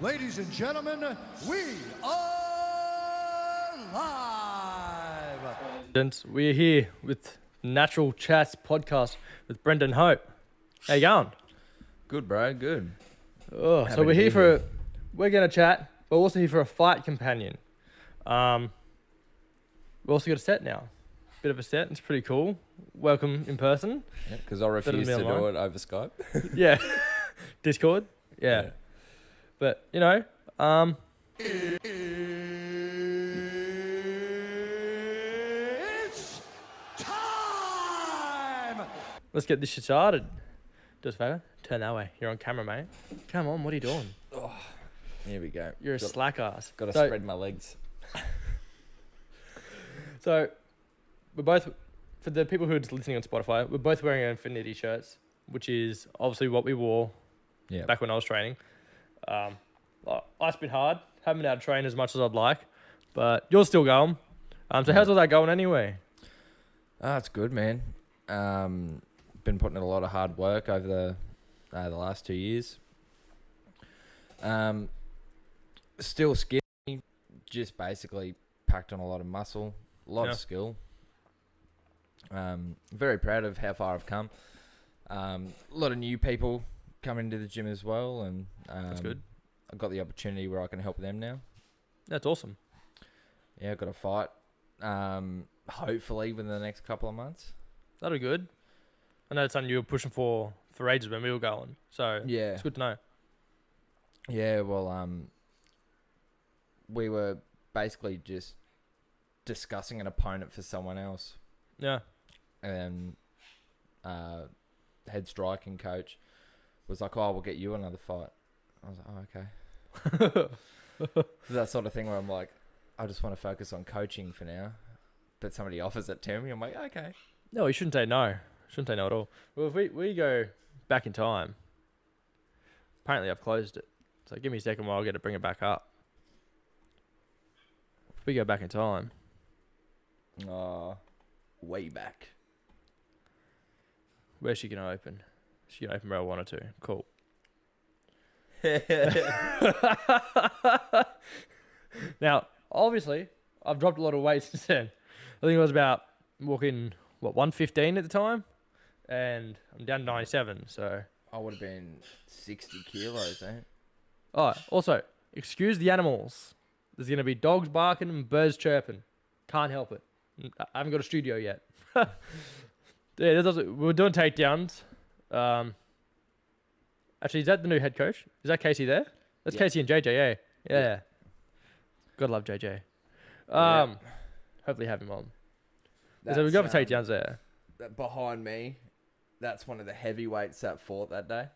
Ladies and gentlemen, we are live. We're here with Natural Chats podcast with Brendan Hope. How you going? Good, bro. Good. Oh, so we're going to chat, but we're also here for a fight companion. We also got a set now. Bit of a set. It's pretty cool. Welcome in person. Yeah, because I refuse to do it over Skype. Yeah. Discord. Yeah. But, you know, It's time! let's get this shit started. Do us a favour. Turn that way. You're on camera, mate. Come on. What are you doing? Here we go. You're a slack ass. Got to So- spread my legs. So, we're both, for the people who are just listening on Spotify, we're both wearing our Infinity shirts, which is obviously what we wore Yeah. back when I was training. Life's been hard. Haven't been able to train as much as I'd like, but you're still going. So how's all that going anyway? It's good, man. Been putting in a lot of hard work over the last 2 years. Still skinny, just basically packed on a lot of muscle, a lot of skill. Very proud of how far I've come. A lot of new people coming into the gym as well, and That's good. I've got the opportunity where I can help them now. That's awesome. Yeah, I've got a fight. Hopefully within the next couple of months. That'll be good. I know it's something you were pushing for ages when we were going, so Yeah. it's good to know. Yeah, well, we were basically just discussing an opponent for someone else, Yeah. and head striking coach was like, "Oh, we'll get you another fight." I was like, "Oh, okay." That sort of thing where I'm like, I just want to focus on coaching for now, but somebody offers it to me. I'm like, okay. No, you shouldn't say no. Shouldn't say no at all. Well, if we go back in time, apparently I've closed it. So give me a second while I get to bring it back up. If we go back in time, Way back. where's she going to open? She can open where I want her to. Cool. Now, obviously, I've dropped a lot of weight since then. I think I was about walking, 115 at the time? And I'm down to 97, so... I would have been 60 kilos, eh? Oh, also, excuse the animals. There's going to be dogs barking and birds chirping. Can't help it. I haven't got a studio yet. Yeah, we're doing takedowns. Actually, is that the new head coach? Is that Casey there? That's Yeah. Casey and JJ, yeah. Gotta love JJ. Hopefully have him on. So we've got takedowns there. Behind me, that's one of the heavyweights that fought that day.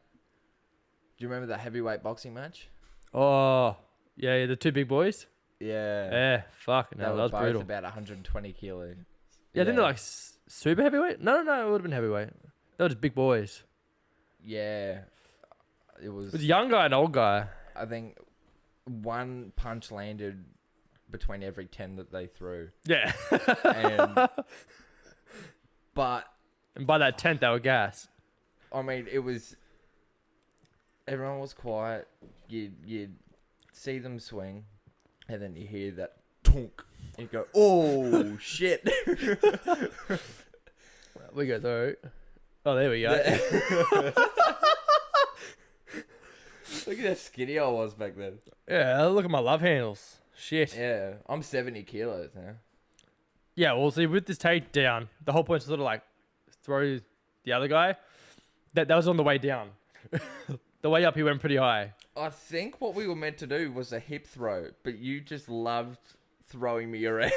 Do you remember that heavyweight boxing match? Oh, yeah, the two big boys. Yeah. Yeah, fuck. They No, were that was both brutal. about 120 kilos. Yeah, I think they're like super heavyweight. No, it would have been heavyweight. They were just big boys. Yeah. It was... It was a young guy and old guy. I think one punch landed between every 10 that they threw. Yeah. But, And by that 10th, they were gassed. I mean, it was... Everyone was quiet. You'd see them swing, and then you hear that tonk. You go, oh, shit. We go through. Oh, there we go. Look at how skinny I was back then. Yeah, look at my love handles. Shit. Yeah, I'm 70 kilos now. Yeah, well, see, with this takedown, the whole point is sort of like throw the other guy. That was on the way down. The way up, he went pretty high. I think what we were meant to do was a hip throw, but you just loved throwing me around.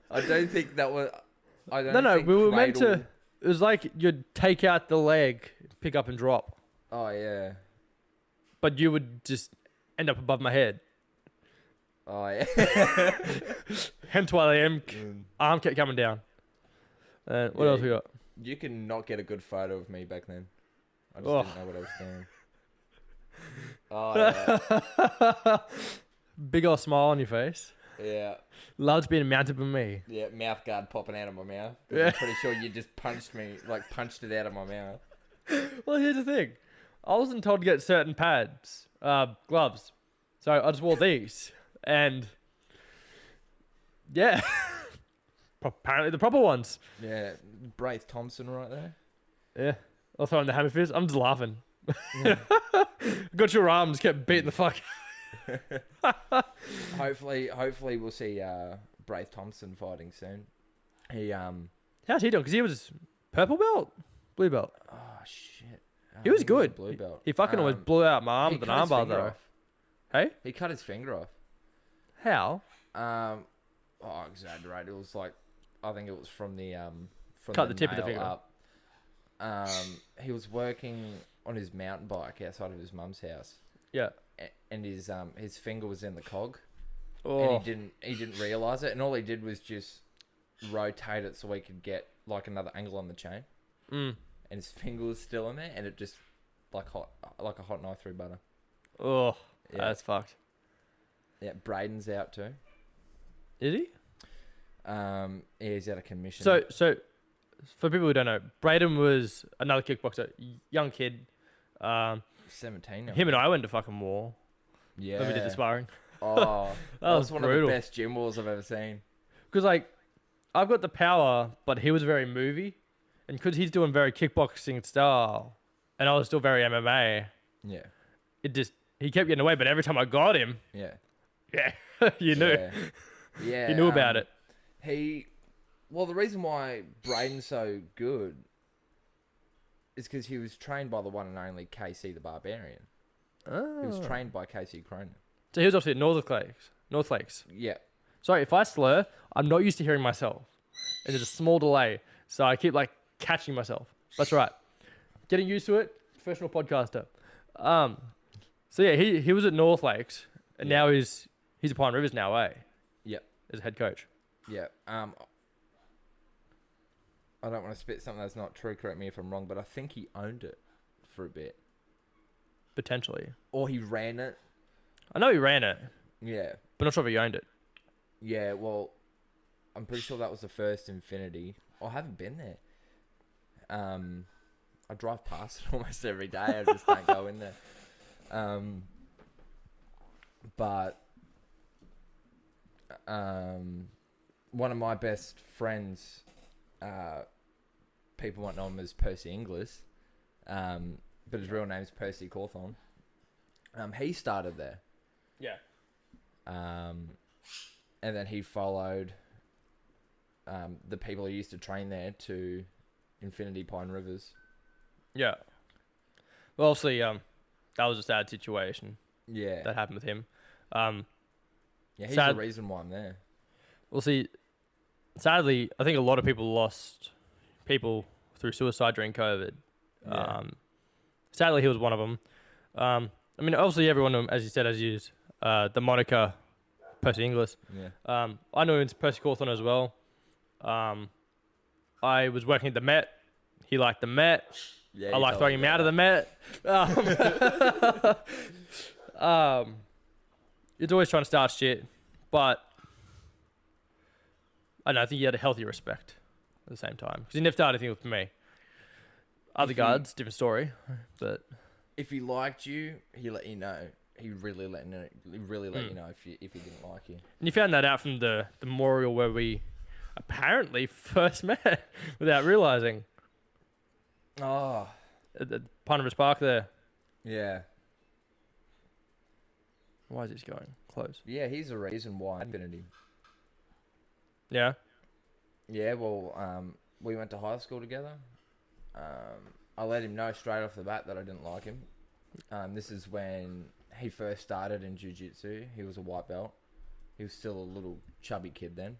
I don't think that was... No, we were meant to... It was like you'd take out the leg, pick up and drop. Oh, yeah. But you would just end up above my head. Oh, yeah. Hence why the arm kept coming down. What else we got? You can not get a good photo of me back then. I just didn't know what I was doing. Oh, yeah. Big old smile on your face. Yeah. Loves being mounted by me. Yeah, mouth guard popping out of my mouth. Yeah. I'm pretty sure you just punched it out of my mouth. Well, here's the thing. I wasn't told to get certain pads, gloves. So I just wore these. And yeah, apparently the proper ones. Yeah, Braith Thompson right there. Yeah. I'll throw in the hammer fist. I'm just laughing. Yeah. Got your arms, kept beating the fuck. Hopefully we'll see Braith Thompson fighting soon. How's he doing? Because he was purple belt, blue belt. Oh shit. He was I think good. a blue belt. He fucking almost blew out my arm with an armbar though. Off. Hey? He cut his finger off. How? Exaggerate. It was like, I think it was from the Cut the tip of the nail finger. up. He was working on his mountain bike outside of his mum's house, Yeah. and his finger was in the cog, Oh. and he didn't realize it, and all he did was just rotate it so he could get like another angle on the chain, Mm. and his finger was still in there, and it just like a hot knife through butter. Oh. Yeah. That's fucked. Yeah, Braden's out too. Is he? Yeah, he's out of commission. So, for people who don't know, Braden was another kickboxer, young kid. 17. Him and I went to fucking war Yeah. when we did the sparring. Oh, That that was was one brutal. of the best gym wars I've ever seen. Because, like, I've got the power, but he was very movie. And because he's doing very kickboxing style, and I was still very MMA, Yeah. he kept getting away. But every time I got him, Yeah. yeah, you knew. Yeah. Yeah. You knew about it. Well, the reason why Braden's so good is because he was trained by the one and only KC the Barbarian. Oh. He was trained by KC Cronin. So he was obviously at North Lakes. Yeah. Sorry, if I slur, I'm not used to hearing myself. And there's a small delay. So I keep, like, catching myself. That's right. Getting used to it. Professional podcaster. So, yeah, he was at North Lakes. And Yeah. now he's at Pine Rivers now, eh? Yeah. As head coach. Yeah. I don't want to spit something that's not true. Correct me if I'm wrong, but I think he owned it for a bit, Potentially. or he ran it. I know he ran it, Yeah. but not sure if he owned it. Yeah. Well, I'm pretty sure that was the first Infinity. I haven't been there. I drive past it almost every day. I just don't go in there. But one of my best friends, people might know him as Percy Inglis, but his real name's Percy Cawthorne. He started there, Yeah. and then he followed the people who used to train there to Infinity Pine Rivers. Yeah. Well, obviously, that was a sad situation Yeah, that happened with him. yeah, he's sad- the reason why I'm there. We'll see. Sadly, I think a lot of people lost people through suicide during COVID. Yeah. Sadly, he was one of them. I mean, obviously, everyone, as you said, has used the moniker Percy Inglis. Yeah, I know it's Percy Cawthorne as well. I was working at the Met. He liked the Met. yeah. I you like told throwing me him out of about the Met. It's always trying to start shit, but I don't know, I think he had a healthy respect at the same time because he never started anything with me. Other If he- guards, different story, but that. If he liked you, he let you know. He really let you know if he didn't like you. and you found that out from the memorial where we apparently first met without realizing Oh, at the Pine Rivers Park there. yeah. Why is this going close? Yeah, he's the reason why Infinity. Yeah. Yeah, well, we went to high school together. I let him know straight off the bat that I didn't like him. This is when he first started in jiu-jitsu. He was a white belt. He was still a little chubby kid then.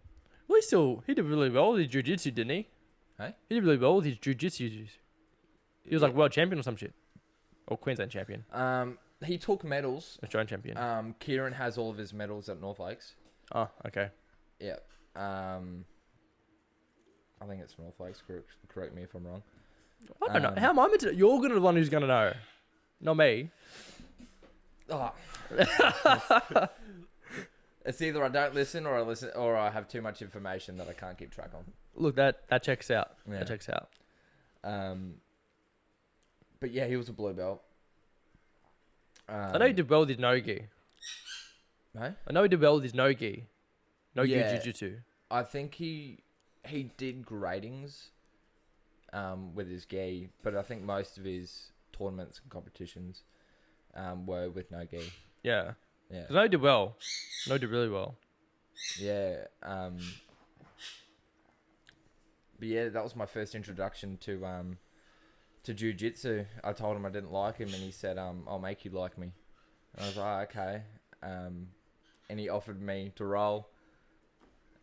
Well, he did really well with his jiu-jitsu, didn't he? Hey? He did really well with his jiu-jitsu. He was like world champion or some shit. Or Queensland champion. He took medals. Australian champion. Kieran has all of his medals at North Lakes. Oh, okay. Yeah. I think it's North Lakes. Correct me if I'm wrong. I don't know. How am I meant to? You're gonna be the one who's gonna know, not me. Oh. It's either I don't listen or I listen or I have too much information that I can't keep track on. Look, that checks out. Yeah. That checks out. But yeah, he was a blue belt. I know he did well with his no-gi. No? I know he did well with his no-gi. No-gi Yeah. jiu-jitsu. I think he did gradings with his gi, but I think most of his tournaments and competitions were with no gi. Yeah. Yeah. 'Cause I know he did well. I know he did really well. Yeah. But yeah, that was my first introduction to jiu-jitsu. I told him I didn't like him, and he said, "I'll make you like me." And I was like, okay. And he offered me to roll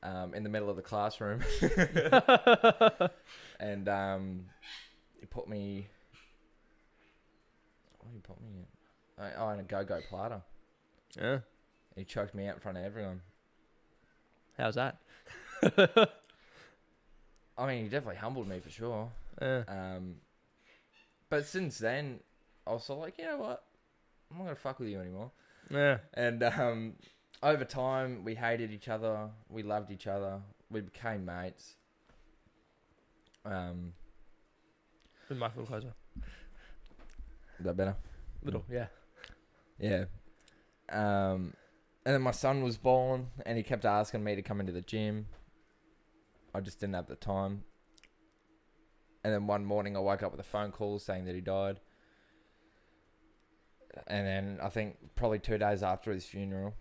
in the middle of the classroom, and he put me. What did he put me in? Oh, in a go-go platter. Yeah. He choked me out in front of everyone. How's that? I mean, he definitely humbled me for sure. Yeah. But since then, I was sort of like, you know what? I'm not gonna fuck with you anymore. Yeah. And over time, we hated each other. We loved each other. We became mates. With Mike a little closer. Is that better? Little, yeah. Yeah. And then my son was born, and he kept asking me to come into the gym. I just didn't have the time. And then one morning, I woke up with a phone call saying that he died. And then I think probably 2 days after his funeral,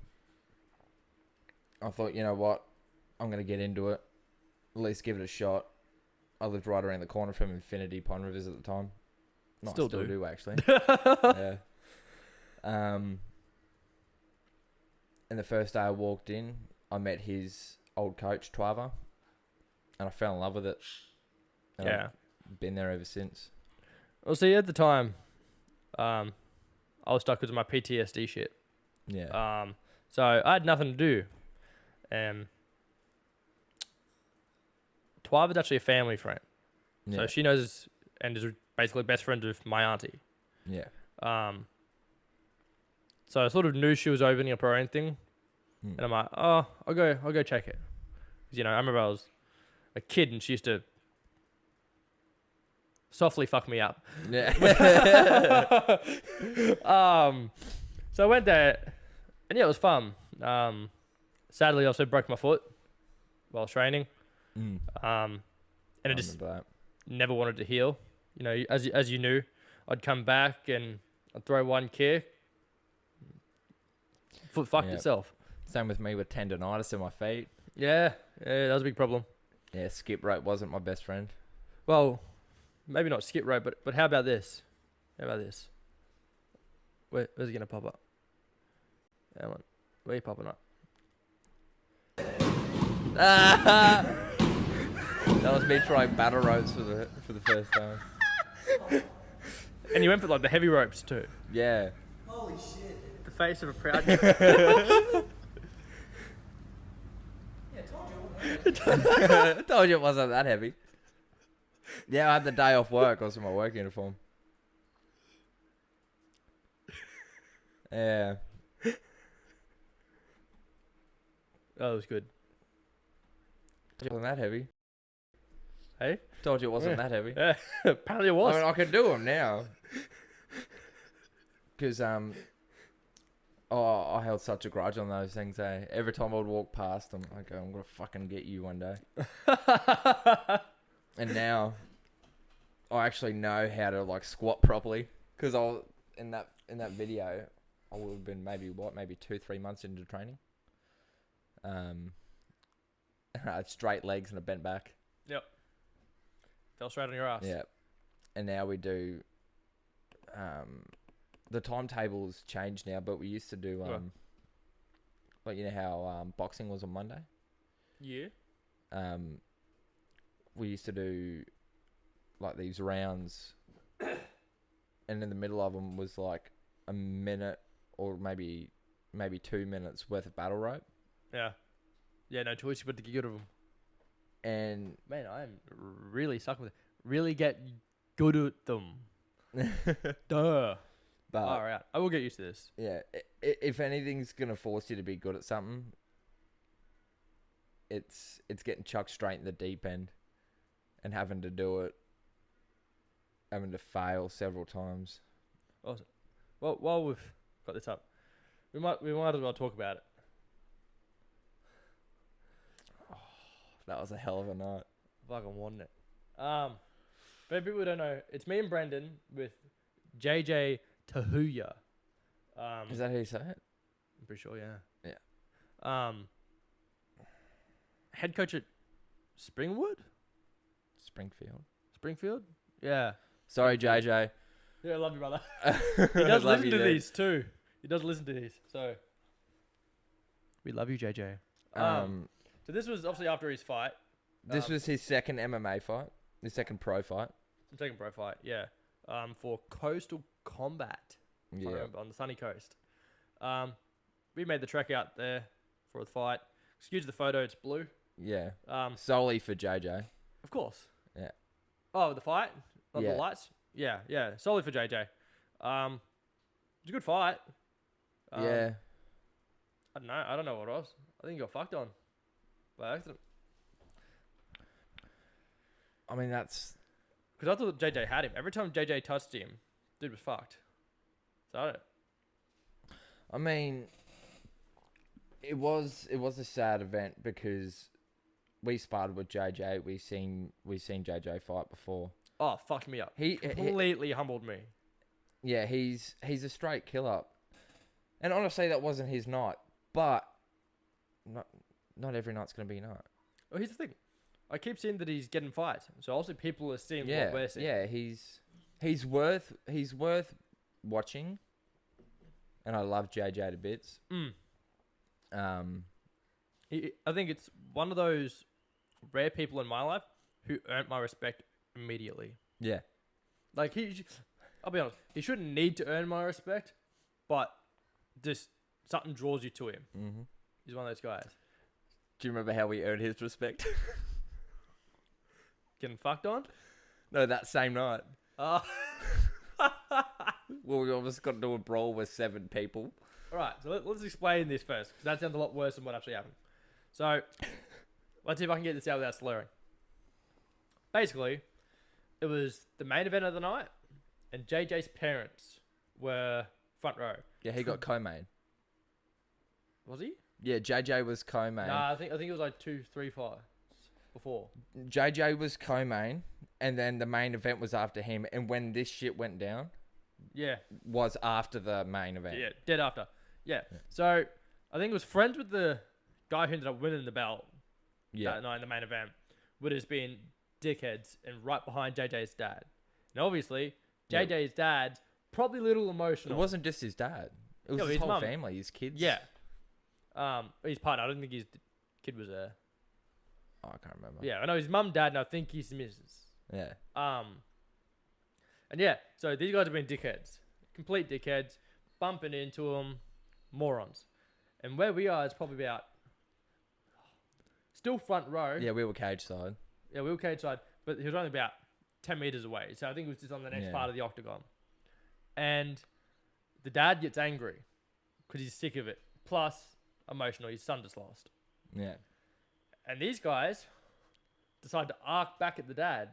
I thought, you know what? I'm going to get into it. At least give it a shot. I lived right around the corner from Infinity Pond Rivers at the time. No, Still I still do. do actually. Yeah. And the first day I walked in, I met his old coach, Twava, and I fell in love with it. And Yeah. I've been there ever since. Well, see, at the time, I was stuck with my PTSD shit. Yeah. So I had nothing to do. Twyva's actually a family friend. Yeah. So she knows and is basically best friend of my auntie. Yeah. So I sort of knew she was opening up her own thing. And I'm like, oh, I'll go check it. 'Cause, you know, I remember I was a kid and she used to softly fuck me up. Yeah. So I went there, and yeah, it was fun. Sadly, I also broke my foot while training. And it just remember that. never wanted to heal. You know, as you knew, I'd come back and I'd throw one kick, foot fucked Yeah. itself. Same with me with tendonitis in my feet. Yeah, that was a big problem. Yeah, skip rope wasn't my best friend. Well, maybe not skip rope, but how about this? Where's it gonna pop up? Come on, where are you popping up? That was me trying battle ropes for the first time. And you went for like the heavy ropes too. Yeah. The face of a proud. I told you it wasn't that heavy. Yeah, I had the day off work. I was in my work uniform. Yeah. That was good. It wasn't that heavy. Hey? Told you it wasn't Yeah. that heavy. Yeah, apparently it was. I mean, I can do them now. Because, I held such a grudge on those things, eh? Every time I would walk past them, I go, I'm going to fucking get you one day. And now, I actually know how to, like, squat properly. Because in that video, I would have been maybe 2-3 months into training. And I had straight legs and a bent back. Yep. Fell straight on your ass. Yeah. And now we do, the timetable's changed now, but we used to do, What? like, you know how boxing was on Monday? Yeah. We used to do, like, these rounds, and in the middle of them was, like, a minute or maybe 2 minutes worth of battle rope. Yeah. Yeah, no choice but to get good of them. And Man, I am really stuck with it. Really get good at them. Duh. but All right. I will get used to this. yeah, if anything's gonna force you to be good at something, it's getting chucked straight in the deep end, and having to do it, having to fail several times. Awesome. Well, while we've got this up. We might as well talk about it. That was a hell of a night. Fucking wanted it. For people who don't know, it's me and Brendan with JJ Tahuya. Is that how you say it? I'm pretty sure, yeah. Yeah. Head coach at Springfield? Yeah. Sorry, JJ. Yeah, I love you, brother. He does Love listen you, to dude. these too. He does listen to these, so we love you, JJ. So this was obviously after his fight. This was his second MMA fight. His second pro fight. Second pro fight, yeah. For Coastal Combat. Yeah. On the sunny coast. We made the trek out there for the fight. Excuse the photo, it's blue. Yeah. Um, Solely for JJ. Of course. Yeah. Oh, the fight? Not Yeah. the lights? Yeah. Solely for JJ. It was a good fight. Yeah. I don't know what it was. I think he got fucked on by accident. I mean, that's... Because I thought JJ had him. Every time JJ touched him, dude was fucked. So I don't... I mean, it was a sad event because we sparred with JJ. We seen JJ fight before. Oh, fucked me up. He Completely humbled me. yeah, he's a straight killer. And honestly, that wasn't his night. But not every night's gonna be a night. Well, here's the thing. I keep seeing that he's getting fights. So also people are seeing Yeah, what we're seeing. yeah, he's worth watching. And I love JJ to bits. I think it's one of those rare people in my life who earned my respect immediately. Yeah. Like I'll be honest, he shouldn't need to earn my respect, but just something draws you to him. Mm-hmm. He's one of those guys. Do you remember how we earned his respect? Getting fucked on? No, that same night. Uh, Well, we almost got into a brawl with 7 people. Alright, so let's explain this first, because that sounds a lot worse than what actually happened. So, let's see if I can get this out without slurring. Basically, it was the main event of the night, and JJ's parents were front row. Yeah, he got co-main. Was he? Yeah, JJ was co-main. Nah, I think it was like 2, 3 fights before. JJ was co-main, and then the main event was after him. And when this shit went down, Yeah. was after the main event. Yeah, dead after. Yeah. So, I think it was friends with the guy who ended up winning the belt that night in the main event. Would have been dickheads and right behind JJ's dad. And obviously, JJ's dad's probably a little It emotional. wasn't just his dad. It was Yeah, his his whole mum. family, his kids. Yeah. His partner. I don't think his kid was there. Oh, I can't remember. Yeah, I know his mum, dad, and I think his missus. Yeah. And yeah, so these guys have been dickheads. Complete dickheads. Bumping into them. Morons. And where we are is probably about... Still front row. Yeah, we were cage side. Yeah, we were cage side. But he was only about 10 metres away. So I think it was just on the next Yeah. part of the octagon. And the dad gets angry. Because he's sick of it. Plus, emotional. His son just lost. Yeah. And these guys decide to arc back at the dad.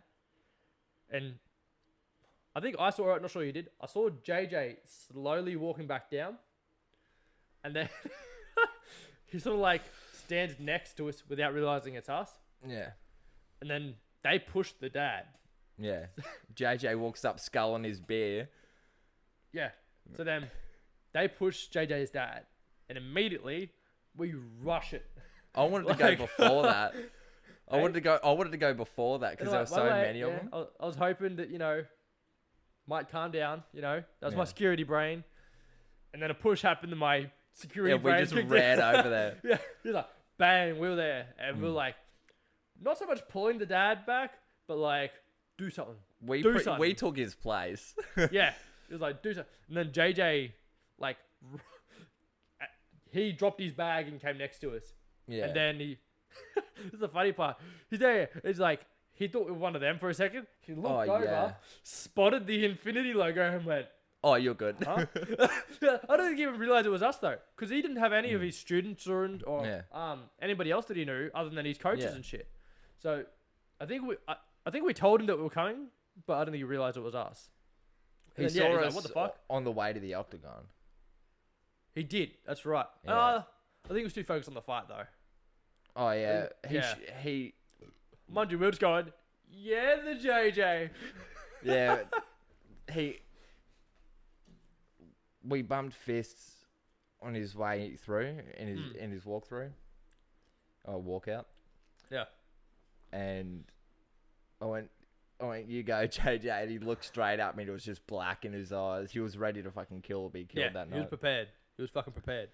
And I think I saw it, not sure you did. I saw JJ slowly walking back down. And then he sort of like stands next to us without realizing it's us. Yeah. And then they push the dad. Yeah. JJ walks up sculling his beer. Yeah. So then they push JJ's dad. And immediately we rush it. I wanted to go before that. I wanted to go before that because there were so many of them. I was hoping that, might calm down, that was my Yeah. security brain. And then a push happened to my security brain. We just kicked ran in. over there. Yeah, he was like, bang, we were there. And we were like, not so much pulling the dad back, but like, do something. We something. took his place. Yeah, it was like, do something. And then JJ, like, he dropped his bag and came next to us. Yeah. And then he, this is the funny part. He's there. It's like, he thought we were one of them for a second. He looked over, yeah. spotted the Infinity logo and went, Oh, you're good. huh? I don't think he even realized it was us though. Because he didn't have any of his students or anybody else that he knew other than his coaches and shit. So I think we told him that we were coming, but I don't think he realized it was us. He And saw then, he's us like, what the fuck? on the way to the octagon. He did. That's right. Yeah. I think he was too focused on the fight though. Oh yeah, Yeah. he Mind you, we were just going, yeah, the JJ. yeah we bumped fists on his way through in his walkthrough or walkout. Yeah. And I went, you go, JJ. And he looked straight at me. And it was just black in his eyes. He was ready to fucking be killed that night. He was prepared. He was fucking prepared.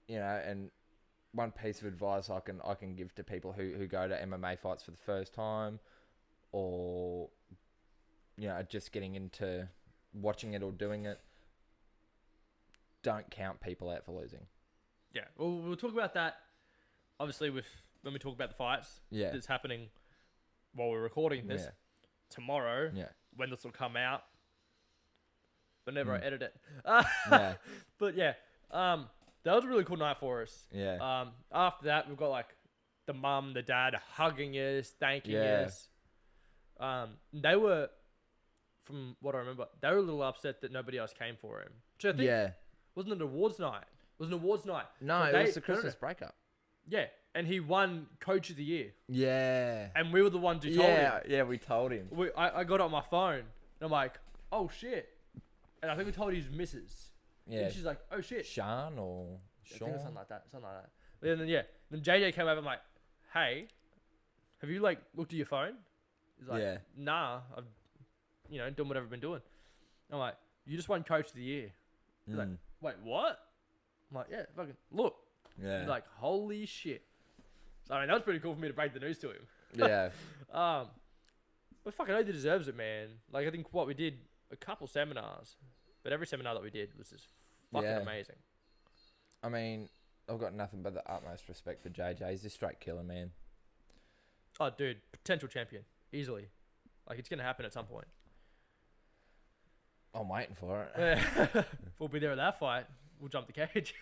You know, and one piece of advice I can give to people who go to MMA fights for the first time, or you know, just getting into watching it or doing it. Don't count people out for losing. Yeah. Well, we'll talk about that. Obviously, when we talk about the fights, that's happening while we're recording this tomorrow. Yeah. When this will come out, whenever I edit it. Yeah. But yeah, that was a really cool night for us. Yeah. After that, we've got like the mum, the dad hugging us, thanking us. They were, from what I remember, they were a little upset that nobody else came for him. Which I think wasn't an awards night. It was an awards night. No, it was the Christmas breakup. Yeah, and he won Coach of the Year. Yeah. And we were the ones who told him. Yeah, we told him. I got it on my phone, and I'm like, oh shit. And I think we told his missus. Yeah. And she's like, oh shit. Sean or I Sean? think something like that. But then JJ came over. I'm like, hey, have you like looked at your phone? He's like, nah, I've done whatever I've been doing. I'm like, you just won Coach of the Year. He's like, wait, what? I'm like, yeah, fucking look. Yeah. He's like, holy shit. So I mean, that was pretty cool for me to break the news to him. Yeah. But fucking he deserves it, man. Like I think we did a couple seminars, but every seminar that we did was just fucking amazing. I mean, I've got nothing but the utmost respect for JJ. He's a straight killer, man. Oh, dude, potential champion, easily. Like it's gonna happen at some point. I'm waiting for it. Yeah. If we'll be there at that fight, we'll jump the cage.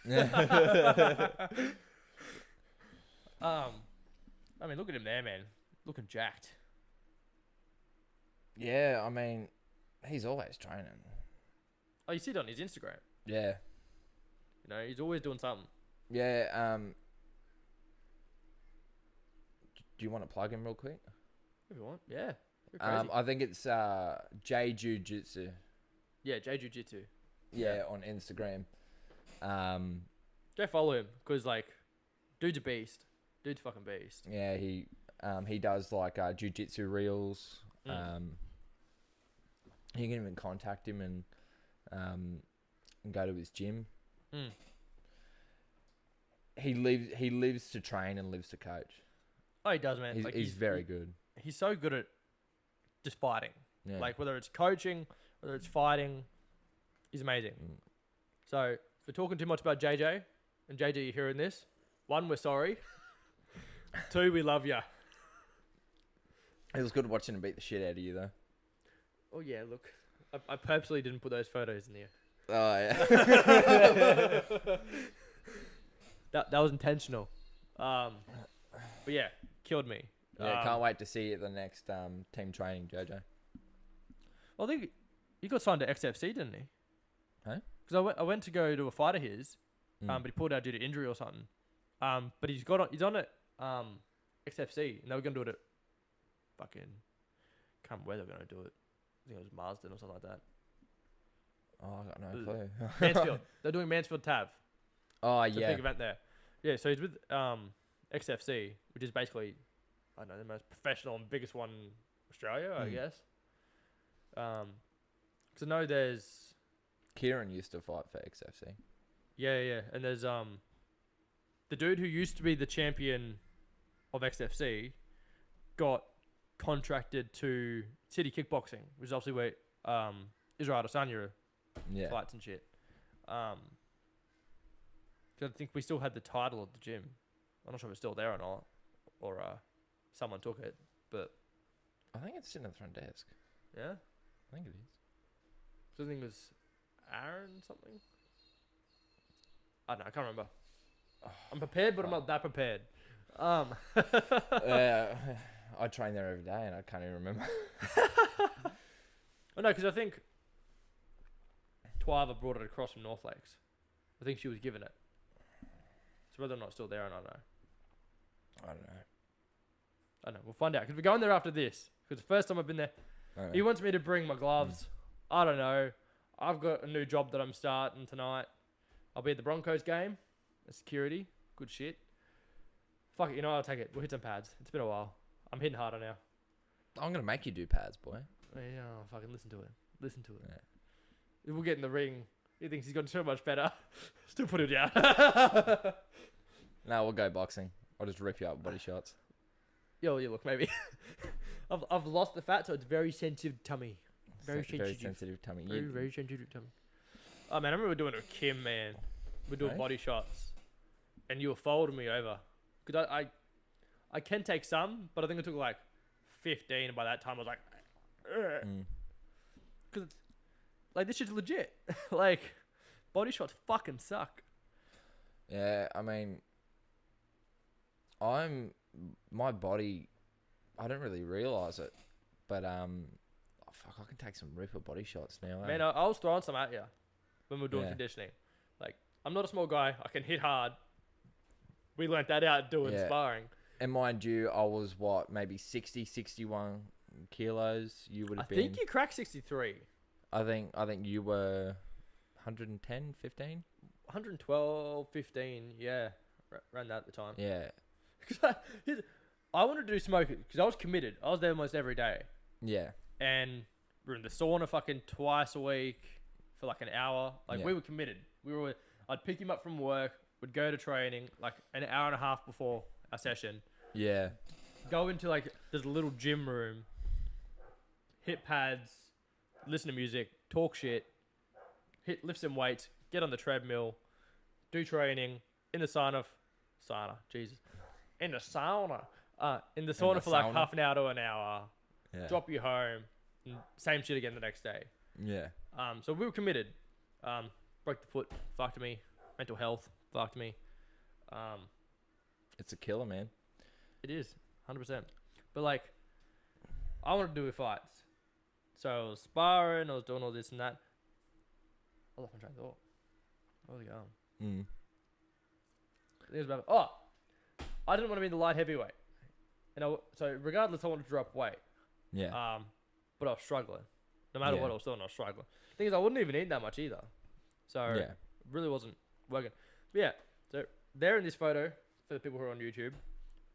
I mean, look at him there, man. Looking jacked. Yeah, I mean, he's always training. Oh, you see it on his Instagram. Yeah. You know, he's always doing something. Yeah. Do you want to plug him real quick? If you want, yeah. I think it's J Jiu-Jitsu. Yeah, J Jiu-Jitsu. Yeah, on Instagram. Go follow him, because like, dude's a beast. Dude's fucking beast. Yeah, he does like jiu-jitsu reels. You can even contact him and go to his gym. He lives to train and lives to coach. Oh, he does, man. He's very good. He's so good at just fighting. Yeah. Like whether it's coaching, whether it's fighting, he's amazing. So if we're talking too much about JJ, and JJ, you're hearing this, 1, we're sorry. 2, we love ya. It was good watching him beat the shit out of you, though. Oh yeah, look, I purposely didn't put those photos in here. Oh yeah. that was intentional. But yeah, killed me. Yeah, can't wait to see you at the next team training, JJ. Well, I think he got signed to XFC, didn't he? Huh? Because I went to go to a fight of his, but he pulled out due to injury or something. But he's on it XFC, and they were gonna do it at fucking can't remember where they were gonna do it. I think it was Marsden or something like that. Oh, I got no clue. Mansfield. They're doing Mansfield TAV. Oh It's yeah. a big event there. Yeah, so he's with XFC, which is basically, I don't know, the most professional and biggest one in Australia, I guess. Because I know there's... Kieran used to fight for XFC. Yeah. And there's the dude who used to be the champion of XFC got contracted to City Kickboxing, which is obviously where Israel Adesanya fights and shit. So I think we still had the title at the gym. I'm not sure if it's still there or not, or someone took it, but I think it's sitting at the front desk. yeah, I think it is. So I think it was Aaron something. I don't know, I can't remember. I'm prepared, but I'm not that prepared. I train there every day and I can't even remember. Oh no, because I think Twyla brought it across from North Lakes. I think she was given it. So whether or not it's still there, I don't know. I don't know. I don't know. We'll find out. Because we're going there after this. Because the first time I've been there, he wants me to bring my gloves. I don't know. I've got a new job that I'm starting tonight. I'll be at the Broncos game. Security. Good shit. Fuck it. You know what? I'll take it. We'll hit some pads. It's been a while. I'm hitting harder now. I'm going to make you do pads, boy. Yeah, fucking listen to it. Listen to it. Yeah. We'll get in the ring. He thinks he's gotten so much better. Still put him down. No, we'll go boxing. I'll just rip you up with body shots. Yo, yeah, look, maybe. I've lost the fat, so it's very sensitive tummy. Very sensitive tummy. Very sensitive tummy. Oh, man, I remember doing it with Kim, man. We're doing body shots. And you were folding me over. Because I can take some, but I think I took like 15. And by that time, I was like... Because it's... Like, this shit's legit. Like, body shots fucking suck. Yeah, I mean... My body... I don't really realise it. But, fuck, I can take some ripper body shots now. Man, I was throwing some at you when we were doing conditioning. Like, I'm not a small guy. I can hit hard. We learnt that out doing sparring. And mind you, I was, maybe 60, 61 kilos. You would have been... I think you cracked 63. I think you were 110, 15? 112, 15, yeah. Ran that at the time. Yeah. I wanted to do smoking because I was committed. I was there almost every day. Yeah. And we were in the sauna fucking twice a week for like an hour. Like, we were committed. I'd pick him up from work, would go to training like an hour and a half before our session. Yeah. Go into like, there's a little gym room, hit pads, listen to music, talk shit, lift some weights, get on the treadmill, do training in the sauna, Jesus, in the sauna, for like half an hour to an hour, drop you home, and same shit again the next day. Yeah. So we were committed. Broke the foot, fucked me. Mental health, fucked me. It's a killer, man. It is, 100%. But like, I wanted to do fights. So I was sparring, I was doing all this and that. I lost my train of thought. Where was I going? I think it was about, I didn't want to be in the light heavyweight. So regardless, I wanted to drop weight. Yeah. But I was struggling. No matter what I was doing, I was struggling. The thing is, I wouldn't even eat that much either. So it really wasn't working. But yeah, so there in this photo, for the people who are on YouTube,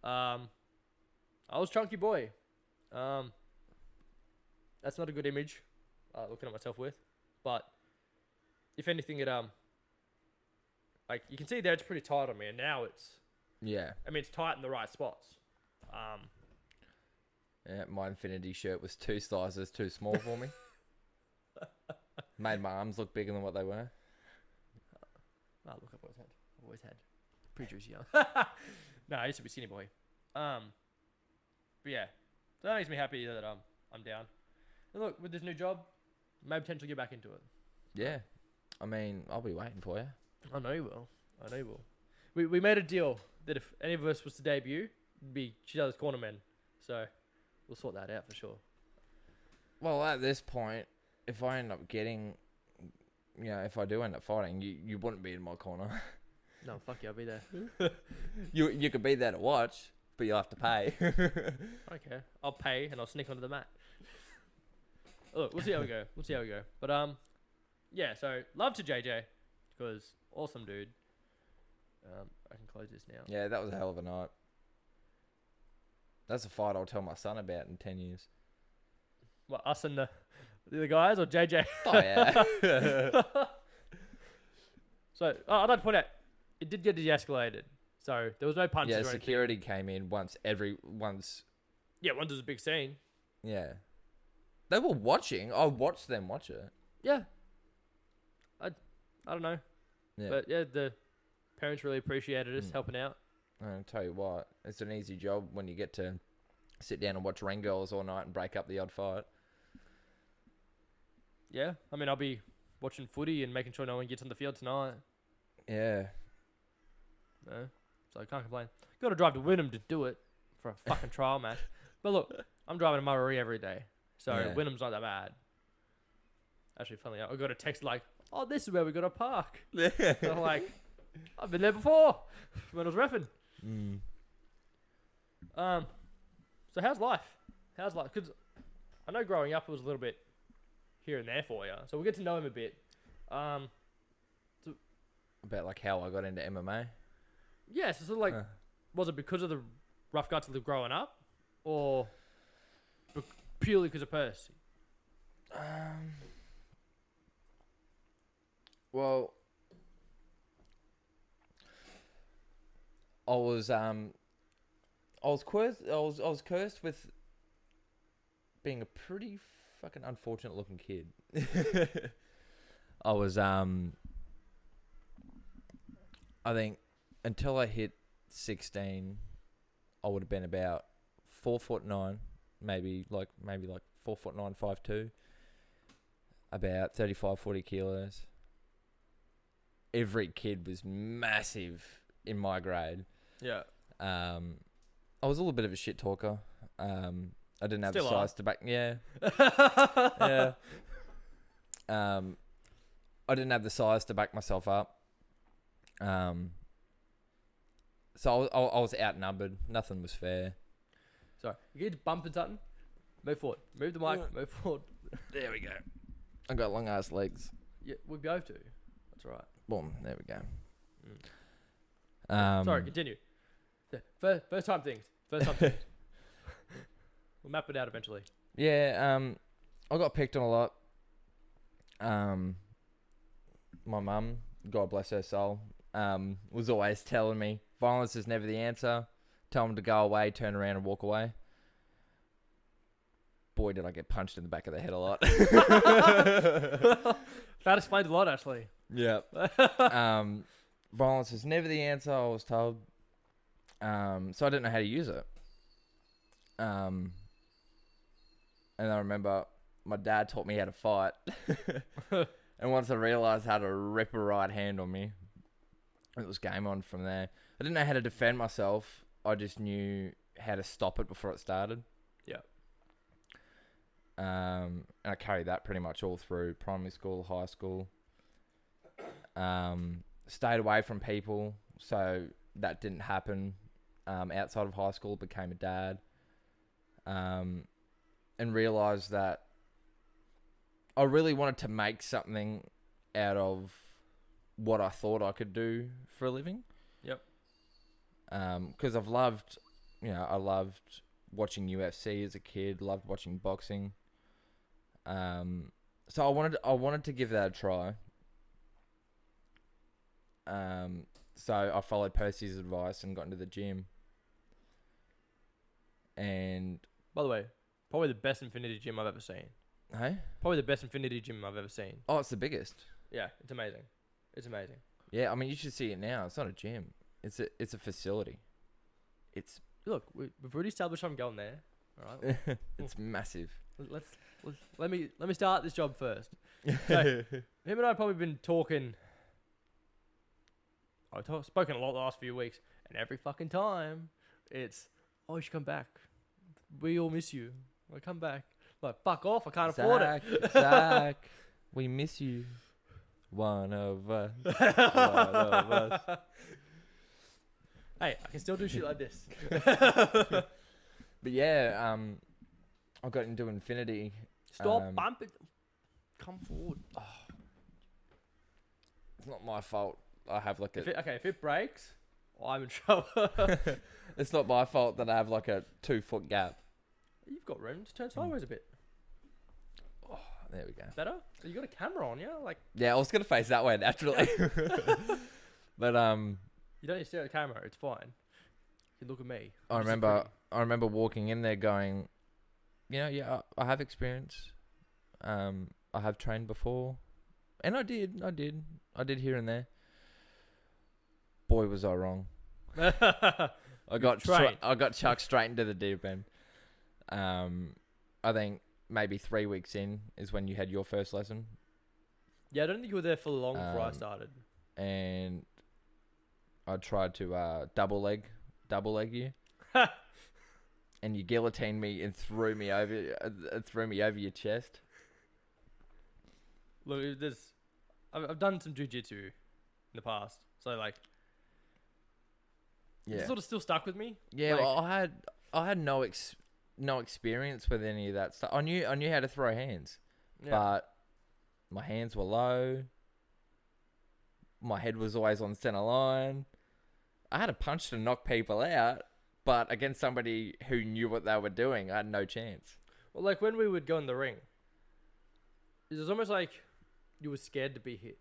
I was chunky boy. That's not a good image, looking at myself with. But if anything, it like you can see there, it's pretty tight on me, and now it's it's tight in the right spots. My Infinity shirt was 2 sizes too small for me. Made my arms look bigger than what they were. Look, I've always had pretty juicy arms. No, I used to be skinny boy. But yeah, so that makes me happy that I'm down. And look, with this new job, may potentially get back into it. Yeah, I mean, I'll be waiting for you. I know you will. We made a deal that if any of us was to debut, it'd be each other's cornermen. So we'll sort that out for sure. Well, at this point, if I end up getting, if I do end up fighting, you wouldn't be in my corner. No, fuck you, I'll be there. You could be there to watch, but you'll have to pay. Okay, I'll pay and I'll sneak onto the mat. Look, we'll see how we go. But yeah. So love to JJ because awesome dude. I can close this now. Yeah, that was a hell of a night. That's a fight I'll tell my son about in 10 years. What, us and the other guys or JJ? Oh yeah. So I'd like to point out, it did get de-escalated. So there was no punches. Yeah, or anything. security came in once. Yeah, once there's a big scene. Yeah. They were watching. I watched them watch it. Yeah. I don't know. Yeah. But yeah, the parents really appreciated us helping out. I'll tell you what, it's an easy job when you get to sit down and watch ring girls all night and break up the odd fight. Yeah, I mean, I'll be watching footy and making sure no one gets on the field tonight. Yeah. No, so I can't complain. Got to drive to Wynnum to do it for a fucking trial match. But look, I'm driving to Murray every day, so Wynnum's not that bad. Actually, funnily, I got a text like, "Oh, this is where we got to park." Yeah. And I'm like, "I've been there before when I was reffing." Mm. So how's life? How's life? Because I know growing up it was a little bit here and there for you. So we'll get to know him a bit. About like how I got into MMA. Yeah, so sort of like, was it because of the rough guts of the growing up, or purely because of Percy? Well, I was cursed with being a pretty fucking unfortunate looking kid. I was I think until I hit 16, I would have been about 4'9", maybe like 4'9", 5'2", about 35, 40 kilos. Every kid was massive in my grade. Yeah. I was a little bit of a shit talker. I didn't have Still the are. size to back. Yeah. Yeah. I didn't have the size to back myself up. So I was outnumbered. Nothing was fair. Sorry, you get bumping something. Move forward. Move the mic. Move forward. There we go. I got long ass legs. Yeah, we'd be able to. That's all right. Boom. There we go. Sorry, continue. Yeah, first time things. First time things. We'll map it out eventually. Yeah. I got picked on a lot. My mum, God bless her soul, was always telling me violence is never the answer. Tell them to go away, turn around and walk away. Boy, did I get punched in the back of the head a lot. That explains a lot, actually. Yeah. Violence is never the answer, I was told. So I didn't know how to use it. And I remember my dad taught me how to fight. And once I realised how to rip a right hand on me, it was game on from there. I didn't know how to defend myself. I just knew how to stop it before it started. Yeah. And I carried that pretty much all through primary school, high school. Stayed away from people, so that didn't happen. Outside of high school, became a dad. And realised that I really wanted to make something out of what I thought I could do for a living. Yep. Because I loved watching UFC as a kid, loved watching boxing. So I wanted to give that a try. So I followed Percy's advice and got into the gym. And by the way, probably the best infinity gym I've ever seen. hey, Probably the best infinity gym I've ever seen. oh, it's the biggest. Yeah, it's amazing. It's amazing. Yeah, I mean you should see it now. It's not a gym. It's a facility. It's Look, we've already established I'm going there. All right. it's massive. Let me start this job first. So, him and I have probably been talking. I've spoken a lot the last few weeks, and every fucking time, it's, oh, you should come back. We all miss you. Like, come back. Like, fuck off. I can't afford it. Zach, we miss you. One of us. One of us. Hey, I can still do shit like this. But yeah, I got into Infinity. Stop bumping. Come forward. Oh. It's not my fault. I have like If it breaks, I'm in trouble. It's not my fault that I have like a 2-foot gap. You've got room to turn sideways a bit. Oh, there we go. Better? You got a camera on, yeah? Like, yeah, I was gonna face that way naturally. But you don't need to stare at the camera. It's fine. You look at me. I remember walking in there going, yeah, I have experience. I have trained before, and I did here and there. Boy, was I wrong. I got chucked straight into the deep end. I think maybe 3 weeks in is when you had your first lesson. Yeah, I don't think you were there for long before I started. And I tried to double leg you. And you guillotined me and threw me over your chest. Look, I've done some jujitsu in the past, so like, it's sort of still stuck with me. Yeah, like, well, I had no experience with any of that stuff. I knew how to throw hands, but my hands were low. My head was always on center line. I had a punch to knock people out, but against somebody who knew what they were doing, I had no chance. Well, like when we would go in the ring, it was almost like you were scared to be hit.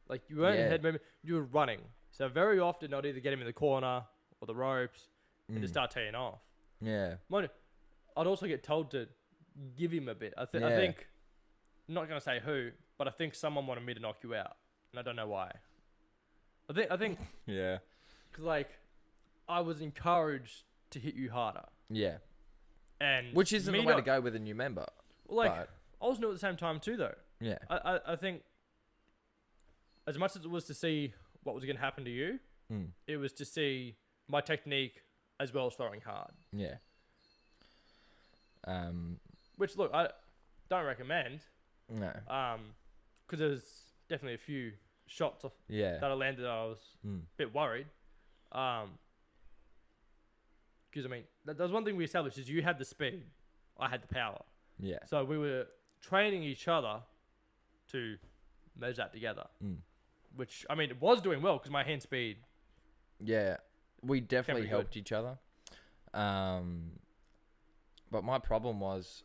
Like you weren't head movement, you were running. So very often I'd either get him in the corner or the ropes and just start teeing off. Yeah. Mind you, I'd also get told to give him a bit. I think, I'm not going to say who, but I think someone wanted me to knock you out. And I don't know why. I think Yeah. because like I was encouraged to hit you harder. Yeah. And which isn't the way to go with a new member. Well, like, I was new at the same time too, though. Yeah. I think as much as it was to see what was going to happen to you, it was to see my technique as well as throwing hard. Yeah. Which, look, I don't recommend. No. Because there's definitely a few shots that I landed. I was a bit worried. Because I mean, that was one thing we established: is you had the speed, I had the power. Yeah. So we were training each other to merge that together. Which I mean, it was doing well because my hand speed. Yeah, we definitely good. helped each other. But my problem was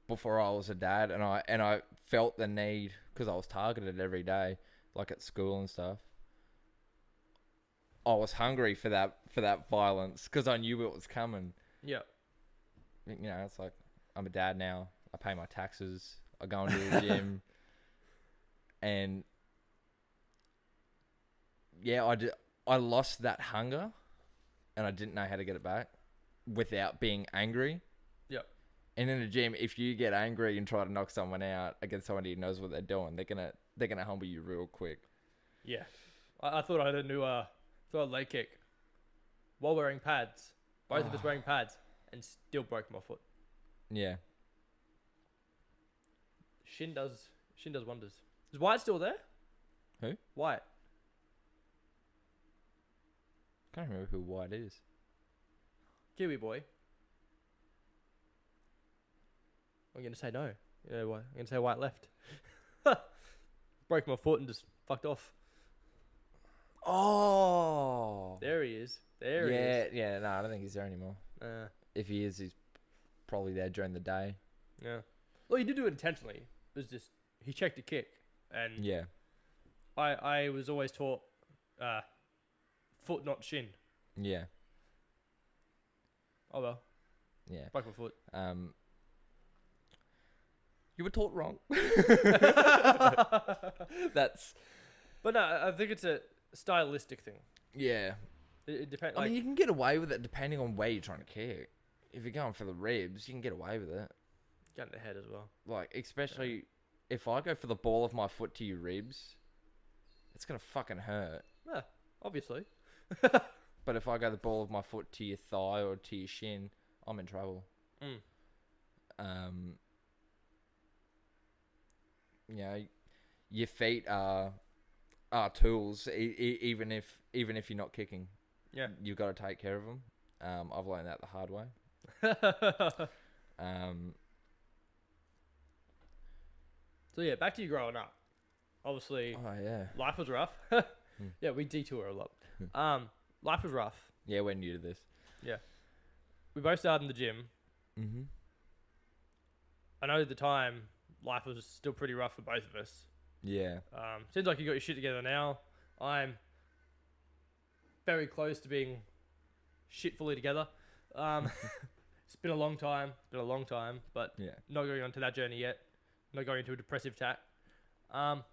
before I was a dad, and I felt the need because I was targeted every day, like at school and stuff. I was hungry for that violence because I knew it was coming. Yeah. You know, it's like I'm a dad now. I pay my taxes. I go into the gym, and yeah, I lost that hunger, and I didn't know how to get it back without being angry. Yep. And in the gym, if you get angry and try to knock someone out against somebody who knows what they're doing, they're gonna humble you real quick. Yeah, I thought I had a new leg kick while wearing pads. Both of us wearing pads, and still broke my foot. Yeah. Shin does wonders. Is Wyatt still there? Who? Wyatt. Can't remember who White is. Kiwi boy. I'm gonna say no. Yeah, I'm gonna say Wyatt left. Broke my foot and just fucked off. Oh. There he is. There he is. Yeah. No, I don't think he's there anymore. If he is, he's probably there during the day. Yeah. Well, he did do it intentionally. It was just he checked a kick, and yeah. I was always taught foot not shin. Yeah. Oh well. Yeah. Broke my foot. You were taught wrong. But no, I think it's a stylistic thing. Yeah. It depends. I mean, you can get away with it depending on where you're trying to kick. If you're going for the ribs, you can get away with it. Get in the head as well. Like, especially if I go for the ball of my foot to your ribs, it's going to fucking hurt. Yeah, obviously. But if I go the ball of my foot to your thigh or to your shin, I'm in trouble. You know, your feet are tools, even if you're not kicking. Yeah, you've got to take care of them. I've learned that the hard way. So yeah, back to you growing up. Obviously, life was rough. Yeah, we detour a lot. Life was rough. Yeah, we're new to this. Yeah, we both started in the gym. Mm-hmm. I know at the time life was still pretty rough for both of us. Yeah. Seems like you got your shit together now. I'm very close to being shit fully together. It's been a long time. But not going on to that journey yet. Not going into a depressive tack. So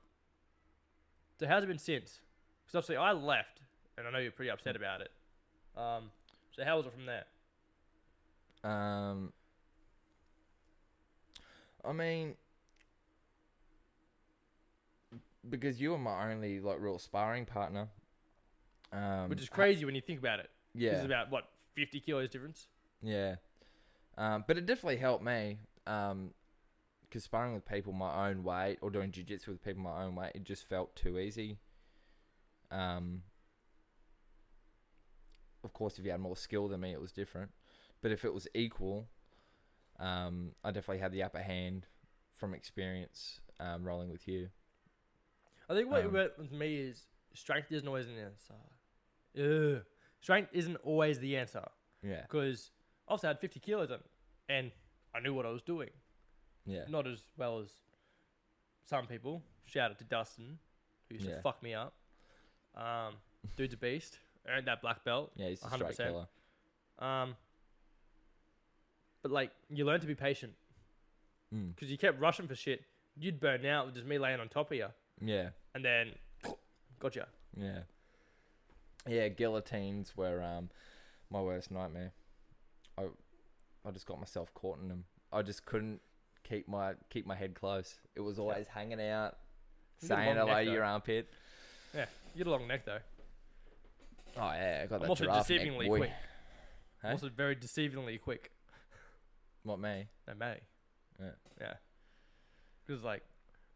how's it been since? Because obviously I left, and I know you're pretty upset about it. So how was it from there? I mean, because you were my only like real sparring partner, which is crazy when you think about it. Yeah, it's about what 50 kilos difference. Yeah, but it definitely helped me, because sparring with people my own weight or doing jiu-jitsu with people my own weight, it just felt too easy. Of course, if you had more skill than me, it was different. But if it was equal, I definitely had the upper hand from experience rolling with you. I think what with me is strength isn't always an answer. Strength isn't always the answer. Yeah. Because obviously I had 50 kilos on, and I knew what I was doing. Yeah. Not as well as some people. Shout out to Dustin, who used to fuck me up. Dude's a beast. Earned that black belt. Yeah, he's a 100%. straight killer. But like, you learn to be patient. Because you kept rushing for shit. You'd burn out with just me laying on top of you. Yeah. And then, gotcha. Yeah. Yeah, guillotines were my worst nightmare. I just got myself caught in them. I just couldn't keep my head close. It was always hanging out, saying hello to your armpit. Yeah, you get a long neck though. Oh yeah, I got I'm that also giraffe deceivingly neck, boy. quick. Hey? I'm also very deceivingly quick. What, me? No, me. Yeah. Yeah. Because like,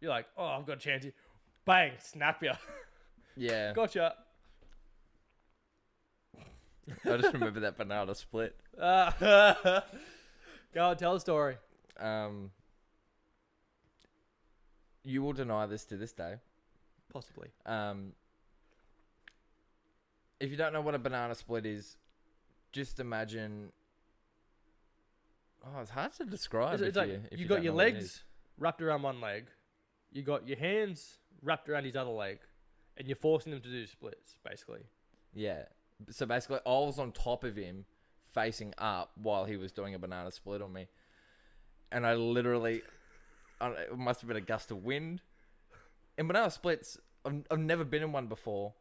you're like, oh, I've got a chance here. Bang, snap ya. Yeah. Gotcha. I just remember that banana split. Go on, tell the story. You will deny this to this day. Possibly. If you don't know what a banana split is, just imagine. Oh, it's hard to describe. It's like if you don't got your know what it legs is. wrapped around one leg, you got your hands wrapped around his other leg, and you're forcing him to do splits, basically. Yeah. So basically, I was on top of him, facing up, while he was doing a banana split on me, and I literally, it must have been a gust of wind. In banana splits, I've never been in one before,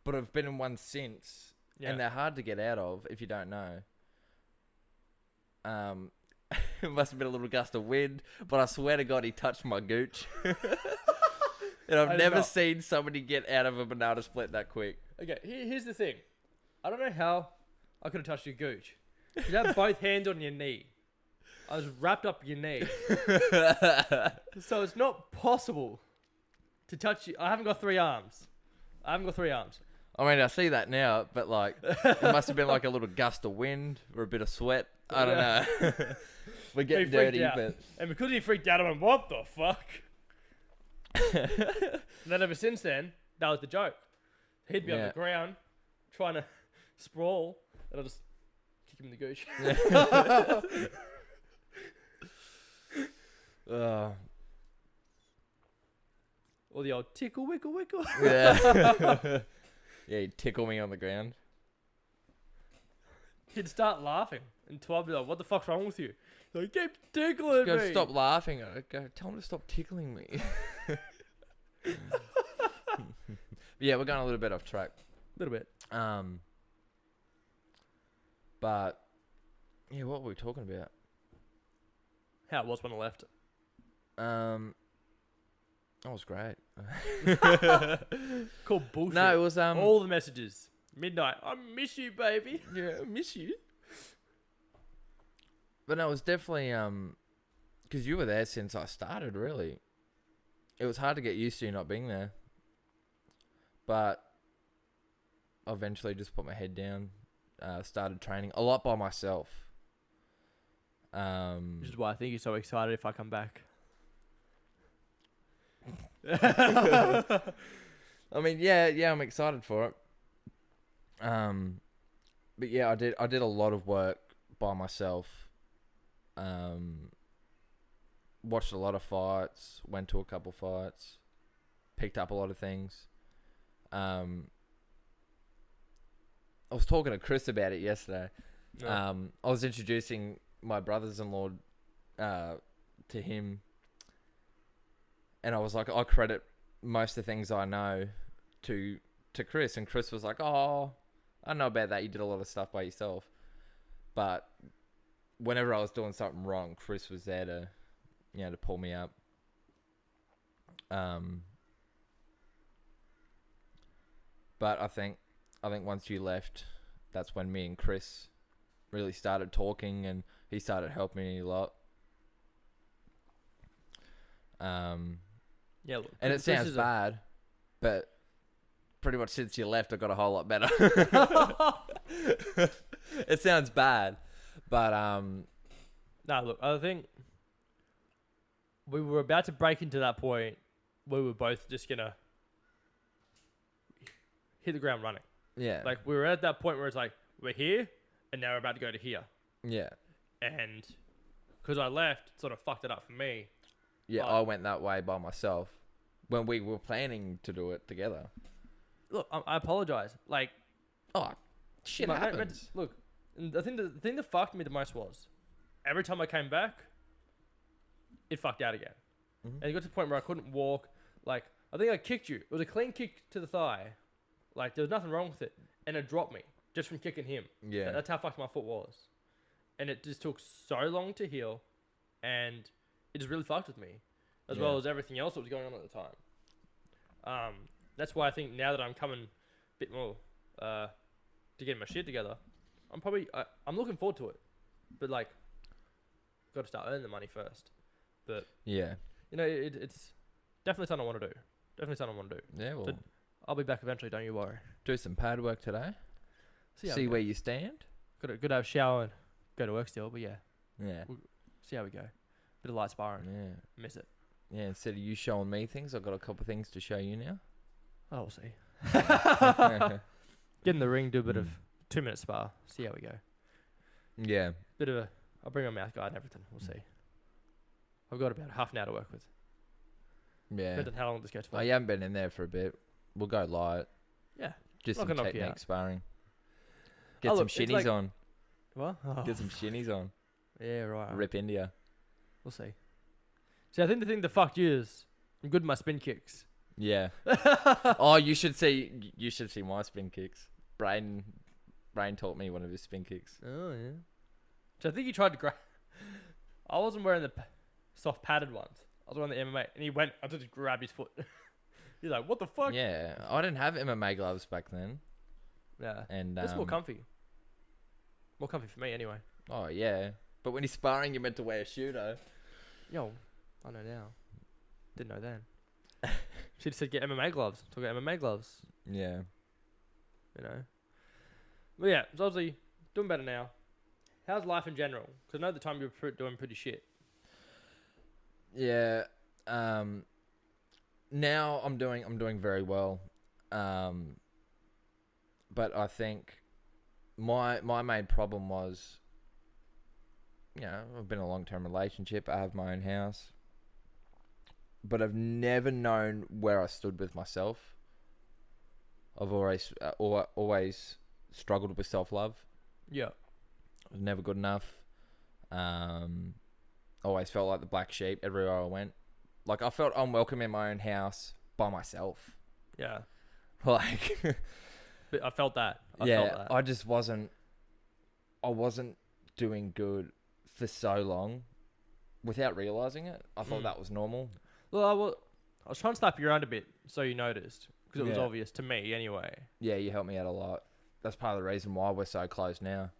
but I've been in one since, and they're hard to get out of if you don't know. It must have been a little gust of wind, but I swear to God, he touched my gooch. And I've never seen somebody get out of a banana split that quick. Okay, here's the thing. I don't know how I could have touched your gooch. You had both hands on your knee. I was wrapped up your knee. So it's not possible to touch you. I haven't got 3 arms. I mean, I see that now, but like, it must have been like a little gust of wind or a bit of sweat. I don't know. We're getting dirty, but... And because he freaked out, I went, what the fuck? And then ever since then, that was the joke. He'd be on the ground, trying to sprawl, and I'll just kick him in the gooch. Or the old tickle, wickle, wickle. Yeah. Yeah, he'd tickle me on the ground. He'd start laughing, and I'd be like, what the fuck's wrong with you? He's like, keep tickling Go me. stop laughing. I go, tell him to stop tickling me. Yeah, we're going a little bit off track. A little bit. But yeah, what were we talking about? How it was when I left. That was great. Cool bullshit. No, it was all the messages. Midnight. I miss you, baby. Yeah, I miss you. But no, it was definitely because you were there since I started. Really, it was hard to get used to you not being there. But I eventually just put my head down, started training a lot by myself. Which is why I think you're so excited if I come back. I mean, yeah, I'm excited for it. But yeah, I did a lot of work by myself. Watched a lot of fights, went to a couple fights, picked up a lot of things. I was talking to Chris about it yesterday. I was introducing my brothers-in-law to him, and I was like, I credit most of the things I know to Chris, and Chris was like, oh, I know about that, you did a lot of stuff by yourself. But whenever I was doing something wrong, Chris was there to, to pull me up. But I think once you left, that's when me and Chris really started talking, and he started helping me a lot. Yeah, look, And it this sounds is bad, but pretty much since you left, I got a whole lot better. It sounds bad, but Nah, look, I think we were about to break into that point where we were both just gonna hit the ground running. yeah, Like we were at that point where it's like we're here, and now we're about to go to here. yeah, And because I left, it sort of fucked it up for me. yeah. But- I went that way by myself when we were planning to do it together. Look, I apologize. Like, Oh, shit happens. look, and the thing that fucked me the most was every time I came back, it fucked out again. Mhm. And it got to the point where I couldn't walk. Like, I think I kicked you. It was a clean kick to the thigh. Like, there was nothing wrong with it. And it dropped me just from kicking him. Yeah, That's how fucked my foot was. And it just took so long to heal. And it just really fucked with me. As well Yeah. as everything else that was going on at the time. That's why I think now that I'm coming a bit more to get my shit together, I'm looking forward to it. But, like, got to start earning the money first. But, yeah, you know, it's definitely something I want to do. Definitely something I want to do. yeah. Well, So- I'll be back eventually, don't you worry. do some pad work today. How See we where go. you stand. Got to have a shower and go to work still, but yeah. Yeah, See how we go. Bit of light sparring. yeah, Miss it. yeah. Instead of you showing me things, I've got a couple of things to show you now. Oh, we'll see. Get in the ring, do a bit of 2-minute spar. See how we go. Yeah, I'll bring my mouth guard and everything. We'll see. I've got about half an hour to work with. yeah. Depends on how long this goes for. Oh, you haven't been in there for a bit. We'll go light. Yeah. Just Not some gonna knock you technique out. sparring. Get Oh, some look, it's shinnies like- on. What? Oh, Get some shinnies on. yeah, right. Rip India. We'll see. See, I think the thing that fucked you is I'm good at my spin kicks. Yeah. Oh, you should see. You should see my spin kicks. Brain taught me one of his spin kicks. Oh, yeah. So I think he tried to grab. I wasn't wearing the soft padded ones. I was wearing the MMA, and he went. I just grabbed his foot. He's like, "What the fuck?" Yeah, I didn't have MMA gloves back then, Yeah. and It's more comfy. More comfy for me, anyway. oh yeah, but when he's sparring, you're meant to wear a shoe though. Yo, I know now. Didn't know then. Should have said get MMA gloves. Talk about MMA gloves. Yeah. You know. But yeah, it's obviously doing better now. How's life in general? Because I know at the time you were doing pretty shit. Yeah. Now I'm doing very well. But I think my main problem was, you know, I've been in a long-term relationship. I have my own house, but I've never known where I stood with myself. I've always struggled with self-love. Yeah. I was never good enough. Always felt like the black sheep everywhere I went. Like, I felt unwelcome in my own house by myself. Yeah. Like, But I felt that. I yeah, felt that. I just wasn't doing good for so long without realizing it. I thought that was normal. Well, I was trying to slap you around a bit so you noticed. Because it was Yeah. obvious to me anyway. Yeah, you helped me out a lot. That's part of the reason why we're so close now.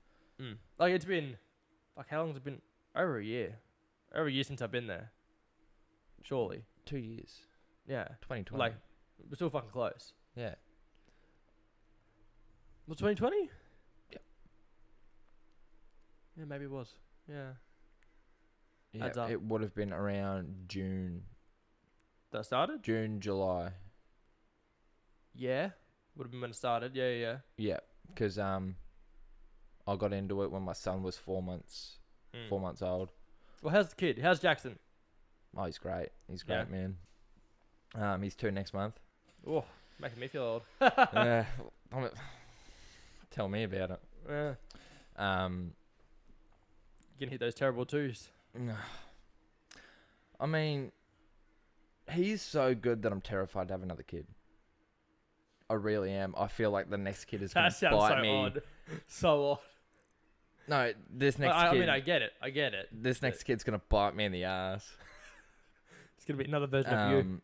Like, it's been... Like, how long has it been? Over a year. Over a year since I've been there. Surely. 2 years. Yeah. 2020. Like, we're still fucking close. yeah. Was 2020? Yep. Yeah, maybe it was. Yeah. Yeah, Adds up. it would have been around June, That started? July. Yeah. Would have been when it started. Yeah, yeah. Yeah, because I got into it when my son was 4 months, Mm. 4 months old. Well, how's the kid? How's Jackson? Oh, he's great. He's Yeah. great, man. He's 2 next month. Oh, making me feel old. Yeah, tell me about it. Yeah. Um, You can hit those terrible twos. I mean, he's so good that I'm terrified to have another kid. I really am. I feel like the next kid is going That to sounds bite so me. odd. So odd. No, this next I kid. mean, I get it. I get it. This next kid's going to bite me in the ass. It's going to be another version of you.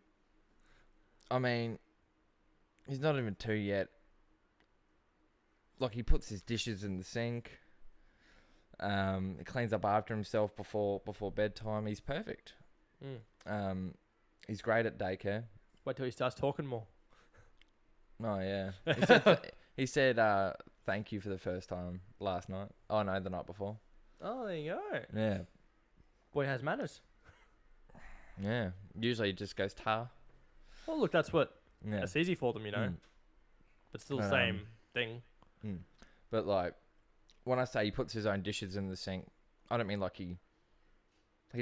I mean, he's not even 2 yet. Like, he puts his dishes in the sink. He cleans up after himself before bedtime. He's perfect. Mm. He's great at daycare. Wait till he starts talking more. Oh yeah. He said thank you for the first time last night. Oh no, the night before. Oh, there you go. Yeah. Boy has manners. Yeah. Usually it just goes tar. Well, look, that's Yeah. easy for them, you know. Mm. But still the same thing. Mm. But like, when I say he puts his own dishes in the sink, I don't mean like he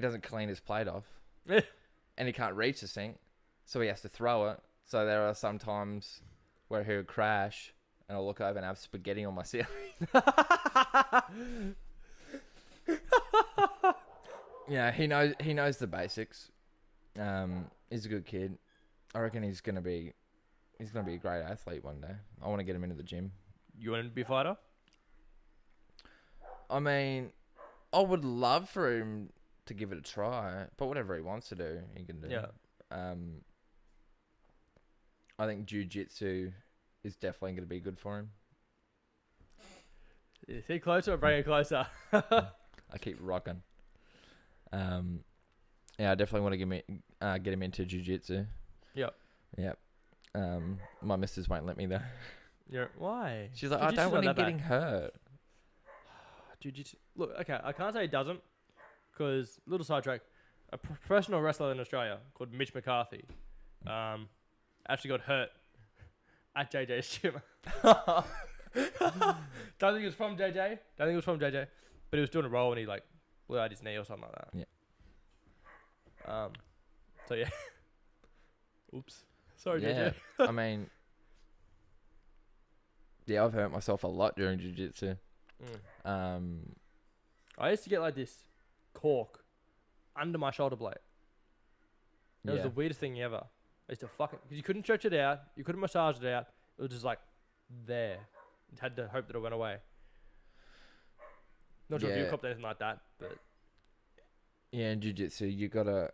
doesn't clean his plate off, and he can't reach the sink, so he has to throw it. So there are some times where he would crash, and I'll look over and have spaghetti on my ceiling. Yeah, he knows the basics. He's a good kid. I reckon he's gonna be a great athlete one day. I want to get him into the gym. You want him to be a fighter? I mean, I would love for him to give it a try, but whatever he wants to do, he can do. Yeah. I think jiu-jitsu is definitely going to be good for him. Is he closer or bring it closer? I keep rocking. Yeah, I definitely want to get him into jiu-jitsu. Yep. Yep. My missus won't let me though. Why? She's like, I don't want him getting hurt. Jiu-jitsu. Look, okay, I can't say it doesn't, because little sidetrack, a professional wrestler in Australia called Mitch McCarthy, actually got hurt at JJ's gym. Don't think it was from JJ. But he was doing a roll and he like blew out his knee or something like that. Yeah. So yeah. Oops. Sorry, Yeah. JJ. I mean, yeah, I've hurt myself a lot during jiu-jitsu. I used to get like this cork under my shoulder blade. It was the weirdest thing ever. I used to because you couldn't stretch it out, you couldn't massage it out. It was just like there. You had to hope that it went away. Not sure if you copped anything like that, but yeah, in jiu-jitsu, you gotta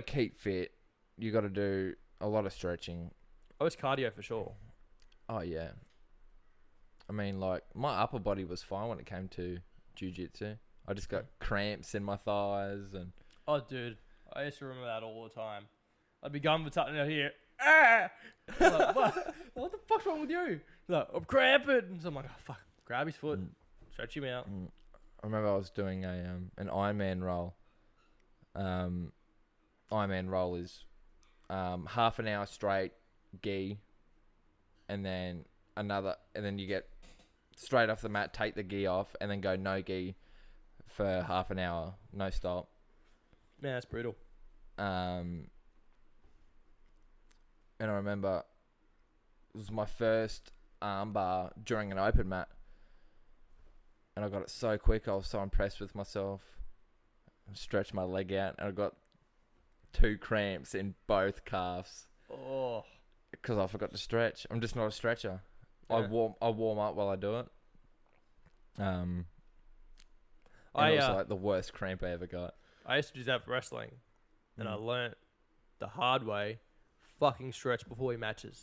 keep fit. You gotta do a lot of stretching. oh, it's cardio for sure. Oh yeah. I mean, like my upper body was fine when it came to jiu-jitsu. I just got cramps in my thighs and. Oh, dude, I used to remember that all the time. I'd be going with something out here. Ah! I'm like, what the fuck's wrong with you? Like, I'm cramping. So I'm like, oh, fuck. Grab his foot, stretch him out. I remember I was doing an Ironman roll. Ironman roll is half an hour straight gi, and then you get straight off the mat, take the gi off, and then go no gi for half an hour, no stop. Man, that's brutal. And I remember it was my first arm bar during an open mat. And I got it so quick, I was so impressed with myself. I stretched my leg out and I got 2 cramps in both calves. Oh. Because I forgot to stretch. I'm just not a stretcher. Yeah. I warm up while I do it. And it was like the worst cramp I ever got. I used to do that for wrestling. And I learnt the hard way, fucking stretch before your matches.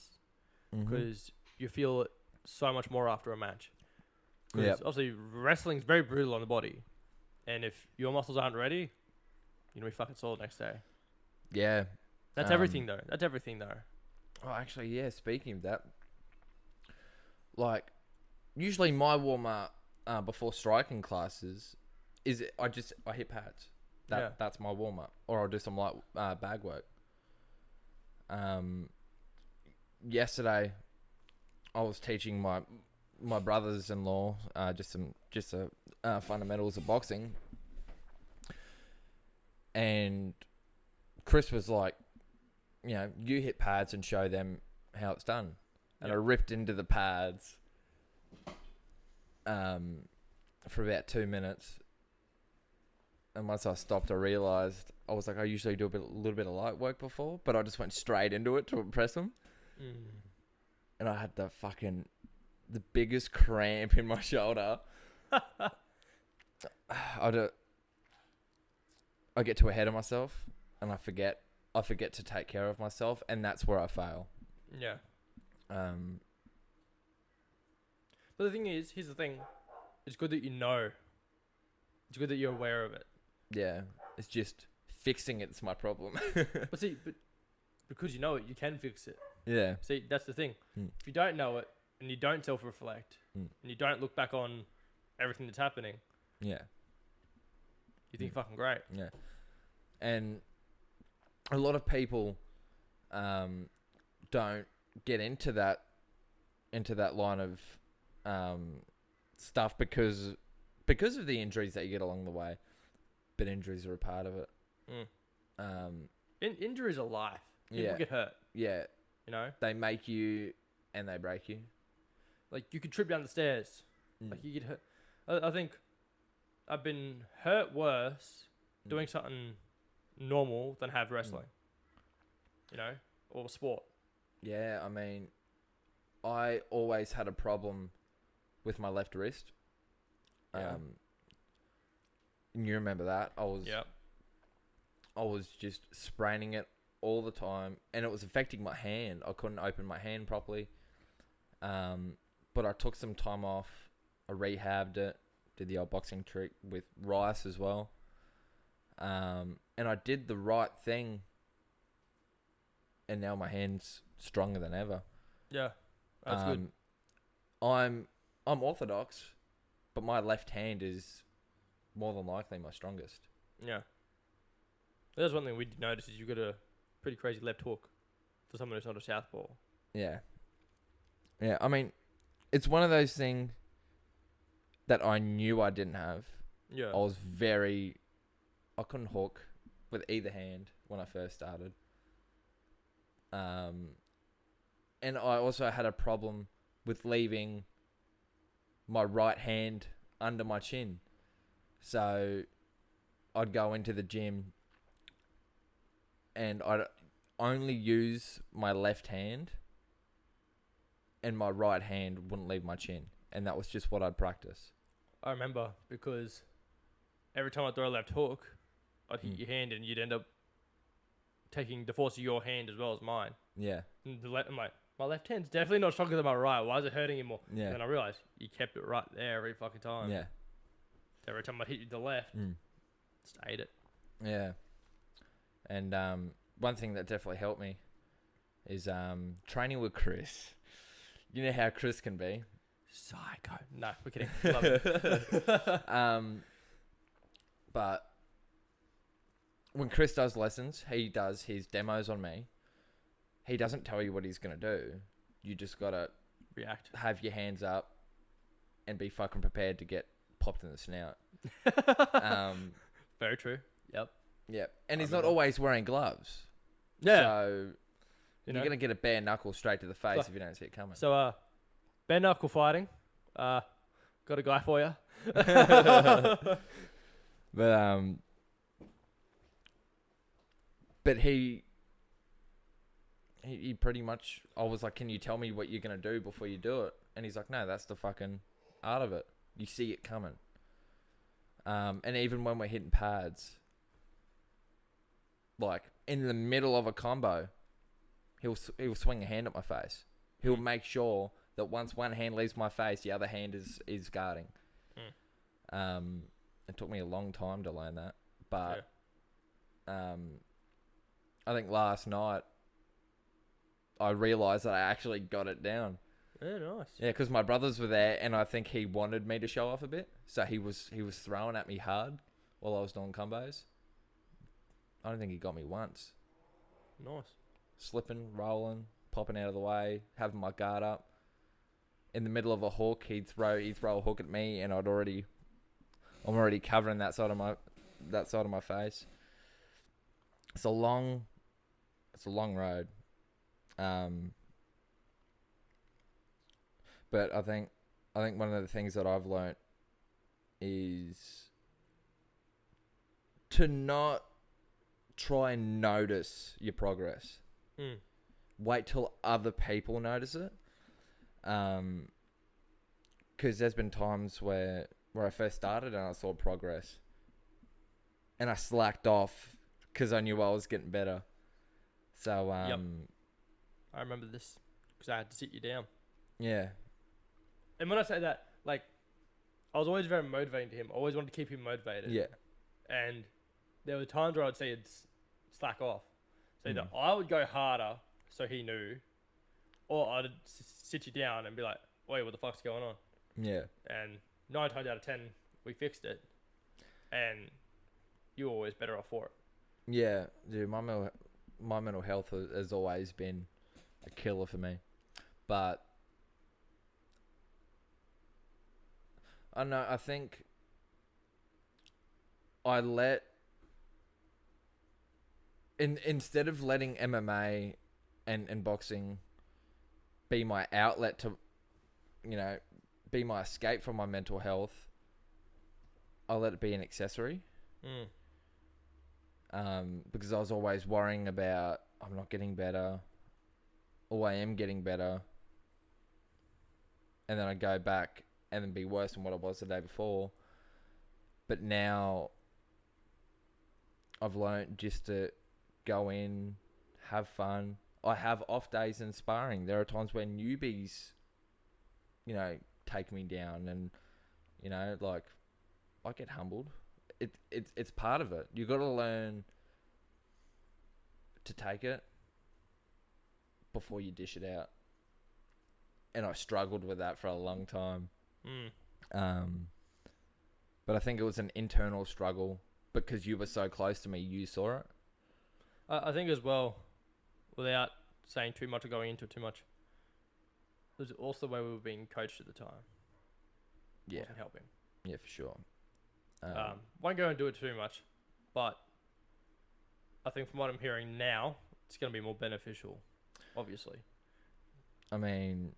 Because you feel it so much more after a match. Because obviously wrestling's very brutal on the body. And if your muscles aren't ready, you're going to be fucking sore the next day. Yeah. That's everything though. Oh, actually, yeah, speaking of that, like, usually my warm-up before striking classes is I hit pads. That's my warm-up. Or I'll do some light bag work. Yesterday, I was teaching my brothers-in-law just the fundamentals of boxing, and Chris was like, you hit pads and show them how it's done. And I ripped into the pads for about 2 minutes. And once I stopped, I realised, I was like, I usually do a little bit of light work before, but I just went straight into it to impress them. And I had the biggest cramp in my shoulder. I get too ahead of myself and I forget to take care of myself, and that's where I fail. Yeah. But the thing is, here's the thing. It's good that you know. It's good that you're aware of it. Yeah. It's just fixing it's my problem. But because you know it, you can fix it. Yeah. See, that's the thing. Mm. If you don't know it and you don't self-reflect and you don't look back on everything that's happening, Yeah. you think fucking great. Yeah. And a lot of people don't get into that line of stuff because of the injuries that you get along the way. But injuries are a part of it. Injuries are life. People Yeah. get hurt. Yeah. You know, They make you and they break you. like you could trip down the stairs. Like you get hurt. I think I've been hurt worse doing something normal than have wrestling. You know, or sport. Yeah, I mean, I always had a problem with my left wrist. Yeah. And you remember that? I was just spraining it all the time, and it was affecting my hand. I couldn't open my hand properly. But I took some time off. I rehabbed it, did the old boxing trick with rice as well. And I did the right thing, and now my hand's stronger than ever. Yeah, that's good. I'm orthodox, but my left hand is more than likely my strongest. Yeah. There's one thing we did notice is you've got a pretty crazy left hook for someone who's not a southpaw. Yeah. Yeah, I mean, it's one of those things that I knew I didn't have. Yeah. I couldn't hook with either hand when I first started. And I also had a problem with leaving my right hand under my chin. So I'd go into the gym and I'd only use my left hand and my right hand wouldn't leave my chin. And that was just what I'd practice. I remember because every time I throw a left hook, I'd hit your hand and you'd end up taking the force of your hand as well as mine. Yeah. And I'm like, my left hand's definitely not stronger than my right. Why is it hurting you more? Yeah. And then I realized you kept it right there every fucking time. Yeah. Every time I'd hit you to the left, just ate it. Yeah. And one thing that definitely helped me is training with Chris. You know how Chris can be. Psycho. No, we're kidding. Love it. But when Chris does lessons, he does his demos on me. He doesn't tell you what he's going to do. You just got to React. have your hands up and be fucking prepared to get popped in the snout. Very true. Yep. Yeah. And he's not always wearing gloves. Yeah. So you're going to get a bare knuckle straight to the face if you don't see it coming. So, bare knuckle fighting. Got a guy for you. But he pretty much, I was like, can you tell me what you're going to do before you do it? And he's like, no, that's the fucking art of it. You see it coming. And even when we're hitting pads, like in the middle of a combo, he'll swing a hand at my face. He'll make sure that once one hand leaves my face, the other hand is guarding. It took me a long time to learn that. But I think last night, I realised that I actually got it down. Yeah, nice. Yeah, because my brothers were there, and I think he wanted me to show off a bit. So he was throwing at me hard while I was doing combos. I don't think he got me once. Nice. Slipping, rolling, popping out of the way, having my guard up. In the middle of a hook, he'd throw a hook at me, and I'm already covering that side of my face. It's a long road. But I think one of the things that I've learnt is to not try and notice your progress. Wait till other people notice it. Because there's been times where I first started and I saw progress, and I slacked off because I knew I was getting better. So Yep. I remember this because I had to sit you down. Yeah. And when I say that, like, I was always very motivating to him. I always wanted to keep him motivated. Yeah. And there were times where I'd say it's slack off. So either I would go harder so he knew, or I'd sit you down and be like, wait, what the fuck's going on? Yeah. And 9 times out of 10, we fixed it. And you were always better off for it. Yeah, dude, my mental health has always been a killer for me. But I don't know, I think I instead of letting MMA and boxing be my outlet to, be my escape from my mental health, I let it be an accessory. Because I was always worrying about I'm not getting better, or I am getting better, and then I go back and then be worse than what I was the day before. But now I've learned just to go in, have fun. I have off days in sparring. There are times when newbies, take me down, and I get humbled. It's part of it. You got to learn to take it before you dish it out. And I struggled with that for a long time. But I think it was an internal struggle because you were so close to me. You saw it. I think as well, without saying too much or going into it too much, it was also the way we were being coached at the time. Yeah. Wasn't helping. Yeah, for sure. Won't go and do it too much, but I think from what I'm hearing now, it's going to be more beneficial, obviously. I mean,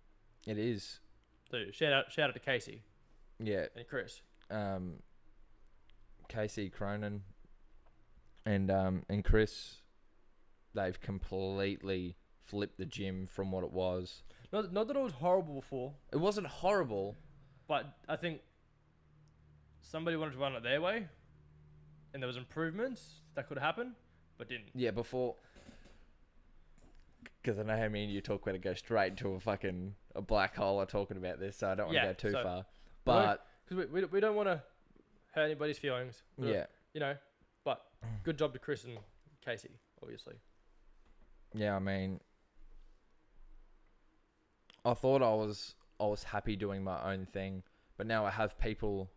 it is. So shout out to Casey. Yeah. And Chris. Casey Cronin and Chris, they've completely flipped the gym from what it was. Not that it was horrible before. It wasn't horrible, but I think somebody wanted to run it their way, and there was improvements that could happen, but didn't. Yeah, before, because I know how me and you talk, we're to go straight into a black hole of talking about this, so I don't want to go too far. But because we don't want to hurt anybody's feelings. Yeah, But good job to Chris and Casey, obviously. Yeah, I mean, I thought I was happy doing my own thing, but now I have people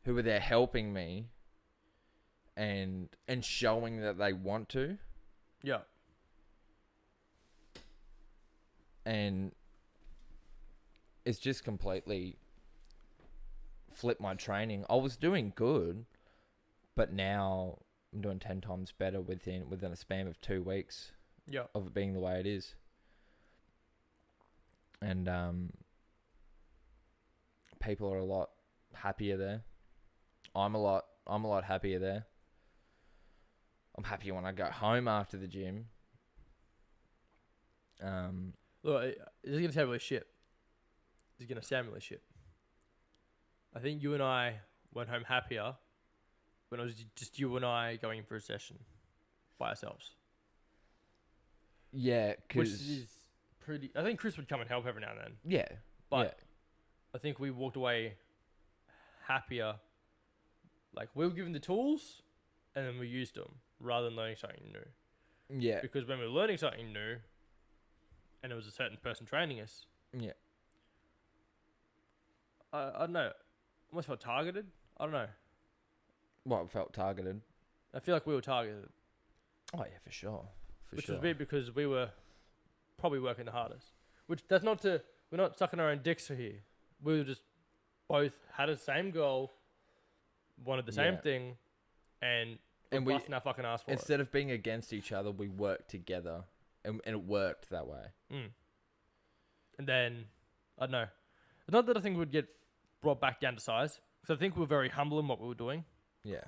who are there helping me and showing that they want to. Yeah. And it's just completely flipped my training. I was doing good, but now I'm doing 10 times better within a span of 2 weeks. Yeah. Of it being the way it is. And people are a lot happier there. I'm a lot happier there. I'm happy when I go home after the gym. Look, this is going to sound really shit. This is going to sound really shit. I think you and I went home happier when it was just you and I going in for a session by ourselves. Yeah, which is pretty. I think Chris would come and help every now and then. Yeah, but I think we walked away happier. Like we were given the tools, and then we used them rather than learning something new. Yeah, because when we were learning something new, and it was a certain person training us. Yeah. I don't know. Almost felt targeted. I don't know. What felt targeted? I feel like we were targeted. Oh yeah, for sure. Which was weird because we were probably working the hardest. Which that's not to. We're not sucking our own dicks here. We were just both had the same goal, wanted the same thing, and we busting our fucking ass for it. Instead of being against each other, we worked together, and it worked that way. And then I don't know. It's not that I think we'd get brought back down to size, because I think we were very humble in what we were doing. Yeah.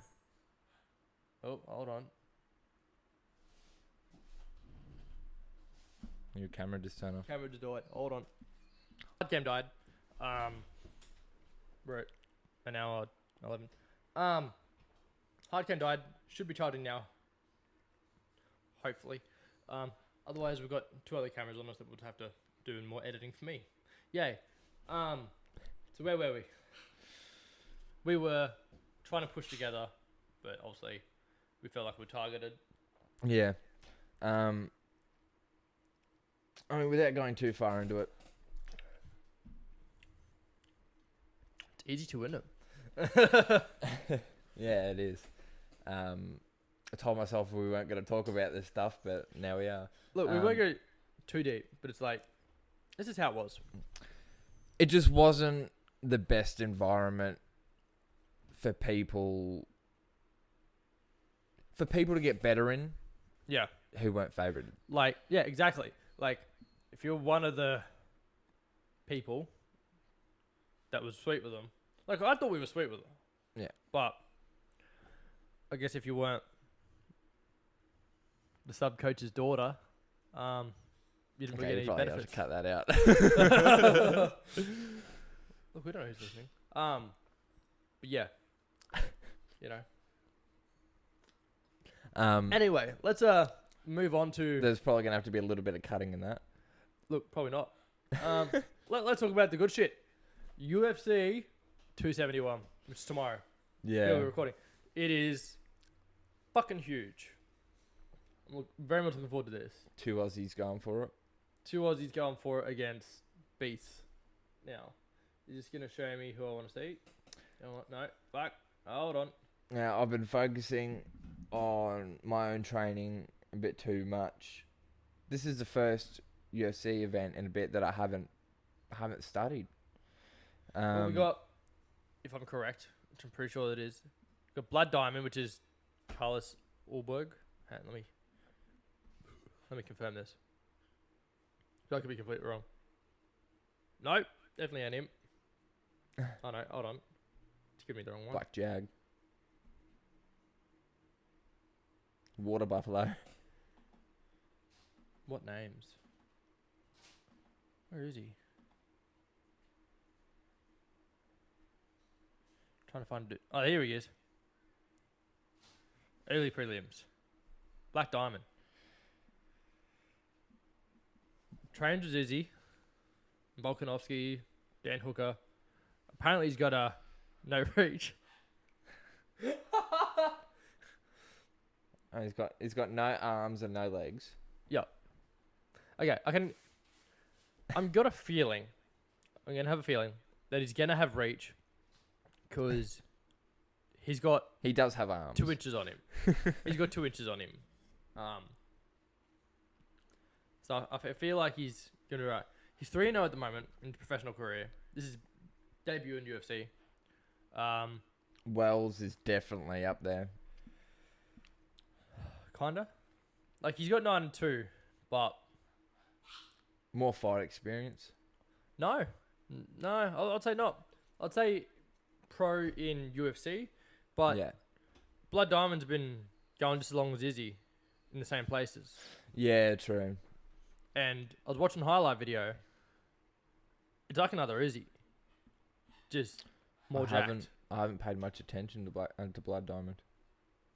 Oh, hold on. Your camera just turned off. Camera just died. Hold on. Hard cam died. We're at an hour 11. Hard cam died. Should be charging now. Hopefully. Otherwise, we've got 2 other cameras on us that would have to do more editing for me. Yay. So where were we? We were trying to push together, but obviously we felt like we were targeted. Yeah. I mean, without going too far into it, It's easy to win them. yeah, it is. I told myself we weren't going to talk about this stuff, but now we are. Look, we won't go too deep, but it's like, this is how it was. It just wasn't the best environment for people to get better in Yeah. who weren't favoured. Like, yeah, exactly. Like, if you're one of the people that was sweet with them, like, I thought we were sweet with them. Yeah. But I guess if you weren't the sub coach's daughter, you didn't really you get any probably have benefits. to cut that out. Look, we don't know who's listening. But yeah, you know. Anyway, let's move on to. There's probably going to have to be a little bit of cutting in that. Look, probably not. Let's talk about the good shit. UFC 271, which is tomorrow. Yeah. We're recording. It is fucking huge. I'm very much looking forward to this. 2 Aussies going for it. 2 Aussies going for it against beasts. Now, you're just gonna show me who I want to see. You know what? No, fuck. Hold on. Now, I've been focusing on my own training a bit too much. This is the first UFC event in a bit that I haven't studied. Well, we got, if I'm correct, which I'm pretty sure it is, we got Blood Diamond, which is Carlos Ulberg. Hang on, let me confirm this. I could be completely wrong. Nope, definitely ain't him. Oh no, hold on. It's giving me the wrong one. Black Jag. Water Buffalo. What names? Where is he? Trying to find it. Oh, here he is. Early prelims. Black Diamond. Trains with Izzy. Volkanovski. Dan Hooker. Apparently he's got a no reach. Oh, he's got no arms and no legs. Yep. Okay, I'm got a feeling. I'm gonna have a feeling that he's gonna have reach, because he's got He does have arms. 2 inches on him. He's got 2 inches on him. So I feel like he's gonna be right. He's 3-0 at the moment in his professional career. This is debut in UFC. Wells is definitely up there. Kinda. Like, he's got 9-2, but More fight experience. no, I'd say not. I'd say pro in UFC, but Yeah. Blood Diamond's been going just as long as Izzy in the same places. Yeah, true. And I was watching a highlight video. It's like another Izzy, just more jacked. I haven't paid much attention to Blood Diamond.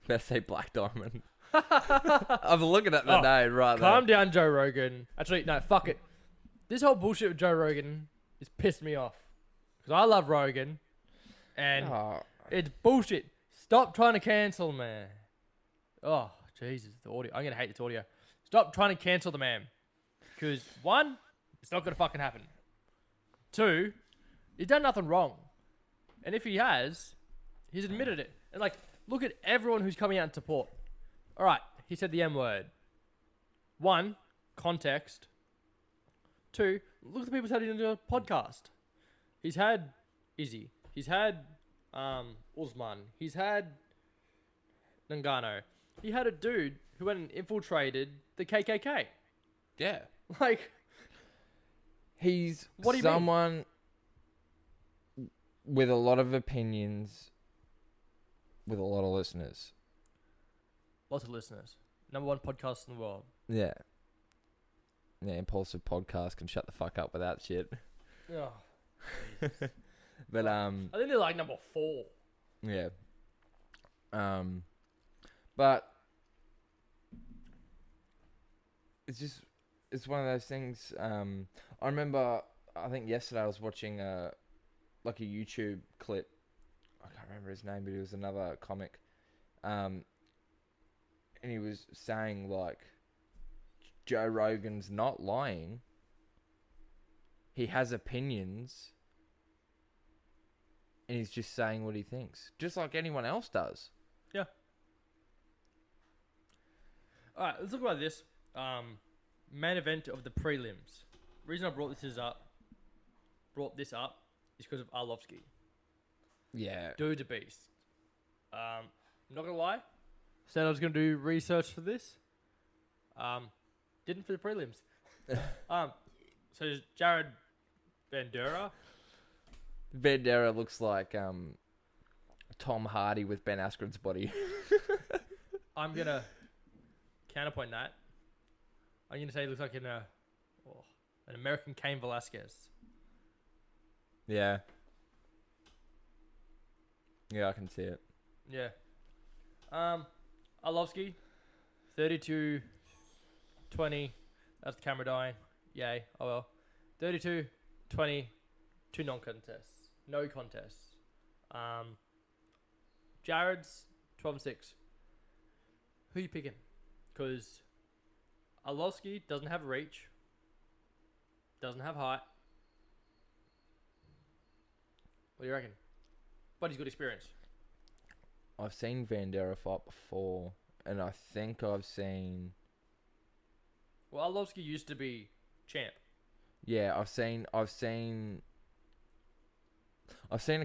Let's say Black Diamond. I was looking at the name right Calm down, Joe Rogan. Actually, no, fuck it. This whole bullshit with Joe Rogan is pissed me off, because I love Rogan, and Oh, it's bullshit. Stop trying to cancel, man. Oh, Jesus, the audio. I'm gonna hate this audio. Stop trying to cancel the man, because 1, it's not gonna fucking happen. 2, he's done nothing wrong, and if he has, he's admitted it. And like, look at everyone who's coming out in support. All right, he said the M word. 1, context. 2, look at the people who's had him on a podcast. He's had Izzy. He's had Usman. He's had Ngannou. He had a dude who went and infiltrated the KKK. yeah. Like, He's What do you mean? someone with a lot of opinions, with a lot of listeners. lots of listeners. #1 podcast in the world. Yeah. Yeah, Impulsive Podcast can shut the fuck up with that shit. Oh, But I think they're like #4. yeah. But it's one of those things. I remember, I think yesterday I was watching a YouTube clip. I can't remember his name, but he was another comic. And he was saying, like, Joe Rogan's not lying. He has opinions. And he's just saying what he thinks. Just like anyone else does. Yeah. All right, let's talk about this. Main event of the prelims. Reason I brought this up is because of Arlovsky. Yeah. Dude's a beast. Not gonna lie, said I was gonna do research for this. Didn't for the prelims. So there's Jared Bandera. Bandera looks like Tom Hardy with Ben Askren's body. I'm gonna counterpoint that. I'm gonna say he looks like an American Cain Velasquez. Yeah. Yeah, I can see it. Yeah. Arlovsky, 32-20. That's the camera dying. Yay. Oh well. 32-20. 2 non-contests. No contests. Jared's 12-6. Who you picking? Because Arlovsky doesn't have reach. Doesn't have height. What do you reckon? But he's got experience. I've seen Bandera fight before, and I think I've seen... Well, Arlovsky used to be champ. Yeah, I've seen a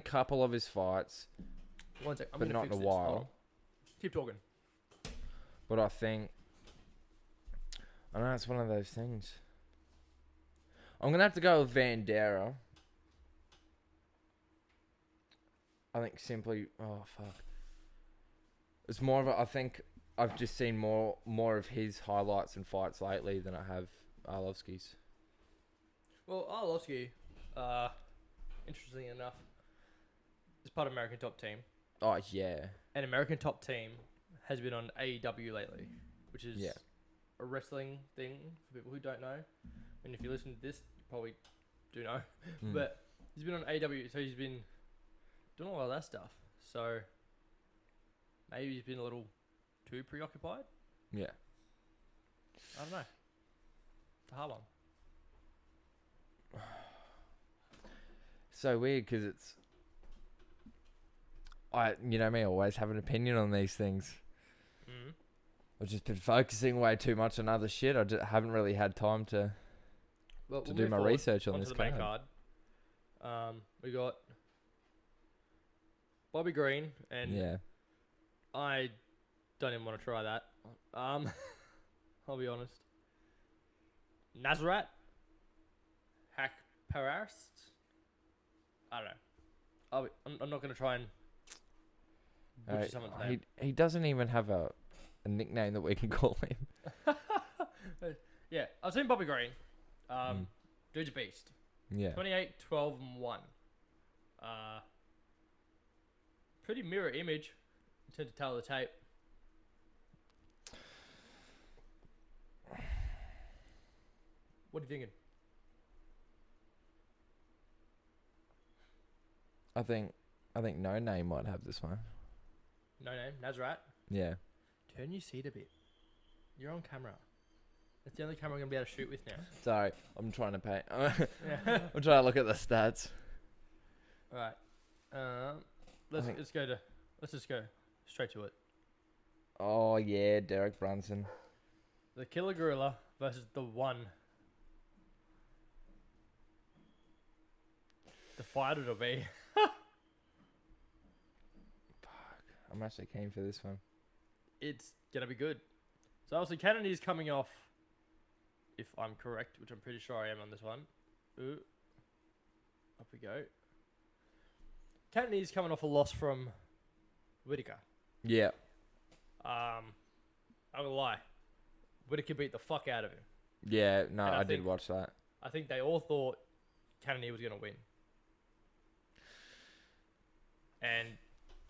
couple of his fights, One sec. I'm but gonna not in fix a this. Hold on. while. Keep talking. But I think... I don't know, it's one of those things. I'm going to have to go with Bandera. I think simply... Oh, fuck. It's more of a... I think I've just seen more of his highlights and fights lately than I have Arlovsky's. Well, Arlovsky, interestingly enough, is part of American Top Team. Oh, yeah. And American Top Team has been on AEW lately, which is a wrestling thing for people who don't know. And if you listen to this, you probably do know. But he's been on AEW, so he's been doing a lot of that stuff. So maybe he's been a little too preoccupied. Yeah. I don't know. It's a hard one. So weird because it's... you know me, I always have an opinion on these things. I've just been focusing way too much on other shit. I haven't really had time to do my research on this the main card. We got Bobby Green, and I don't even want to try that. I'll be honest. Nazrat, Hack Paras. I don't know. I'm not going to try and butcher someone's name. He doesn't even have a nickname that we can call him. Yeah, I've seen Bobby Green. Dude's a beast. Yeah. 28, 12, and 1. Pretty mirror image in terms of tail of the tape. What are you thinking? I think No Name might have this one. No name, Nazrat. Yeah. Turn your seat a bit. You're on camera. That's the only camera I'm gonna be able to shoot with now. Sorry, I'm trying to pay. Yeah. I'm trying to look at the stats. All right. Let's just go straight to it. Oh yeah, Derek Brunson. The Killer Gorilla versus the One. The fight it'll be. I'm actually keen for this one. It's gonna be good. So obviously Kennedy's coming off, if I'm correct, which I'm pretty sure I am on this one. Ooh. Up we go. Kennedy's coming off a loss from Whitaker. Yeah. I won't lie. Whitaker beat the fuck out of him. Yeah, no, And I did watch that. I think they all thought Kennedy was gonna win. And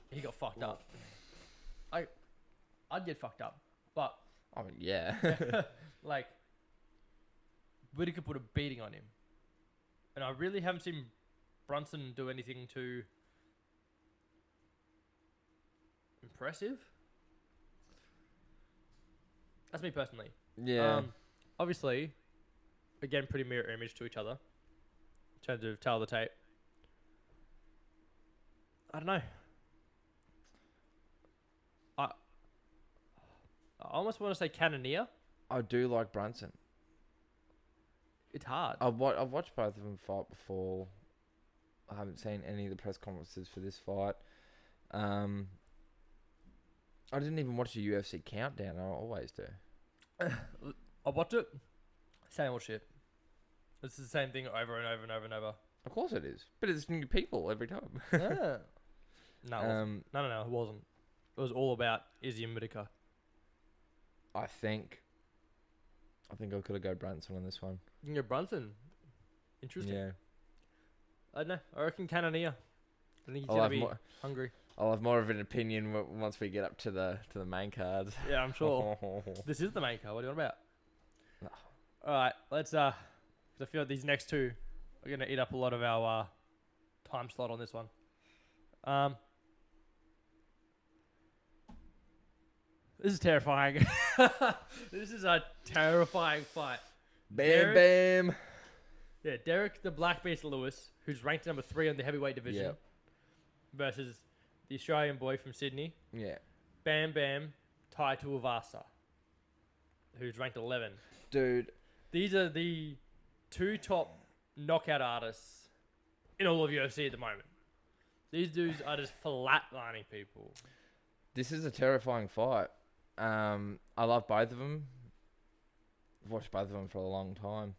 he got fucked up. I'd get fucked up, but I mean, yeah. like Whitaker put a beating on him, and I really haven't seen Brunson do anything too impressive. That's me personally. Yeah. obviously, again, pretty mirror image to each other in terms of tail of the tape. I don't know. I almost want to say Cannoneer. I do like Brunson. It's hard. I've watched both of them fight before. I haven't seen any of the press conferences for this fight. I didn't even watch the UFC countdown. I always do. I watched it. Same old shit. It's the same thing over and over and over and over. Of course it is, but it's new people every time. Yeah. No, it wasn't. No, it wasn't. It was all about Izzy and Whittaker. I think I could have go Brunson on this one. You can go Brunson. Interesting. Yeah. I don't know. I reckon Cannoneer. I think he's I'll gonna have be more- hungry. I'll have more of an opinion once we get up to the main cards. Yeah, I'm sure. This is the main card. What are you on about? No. All right, let's. 'Cause I feel like these next two are gonna eat up a lot of our time slot on this one. This is terrifying. This is a terrifying fight. Bam, bam. Yeah, Derek the Black Beast Lewis, who's ranked number 3 in the heavyweight division, Yep. versus the Australian boy from Sydney, Yeah. Bam Bam Tai Tuivasa, who's ranked 11. Dude, These are the 2 top knockout artists in all of UFC at the moment. These dudes are just flatlining people. this is a terrifying fight. I love both of them. I've watched both of them for a long time.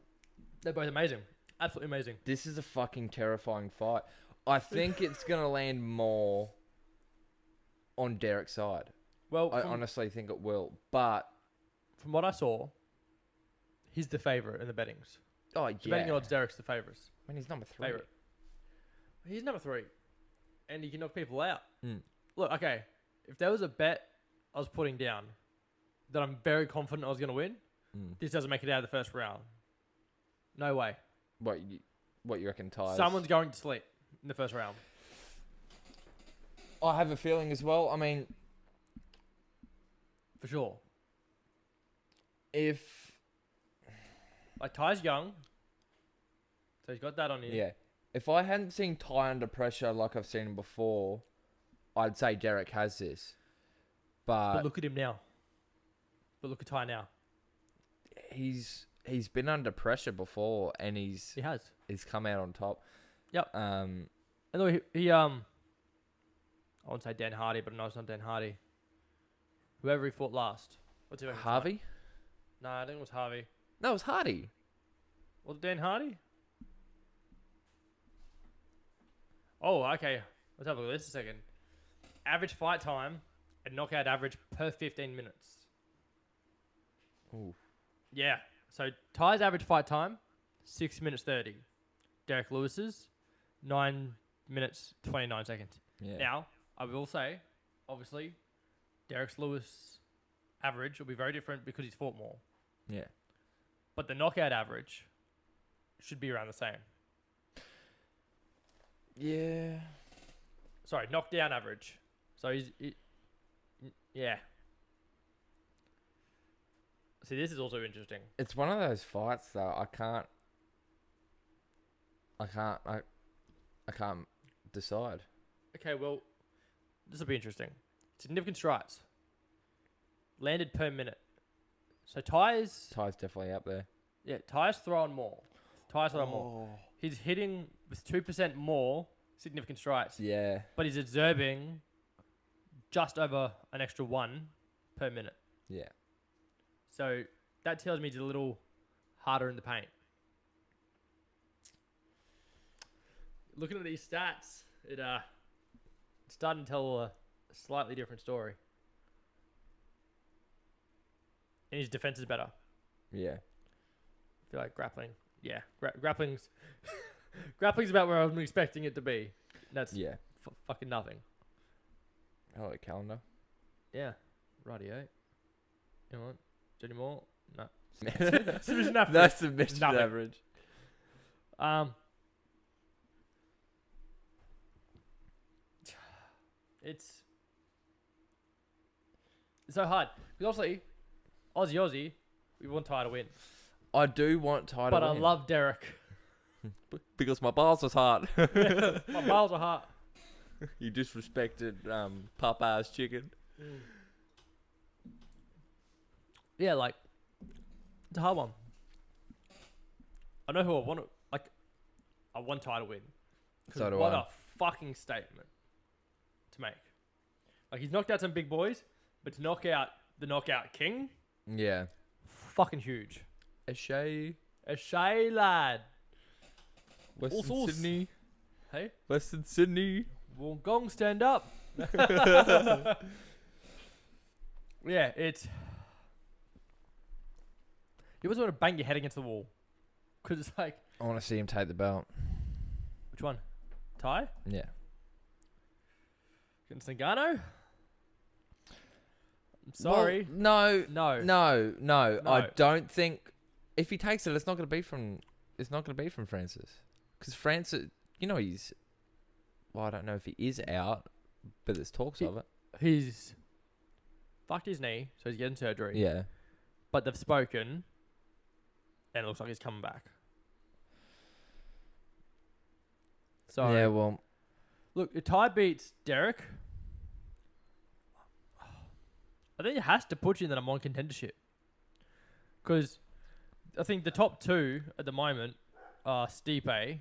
They're both amazing. Absolutely amazing. This is a fucking terrifying fight. I think it's going to land more on Derek's side. Well, I honestly think it will. But, from what I saw, he's the favourite in the bettings. oh, The betting yeah. odds, Derek's the favourite. I mean, he's number 3. Favourite. He's number 3. And he can knock people out. Mm. Look, okay. If there was a bet I was putting down that I'm very confident I was going to win, this doesn't make it out of the first round. No way. What you reckon, Tyres? Someone's going to sleep in the first round. I have a feeling as well. I mean, For sure. if... Like, Ty's young. So he's got that on him. Yeah. If I hadn't seen Ty under pressure like I've seen him before, I'd say Derek has this. But look at him now. But look at Ty now. He's been under pressure before, and he's He has. come out on top. Yep. And though he I won't say Dan Hardy, but no, it's not Dan Hardy. Whoever he fought last. What's his name? Harvey? No, I think it was Harvey. No, it was Hardy. Was it Dan Hardy? Oh, okay. Let's have a look at this a second. Average fight time and knockout average per 15 minutes. Ooh. Yeah. So Ty's average fight time, 6 minutes 30. Derek Lewis's, 9 minutes 29 seconds. Yeah. Now, I will say, obviously, Derek Lewis' average will be very different because he's fought more. Yeah. But the knockout average should be around the same. Yeah. Sorry, knockdown average. So yeah. See, this is also interesting. It's one of those fights though. I can't decide. Okay, well, this will be interesting. Significant strikes. Landed per minute. So Ty's definitely up there. Yeah, Ty's throwing more. More. He's hitting with 2% more significant strikes. Yeah. But he's observing just over an extra 1 per minute. Yeah. So that tells me he's a little harder in the paint. Looking at these stats, it's starting to tell a slightly different story. And his defense is better. Yeah. I feel like grappling. Yeah, grappling's about where I'm expecting it to be. That's fucking nothing. Hello, calendar. Yeah, rightio. You know what? Any more? No. Submission average. That's submission Nothing. average. It's so hard because obviously, Aussie, we want Ty to win. I do want Ty to but I win. love Derek. Because my balls was hard. My balls are hot. You disrespected Popeye's chicken. Yeah, like, it's a hard one. I know who I want to, like, I want Ty to win. 'Cause So do what I. a fucking statement to make. Like, he's knocked out some big boys, but to knock out the knockout king, Yeah. fucking huge. A Shay. A shay lad. Western sauce. Sydney. Hey? Western Sydney. Wollongong, stand up. Yeah, it's... You always want to bang your head against the wall. Because it's like... I want to see him take the belt. Which one? Ty? Yeah. Against Ngannou? I'm sorry. Well, No. No. I No. don't think if he takes it, it's not going to be from. It's not going to be from Francis, because Francis, you know, he's. Well, I don't know if he is out, but there's talks of it. He's fucked his knee, so he's getting surgery. Yeah. But they've spoken, and it looks like he's coming back. So Yeah. Well. look, if Ty beats Derek, I think it has to put you in the number one contendership. Because I think the top two at the moment are Stipe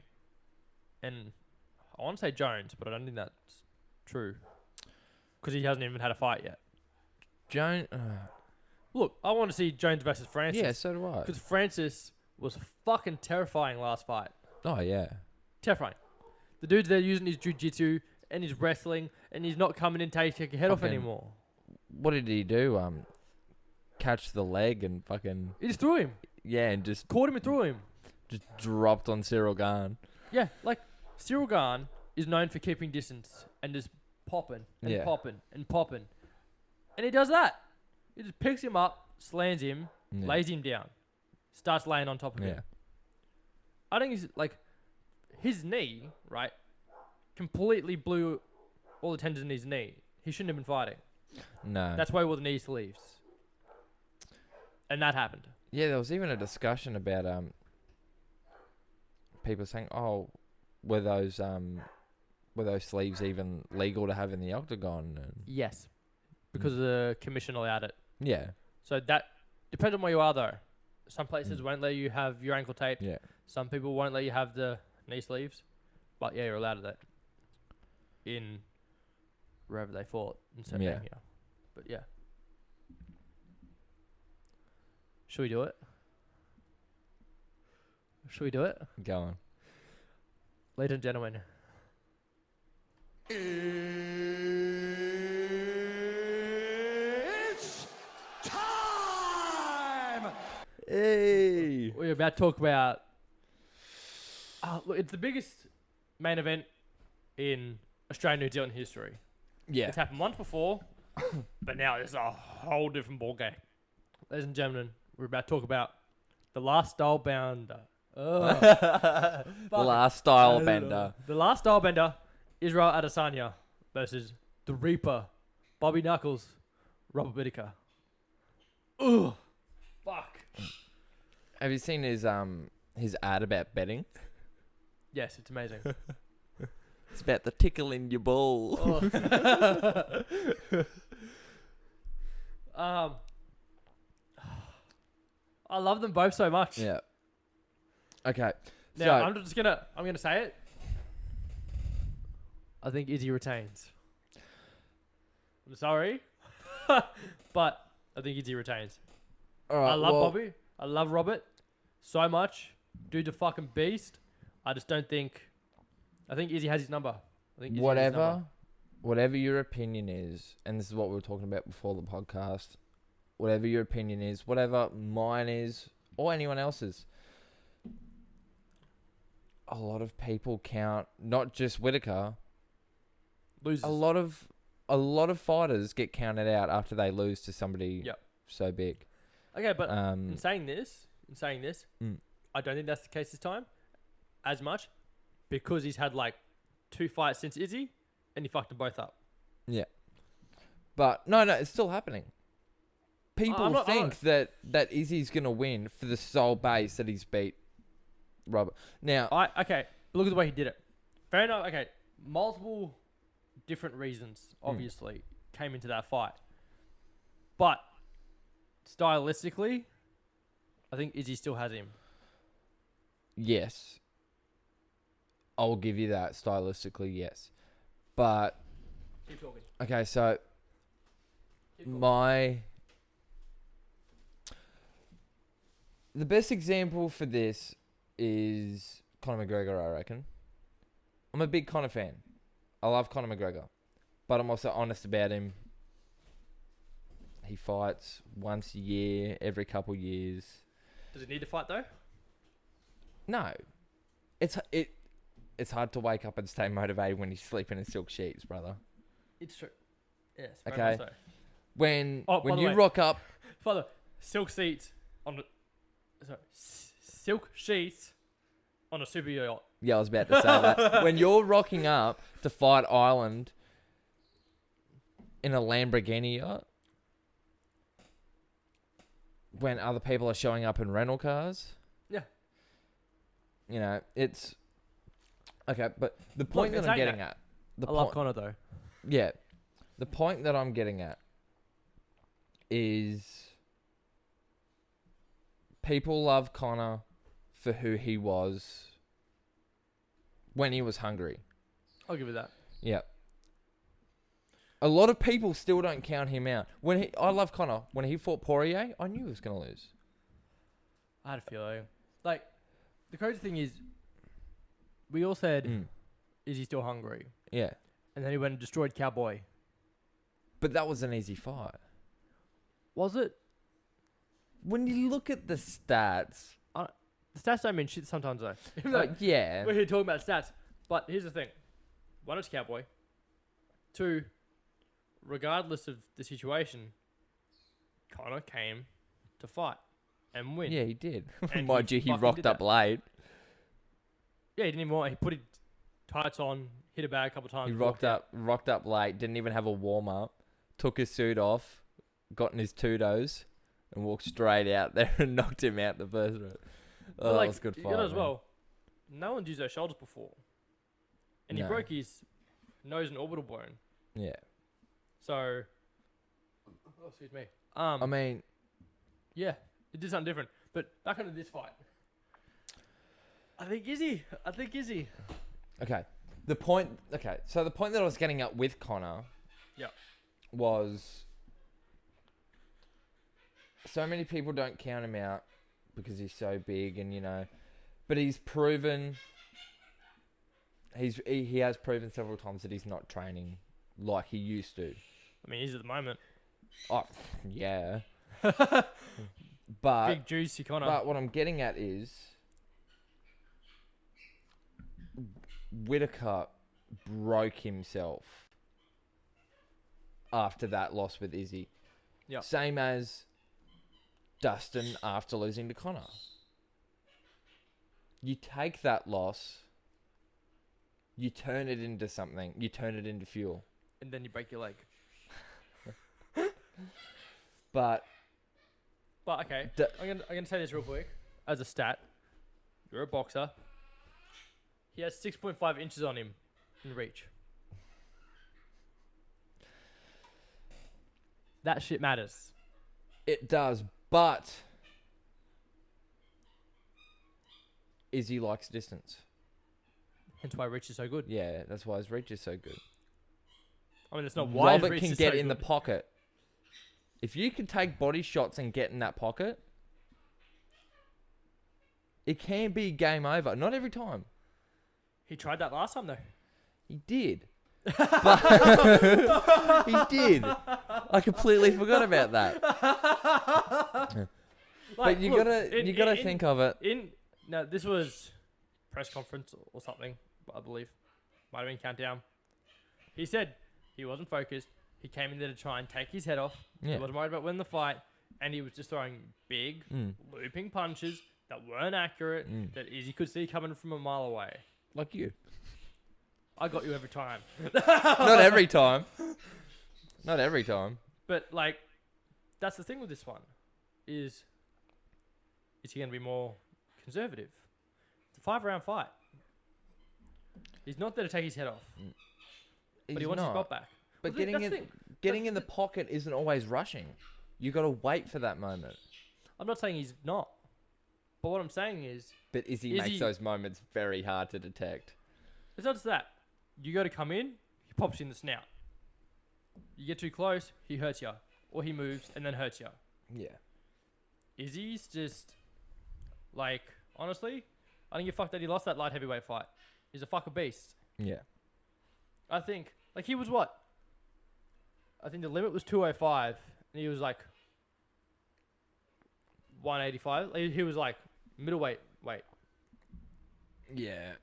and I want to say Jones, but I don't think that's true. Because he hasn't even had a fight yet. Jones. Look, I want to see Jones versus Francis. Yeah. So do I. Because Francis was fucking terrifying last fight. Oh yeah. Terrifying. The dude's there using his jiu-jitsu and his wrestling, and he's not coming in to take your head off Fucking- anymore. What did he do? Catch the leg and fucking He just threw him. yeah, and just Caught him and threw him. dropped on Cyril Gahn. Yeah, like, Cyril Gahn is known for keeping distance and just popping and Yeah. popping and popping. And he does that. He just picks him up, slams him, Yeah. lays him down, starts laying on top of Yeah. him. I think he's, like, his knee, right, completely blew all the tendons in his knee. He shouldn't have been fighting. No. That's why he wore the knee sleeves. And that happened. Yeah, there was even a discussion about people saying, "Oh, were those sleeves even legal to have in the octagon?" And Yes. Because the commission allowed it. yeah, So that depends on where you are, though. Some places won't let you have your ankle tape. yeah, Some people won't let you have the knee sleeves. But yeah, you're allowed that in wherever they fought in certain Yeah. here. But yeah. Should we do it? Should we do it? go on. Ladies and gentlemen. It's time! Hey, We're about to talk about... look, it's the biggest main event in Australian New Zealand history. yeah, It's happened once before, but now it's a whole different ballgame. Ladies and gentlemen, we're about to talk about the last style bounder. the last style bender. The last style bender, Israel Adesanya versus the Reaper, Bobby Knuckles, Robert Whittaker. Ugh. Fuck. Have you seen his ad about betting? Yes, it's amazing. It's about the tickle in your ball. I love them both so much. Yeah. Okay. Now So I'm gonna say it. I think Izzy retains. I'm sorry, but I think Izzy retains. all right, I love well, Bobby. I love Robert so much. Dude's a fucking beast. I just don't think. I think Izzy has his number. I think Izzy has his number. Whatever your opinion is, and this is what we were talking about before the podcast. Whatever your opinion is, whatever mine is, or anyone else's. A lot of people count not just Whittaker. Loses. A lot of fighters get counted out after they lose to somebody Yep. so big. Okay, but in saying this, Mm. I don't think that's the case this time, as much, because he's had like 2 fights since Izzy, and he fucked them both up. But no, it's still happening. people I'm not- think that Izzy's gonna win for the sole base that he's beat Robert. Now, Okay, look at the way he did it. Fair enough. Okay, multiple different reasons obviously came into that fight, but stylistically, I think Izzy still has him. yes, I'll give you that. Stylistically, yes, but Keep talking. okay, so Keep talking. the best example for this is Conor McGregor, I reckon. I'm a big Conor fan. I love Conor McGregor, but I'm also honest about him. He fights once a year, every couple years. Does he need to fight though? No, it's hard to wake up and stay motivated when you're sleeping in silk sheets, brother. It's true. Yes. Very Okay. much so. When Oh, by the you way- rock up, Father, silk seats on the silk sheets on a super yacht. yeah, I was about to say that. When you're rocking up to Fight Island in a Lamborghini yacht, when other people are showing up in rental cars, Yeah. you know, it's okay. But the point Look, that I'm saying getting at, the I love point, Connor though. yeah, the point that I'm getting at is people love Connor for who he was when he was hungry. I'll give you that. Yeah. A lot of people still don't count him out. I love Connor. When he fought Poirier, I knew he was going to lose. I had a feeling. Like, the crazy thing is, we all said, is he still hungry? Yeah. And then he went and destroyed Cowboy. But that was an easy fight. Was it? When you look at the stats, The stats don't mean shit sometimes though. yeah. We're here talking about stats. But here's the thing. One, it's Cowboy. Two, regardless of the situation, Connor came to fight and win. Yeah, he did. And Mind he you, he fucking rocked did up that. late. Yeah, he didn't even want. He put his tights on, hit a bag a couple times. He walked out. rocked up late, didn't even have a warm-up, took his suit off, got in his two-dos, and walked straight out there and knocked him out the first round. But, Oh, like, that was a good you fight, gotta as man. well. No one's used their shoulders before, and he No. broke his nose and orbital bone. Yeah. So, oh, excuse me. I mean, Yeah, it did something different. But back onto this fight. I think Izzy. okay. So the point that I was getting at with Connor Yeah. was so many people don't count him out because he's so big and, you know, but he's proven he has proven several times that he's not training like he used to. I mean, he's at the moment. Oh, yeah. But Big juicy Connor. But what I'm getting at is Whittaker broke himself after that loss with Izzy. Yeah. Same as Dustin after losing to Connor. You take that loss, you turn it into something, you turn it into fuel. And then you break your leg. But okay, I'm gonna say this real quick. As a stat, you're a boxer. He has 6.5 inches on him in reach. That shit matters. it does, but Izzy likes distance. Hence why reach is so good. Yeah, that's why his reach is so good. I mean, it's not why his Robert reach can is get so in the good. pocket. If you can take body shots and get in that pocket, it can be game over. Not every time. He tried that last time though. He did. But he did. I completely forgot about that. Like, But you look, gotta think of it. No, this was press conference or something, I believe. Might have been countdown. He said he wasn't focused. He came in there to try and take his head off. Yeah. He wasn't worried about winning the fight, and he was just throwing big, looping punches that weren't accurate, that Izzy could see coming from a mile away. Like you. I got you every time. Not every time. Not every time. But, like, that's the thing with this one, is he going to be more conservative? It's a 5-round fight. He's not there to take his head off, but he wants his belt back. But Well, getting in the pocket isn't always rushing. You got to wait for that moment. I'm not saying he's not, but what I'm saying is, But Izzy makes those moments very hard to detect. it's not just that. You got to come in, he pops you in the snout. You get too close, he hurts you, or he moves and then hurts you. Yeah. Izzy's just like, honestly, I don't give a fuck that he lost that light heavyweight fight. He's a fucking beast. Yeah. I think, like, he was what? I think the limit was 205, and he was like 185. Like, he was like middleweight weight. Yeah.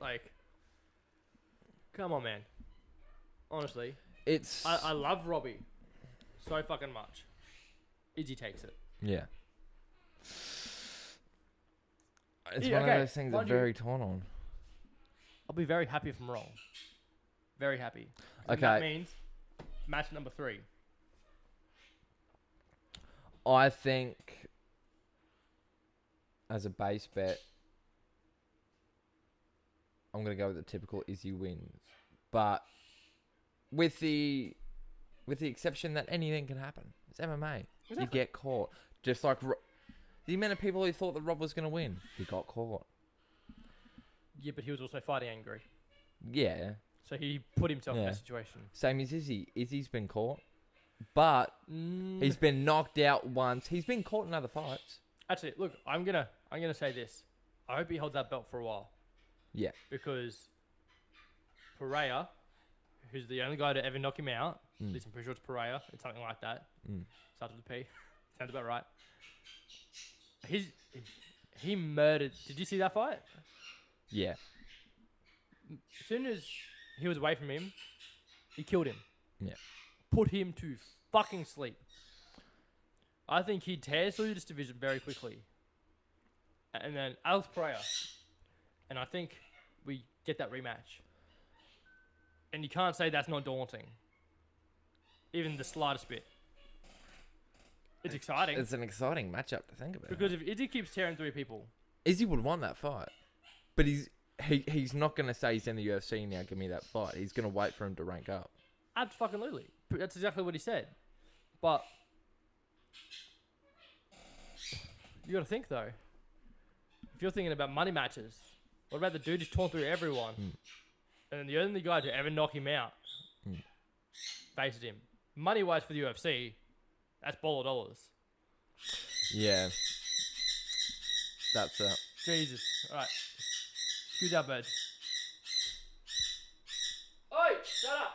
Like, come on, man. Honestly, It's... I love Robbie so fucking much. Izzy takes it. Yeah. It's Yeah, one okay, of those things I'm mind you- very torn on. I'll be very happy if I'm wrong. Very happy. And Okay. that means match number 3. I think, as a base bet, I'm going to go with the typical Izzy wins. But with the exception that anything can happen. It's MMA. You Exactly. get caught. Just like the amount of people who thought that Rob was going to win, he got caught. Yeah, but he was also fighting angry. Yeah. So he put himself in Yeah. that situation. Same as Izzy. Izzy's been caught. But he's been knocked out once. He's been caught in other fights. Actually, look, I'm gonna say this. I hope he holds that belt for a while. Yeah. Because Pereira, who's the only guy to ever knock him out, at least I'm pretty sure it's Pereira, it's something like that. Starts with a P. Sounds about right. He murdered. Did you see that fight? Yeah. As soon as he was away from him, he killed him. Yeah. Put him to fucking sleep. I think he tears through this division very quickly. And then Alex Pereira. And I think we get that rematch. And you can't say that's not daunting. Even the slightest bit. It's exciting. It's an exciting matchup to think about. Because if Izzy keeps tearing through people, Izzy would want that fight. But he's not going to say he's in the UFC now, give me that fight. He's going to wait for him to rank up. absolutely. That's exactly what he said. But you got to think though. If you're thinking about money matches, what about the dude who's torn through everyone, and then the only guy to ever knock him out faces him? Money wise for the UFC, that's ball of dollars. Yeah. That's it. Jesus. All right. Excuse that bird. Oi! Shut up.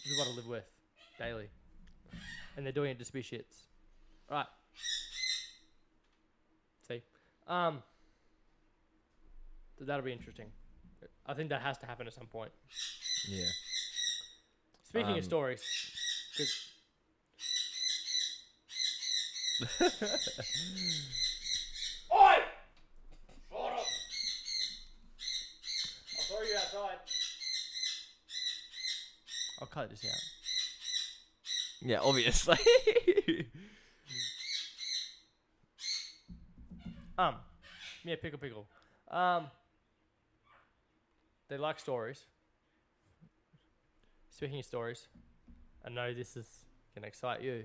This is what I live with daily. And they're doing it just to be shits. Right. See? So that'll be interesting. I think that has to happen at some point. Yeah. Speaking of stories, 'cause Oi! Shut up! I'll throw you outside. I'll cut this out. Yeah, obviously. Yeah, pickle. They like stories. Speaking of stories, I know this is gonna excite you.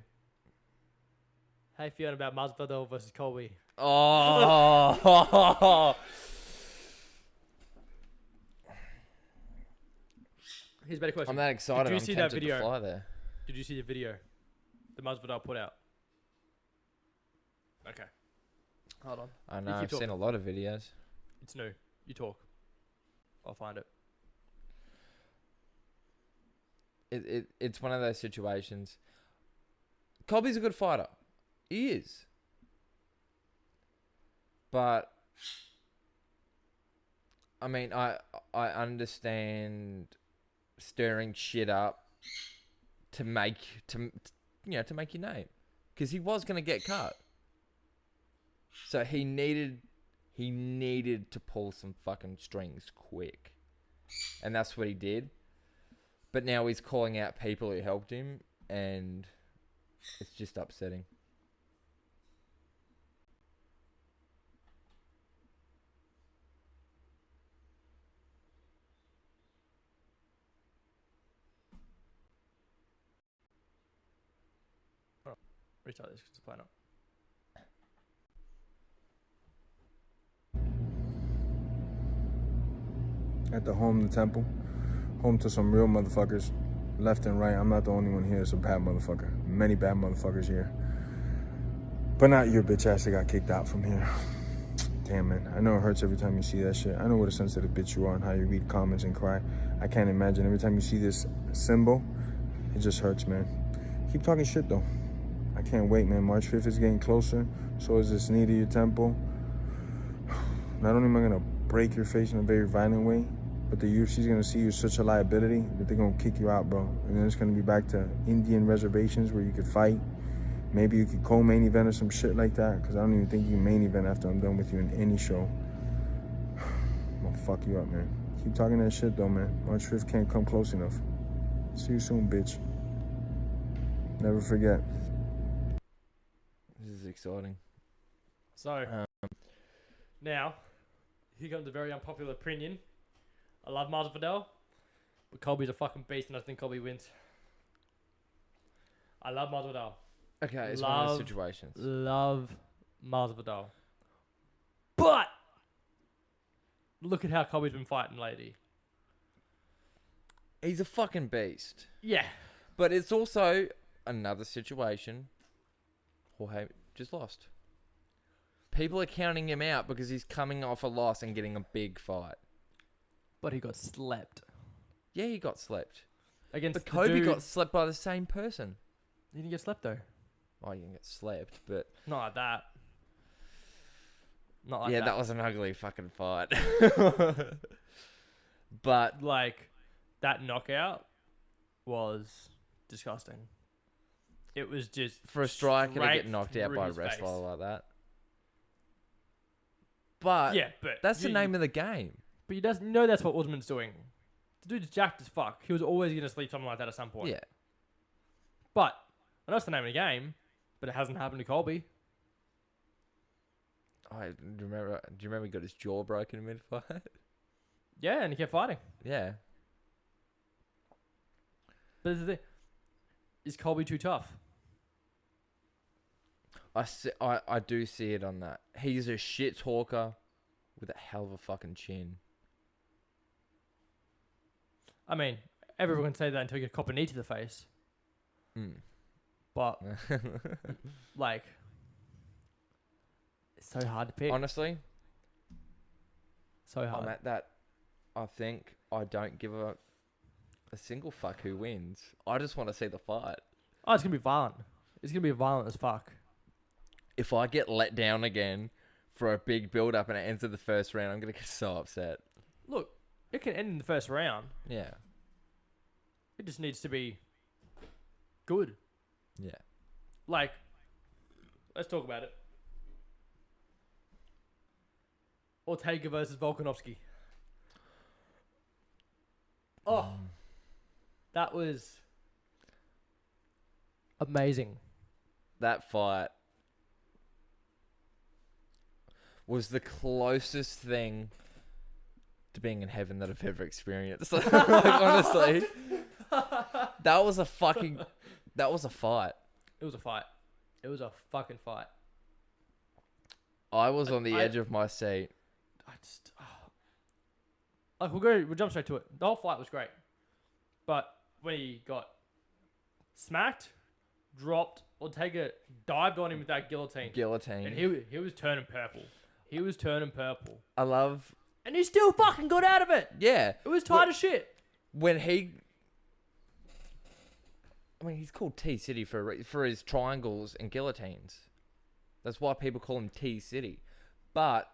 How you feeling about Masvidal versus Colby? Oh. Here's a better question. I'm that excited. Did you I'm see that tempted video? to fly there. Did you see the video that Masvidal put out? Okay. Hold on. I You know. keep I've seen a lot of videos. It's new. You talk. I'll find it. It's one of those situations. Colby's a good fighter. He is. But I mean, I understand stirring shit up to make your name, because he was going to get cut. So he needed He needed to pull some fucking strings quick. And that's what he did. But now he's calling out people who helped him, and it's just upsetting. Restart this because it's playing up. At the home, the temple. Home to some real motherfuckers. Left and right. I'm not the only one here. It's a bad motherfucker. Many bad motherfuckers here. But not your bitch ass that got kicked out from here. Damn, man. I know it hurts every time you see that shit. I know what a sensitive bitch you are and how you read comments and cry. I can't imagine every time you see this symbol, it just hurts, man. Keep talking shit, though. I can't wait, man. March 5th is getting closer. So is this knee to your temple. Not only am I going to break your face in a very violent way, but the UFC's going to see you as such a liability that they're going to kick you out, bro. And then it's going to be back to Indian reservations where you could fight. Maybe you could co-main event or some shit like that, because I don't even think you can main event after I'm done with you in any show. I'm going to fuck you up, man. Keep talking that shit, though, man. March 5th can't come close enough. See you soon, bitch. Never forget. This is exciting. So, now, here comes a very unpopular opinion. I love Masvidal, but Colby's a fucking beast, and I think Colby wins. I love Masvidal. Okay, it's one of those situations. Love Masvidal. But look at how Colby's been fighting lately. He's a fucking beast. Yeah. But it's also another situation. Jorge just lost. People are counting him out because he's coming off a loss and getting a big fight. But he got slept. Yeah, he got slept. Against But the Kobe dude- got slept by the same person. He didn't get slept though. Oh, you didn't get slept, but... Not like that. Not like yeah, that. that was an ugly fucking fight. But... Like, that knockout was disgusting. It was just... for a striker to straight get knocked out through by a his wrestler face. like that. But... Yeah, but... that's the name of the game. But you know that's what Usman's doing. The dude's jacked as fuck. He was always going to sleep something like that at some point. Yeah. But, I know it's the name of the game, but it hasn't happened to Colby. Do you remember he got his jaw broken mid-fight? Yeah, and he kept fighting. Yeah. But this is the thing. Is Colby too tough? I do see it on that. He's a shit talker with a hell of a fucking chin. I mean, everyone can say that until you get a cop a knee to the face. Mm. But, like, it's so hard to pick. Honestly, So hard. I'm at that. I think I don't give a single fuck who wins. I just want to see the fight. Oh, it's going to be violent. It's going to be violent as fuck. If I get let down again for a big build-up and it ends in the first round, I'm going to get so upset. Look, it can end in the first round. Yeah. It just needs to be good. Yeah. Like, let's talk about it. Ortega versus Volkanovski. Oh, that was amazing. That fight was the closest thing to being in heaven that I've ever experienced. Like, honestly, that was a fight. It was a fight. It was a fucking fight. I was on the edge of my seat. I just, like we'll jump straight to it. The whole fight was great, but when he got smacked, dropped, Ortega dived on him with that guillotine, and he was turning purple. He was turning purple, I love. and he still fucking got out of it. Yeah. It was tight as shit. When he. I mean, he's called T-City for his triangles and guillotines. That's why people call him T-City. But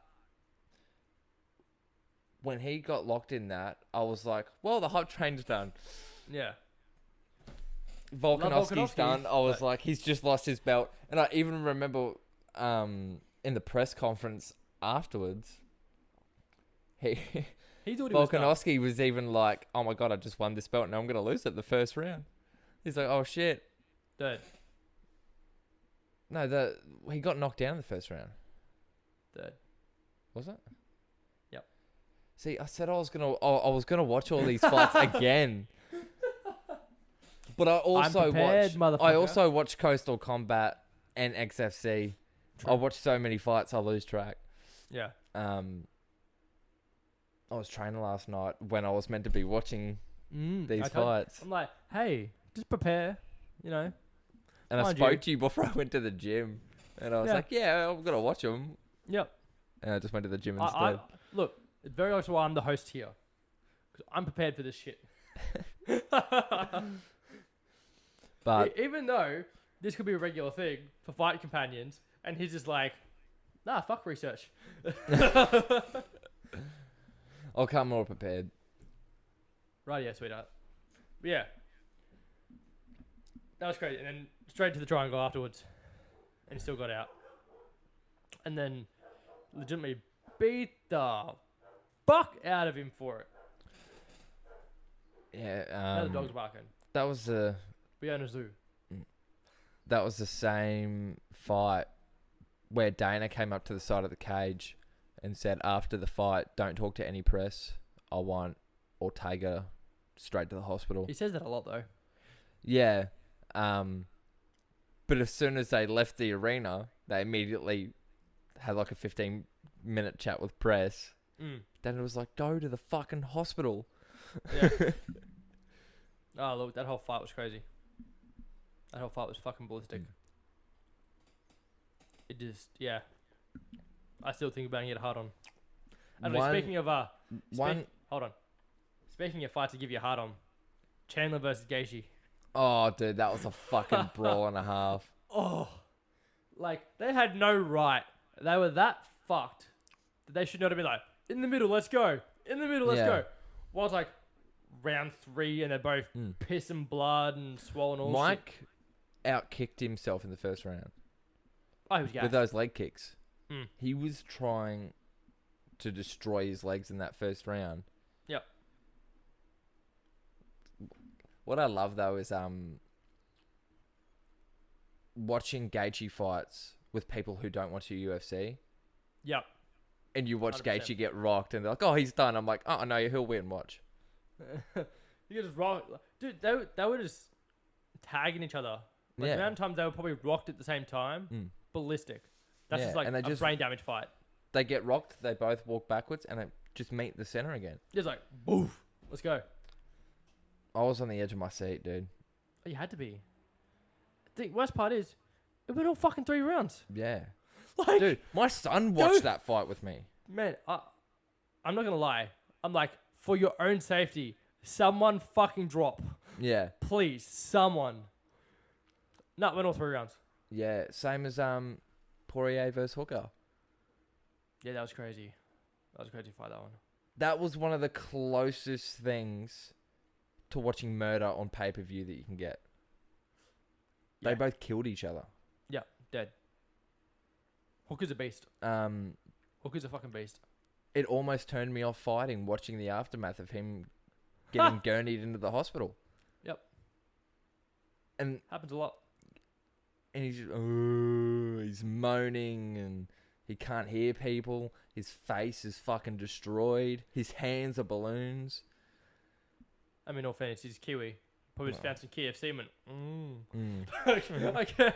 when he got locked in that, I was like, well, the hype train's done. Yeah. Volkanovski's done. I was but- like, he's just lost his belt. And I even remember in the press conference afterwards, he He thought he was done. Volkanovski was even like, "Oh my god, I just won this belt, and I'm gonna lose it the first round." He's like, "Oh shit." Third. No, he got knocked down in the first round. Third. Was it? Yep. See, I said I was gonna watch all these fights again. But I also watch Coastal Combat and XFC. True. I watch so many fights, I lose track. Yeah. I was training last night when I was meant to be watching these fights. I'm like, hey, just prepare, you know. And I spoke to you before I went to the gym. And I was like, yeah, I'm going to watch them. Yep. And I just went to the gym instead. Look, it's very much why I'm the host here. Because I'm prepared for this shit. But even though this could be a regular thing for fight companions, and he's just like, nah, fuck research. I'll come more prepared. Right, yeah, sweetheart. But yeah. That was crazy. And then straight to the triangle afterwards. And he still got out. And then legitimately beat the fuck out of him for it. Yeah. Now the dog's barking. That was the... We own a zoo. That was the same fight where Dana came up to the side of the cage and said after the fight, don't talk to any press. I want Ortega straight to the hospital. He says that a lot though. Yeah. But as soon as they left the arena, they immediately had like a 15-minute chat with press. Then it was like, go to the fucking hospital. Yeah. Oh, look, that whole fight was crazy. That whole fight was fucking ballistic. It just, yeah. I still think about getting it hard on. Anyway, speaking of, hold on. Speaking of fights to give you a hard on, Chandler versus Gaethje. Oh, dude, that was a fucking brawl and a half. Oh, like they had no right. They were that fucked that they should not have been like, in the middle, let's go. In the middle, let's go. Well, it's like round 3 and they're both piss and blood and swollen all Mike shit. outkicked himself in the first round. Oh, he was gassed. With those leg kicks. He was trying to destroy his legs in that first round. Yep. What I love though is watching Gaethje fights with people who don't watch the UFC. Yep. And you watch 100%. Gaethje get rocked and they're like, oh, he's done. I'm like, oh, no, he'll win, watch. You just rock. Dude, they were just tagging each other. Like, the amount of times they were probably rocked at the same time. Ballistic. That's just like and a brain damage fight. They get rocked, they both walk backwards, and they just meet the center again. Just like, boof. Let's go. I was on the edge of my seat, dude. Oh, you had to be. The worst part is, it went all fucking 3 rounds. Yeah. Like, dude, my son watched that fight with me. Man, I'm not going to lie. I'm like, for your own safety, someone fucking drop. Yeah. Please, someone. No, it went all 3 rounds. Yeah, same as Poirier versus Hooker. Yeah, that was crazy. That was a crazy fight, that one. That was one of the closest things to watching murder on pay-per-view that you can get. Yeah. They both killed each other. Yeah, dead. Hooker's a beast. Hooker's a fucking beast. It almost turned me off fighting, watching the aftermath of him getting gurneyed into the hospital. Yep. And happens a lot. And he's just, he's moaning and he can't hear people. His face is fucking destroyed. His hands are balloons. I mean, all fairness, he's Kiwi. Probably just found some KFC and went, Okay.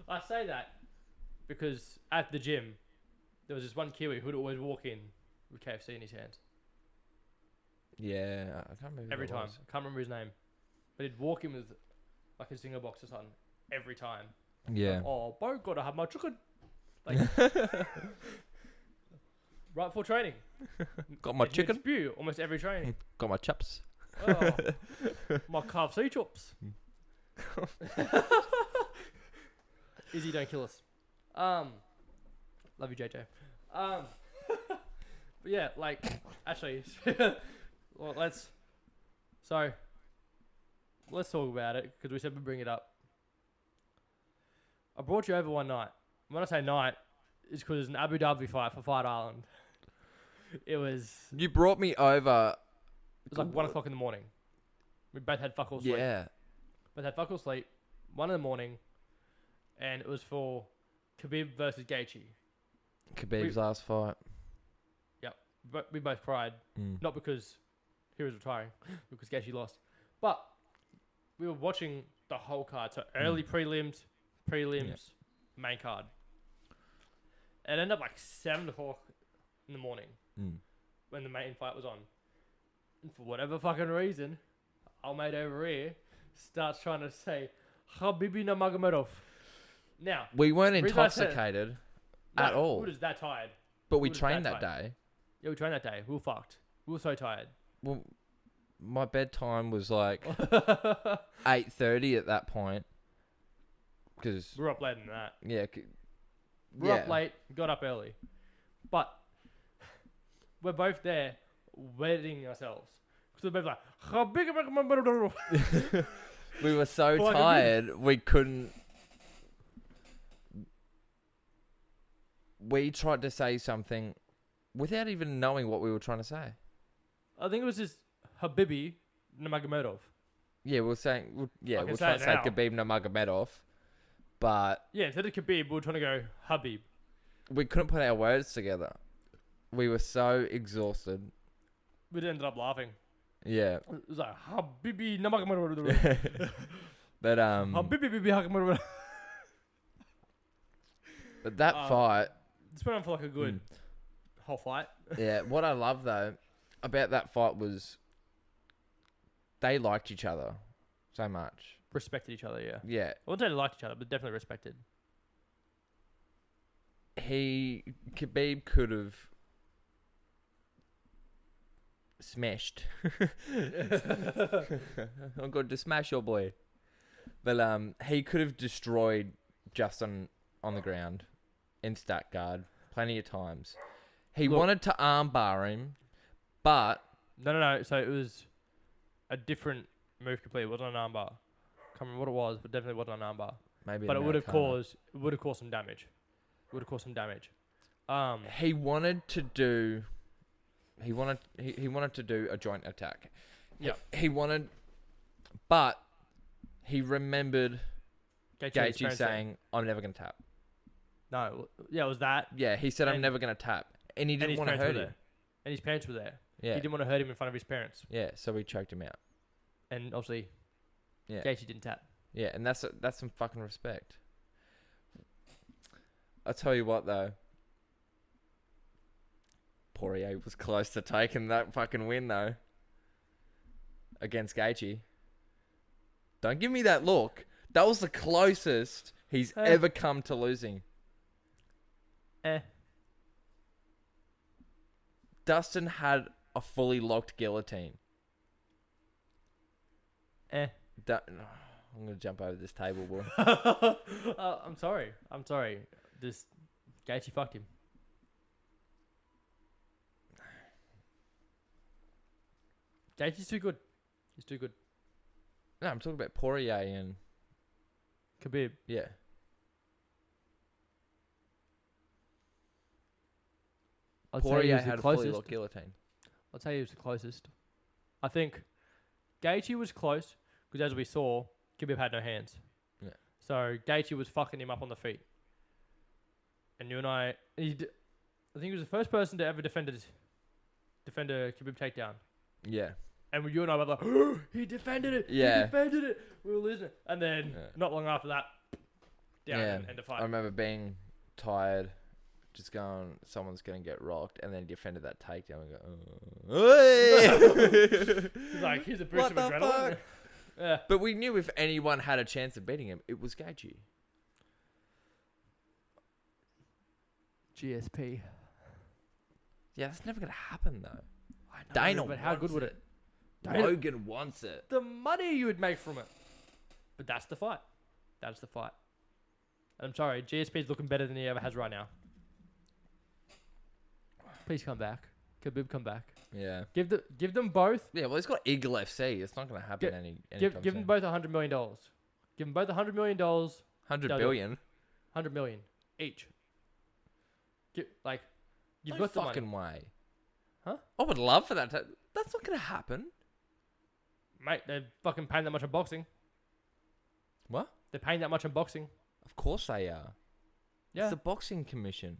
I say that because at the gym, there was this one Kiwi who'd always walk in with KFC in his hands. Yeah, I can't remember. Every time. I can't remember his name. But he'd walk in with like a single box or something every time. Yeah. Like, oh, bro, gotta have my chicken. Like, right for training. Got my chicken. Spew almost every training. Got my chops. Oh, my KFC chops. Izzy, don't kill us. Love you, JJ. But yeah, like, actually, well, let's talk about it because we said we'd bring it up. I brought you over one night. When I say night, is because it's an Abu Dhabi fight for Fight Island. It was You brought me over. like 1 o'clock in the morning. We both had fuck all sleep. Yeah. Both had fuck all sleep. 1 in the morning, and it was for Khabib versus Gaethje. Khabib's last fight. Yep, but we both cried. Mm. Not because he was retiring, because Gaethje lost. But we were watching the whole card. So early prelims, main card. It ended up like 7 o'clock in the morning when the main fight was on. And for whatever fucking reason, our mate over here starts trying to say, Khabibi Nurmagomedov. Now, We weren't reason I said it- intoxicated at all. We were just that tired. But we we were trained that that day. Yeah, we trained that day. We were fucked. We were so tired. Well, my bedtime was like 8:30 at that point. Because, We were up later than that. yeah. We were up late, got up early. But we're both there wetting ourselves. Because we're both like, We were so For like a tired, we couldn't. We tried to say something without even knowing what we were trying to say. I think it was just Habibi Nurmagomedov. Yeah, we were saying, we I we're can trying say to it say now. Khabib Nurmagomedov, but Yeah, instead of Khabib, we were trying to go Habib. we couldn't put our words together. We were so exhausted. We ended up laughing. Yeah, It was like Habibi Nurmagomedov. but Habibi Nurmagomedov. but that fight. This went on for like a good whole fight. Yeah, what I love though about that fight was they liked each other so much. Respected each other, yeah. Yeah, I wouldn't say they liked each other, but definitely respected. Khabib could have smashed. I'm going to smash your boy, but he could have destroyed Justin on the ground in stat guard plenty of times. He Look. wanted to armbar him, but No. So it was a different move completely. It wasn't an armbar. Can't remember what it was, but definitely wasn't an armbar. maybe. But an it would have Americana. caused some damage. It would have caused some damage. He wanted to do. He wanted to do a joint attack. Yep. He wanted, but he remembered Gaethje saying, "I'm never gonna tap." No, yeah, it was that. Yeah, he said, "I'm And- never gonna tap," and he And didn't his want to parents were hurt there. him. And his parents were there. Yeah, He didn't want to hurt him in front of his parents. yeah. So we choked him out. And obviously, Yeah, Gaethje didn't tap. yeah, and that's some fucking respect. I tell you what, though, Poirier was close to taking that fucking win though against Gaethje. Don't give me that look. That was the closest he's ever come to losing. Dustin had a fully locked guillotine. I'm gonna jump over this table, boy. I'm sorry. This Gaethje fucked him. Gaethje's too good. He's too good. No, I'm talking about Poirier and Khabib. yeah. I'd say he Poirier was the had a fully closest. locked guillotine. I'd say he was the closest. I think Gaethje was close because, as we saw, Khabib had no hands. Yeah. So Gaethje was fucking him up on the feet. And you and I think he was the first person to ever defend a Khabib takedown. Yeah. And you and I were like, he defended it. Yeah. He defended it. We were losing it. And then Yeah. not long after that, down Yeah. and the fight. I remember being tired, just going, someone's going to get rocked, and then he defended that takedown and go, He's like, here's a boost What of the adrenaline. fuck? Yeah. But we knew if anyone had a chance of beating him, it was Gaethje. GSP. Yeah, that's never going to happen, though. I know, Dana but how good wants would it. it? Logan wants it. The money you would make from it. But that's the fight. That's the fight. And I'm sorry, GSP's looking better than he ever has right now. Please come back. Khabib, come back. Yeah. Give them both. Yeah, well, he's got Eagle FC. It's not going to happen Give them both $100 million. Give them both $100 million. 100 Double. billion. 100 million each. Like, you've No got the money. fucking way. Huh? I would love for that to... That's not going to happen. Mate, they're fucking paying that much on boxing. What? They're paying that much on boxing. Of course they are. Yeah. It's the boxing commission.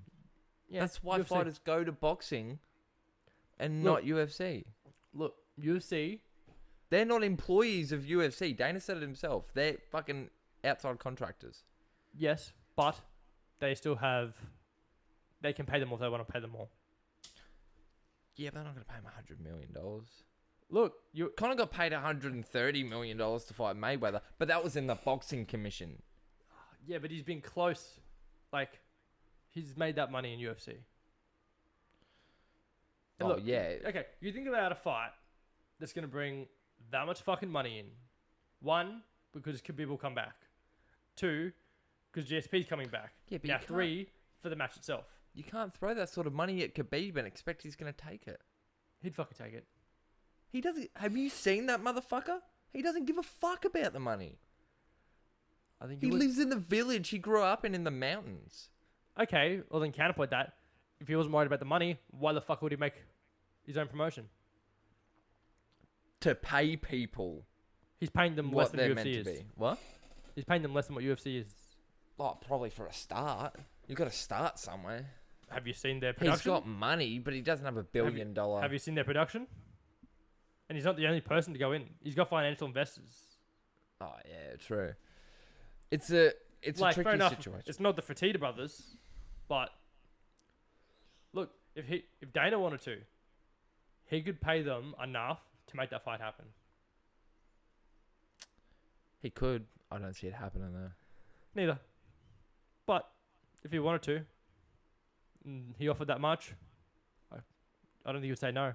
Yeah. That's why UFC. fighters go to boxing and Look. not UFC. Look, UFC. They're not employees of UFC. Dana said it himself. They're fucking outside contractors. Yes, but they still have. They can pay them more if they want to pay them more. Yeah, but they're not going to pay him $100 million. Look, you. Conor got paid $130 million to fight Mayweather, but that was in the boxing commission. Yeah, but he's been close. Like, he's made that money in UFC. And Oh, look, yeah. Okay, you think about a fight that's going to bring that much fucking money in. One, because Khabib will come back. Two, because GSP's coming back. Yeah, but now you can't- three, for the match itself. You can't throw that sort of money at Khabib and expect he's going to take it. He'd fucking take it. He doesn't... Have you seen that motherfucker? He doesn't give a fuck about the money. I think He would. lives in the village he grew up in the mountains. Okay, well then counterpoint that. If he wasn't worried about the money, why the fuck would he make his own promotion? To pay people He's paying them less what than they're UFC meant to is. be. What? He's paying them less than what UFC is. Oh, probably for a start. You've got to start somewhere. Have you seen their production? He's got money, but he doesn't have $1 billion. Have you seen their production? And he's not the only person to go in. He's got financial investors. Oh yeah, true. It's a Like, tricky fair enough, situation. it's not the Fertitta brothers, but look, if Dana wanted to, he could pay them enough to make that fight happen. He could. I don't see it happening though. Neither. But if he wanted to, and he offered that much, I don't think he would say no.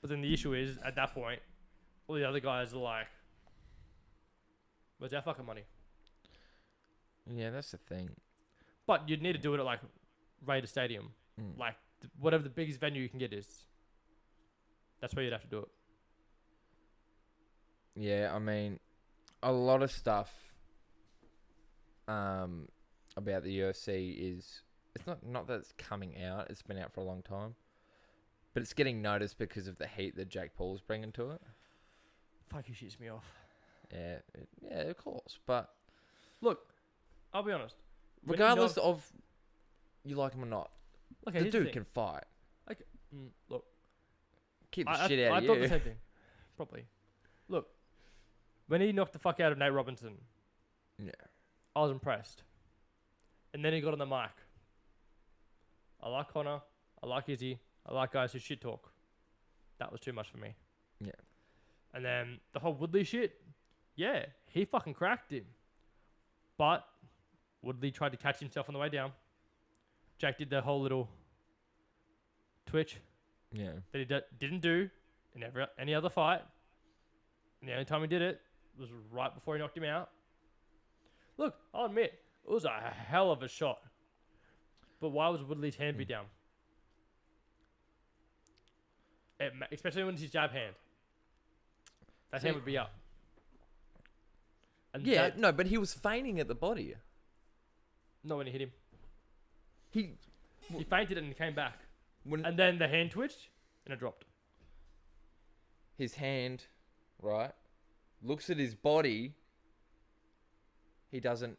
But then the issue is, at that point, all the other guys are like, where's our fucking money? Yeah, that's the thing. But you'd need to do it at like Raider Stadium. Mm. Like whatever the biggest venue you can get is. That's where you'd have to do it. Yeah, I mean, a lot of stuff about the UFC is it's not that it's coming out. It's been out for a long time, but it's getting noticed because of the heat that Jake Paul's bringing to it. Fuck, he shits me off. Yeah, yeah, of course. But Look, I'll be honest. When you regardless know- of you like him or not, okay, the here's dude thing. can fight. Look, Keep the I shit out I of thought you. the same thing. Probably. Look, when he knocked the fuck out of Nate Robinson, Yeah. I was impressed. And then he got on the mic. I like Connor. I like Izzy. I like guys who shit talk. That was too much for me. Yeah. And then the whole Woodley shit, yeah, he fucking cracked him. But Woodley tried to catch himself on the way down. Jack did the whole little twitch Yeah. that he didn't do in any other fight. And the only time he did it was right before he knocked him out. Look, I'll admit, it was a hell of a shot. But why was Woodley's hand be down? Especially when it's his jab hand. That hand would be up. And Yeah, no, but he was feigning at the body. not when he hit him. He He feinted and he came back. when And then the hand twitched and it dropped. his hand, right, looks at his body. He doesn't.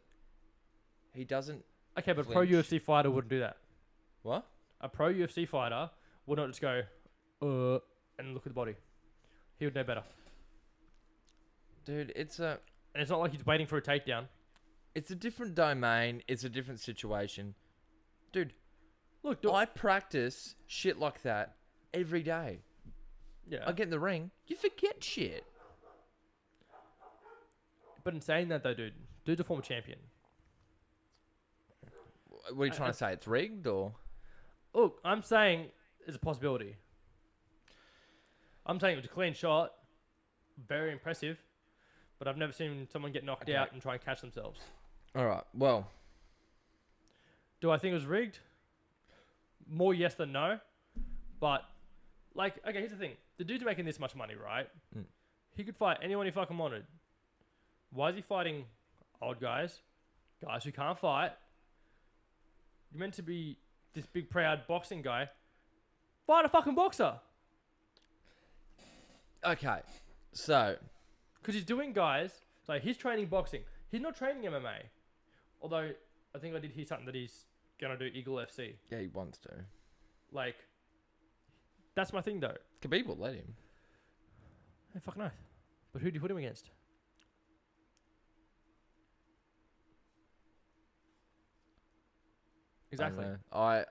Okay, but a pro Flinch. UFC fighter wouldn't do that. What? A pro UFC fighter would not just go, and look at the body. He would know better. Dude, it's And it's not like he's waiting for a takedown. a different domain. It's a different situation. Dude, Look, I practice shit like that every day. yeah. I get in the ring, you forget shit. But in saying that though, dude's a former champion. What are you trying to say? It's rigged or? Look, I'm saying it's a possibility. I'm saying it was a clean shot, very impressive, but I've never seen someone get knocked Okay. out and try and catch themselves. All right. Well, Do I think it was rigged? More yes than no. But, like, okay, here's the thing. The dude's making this much money, right? Mm. He could fight anyone he fucking wanted. Why is he fighting old guys? Guys who can't fight? You're meant to be this big proud boxing guy. Fight a fucking boxer. Okay, so Because he's doing guys. So he's training boxing. He's not training MMA. Although I think I did hear something that he's gonna do Eagle FC. yeah, he wants to. Like, that's my thing though. Khabib will let him. Hey, fucking oath. But who do you put him against? Exactly. I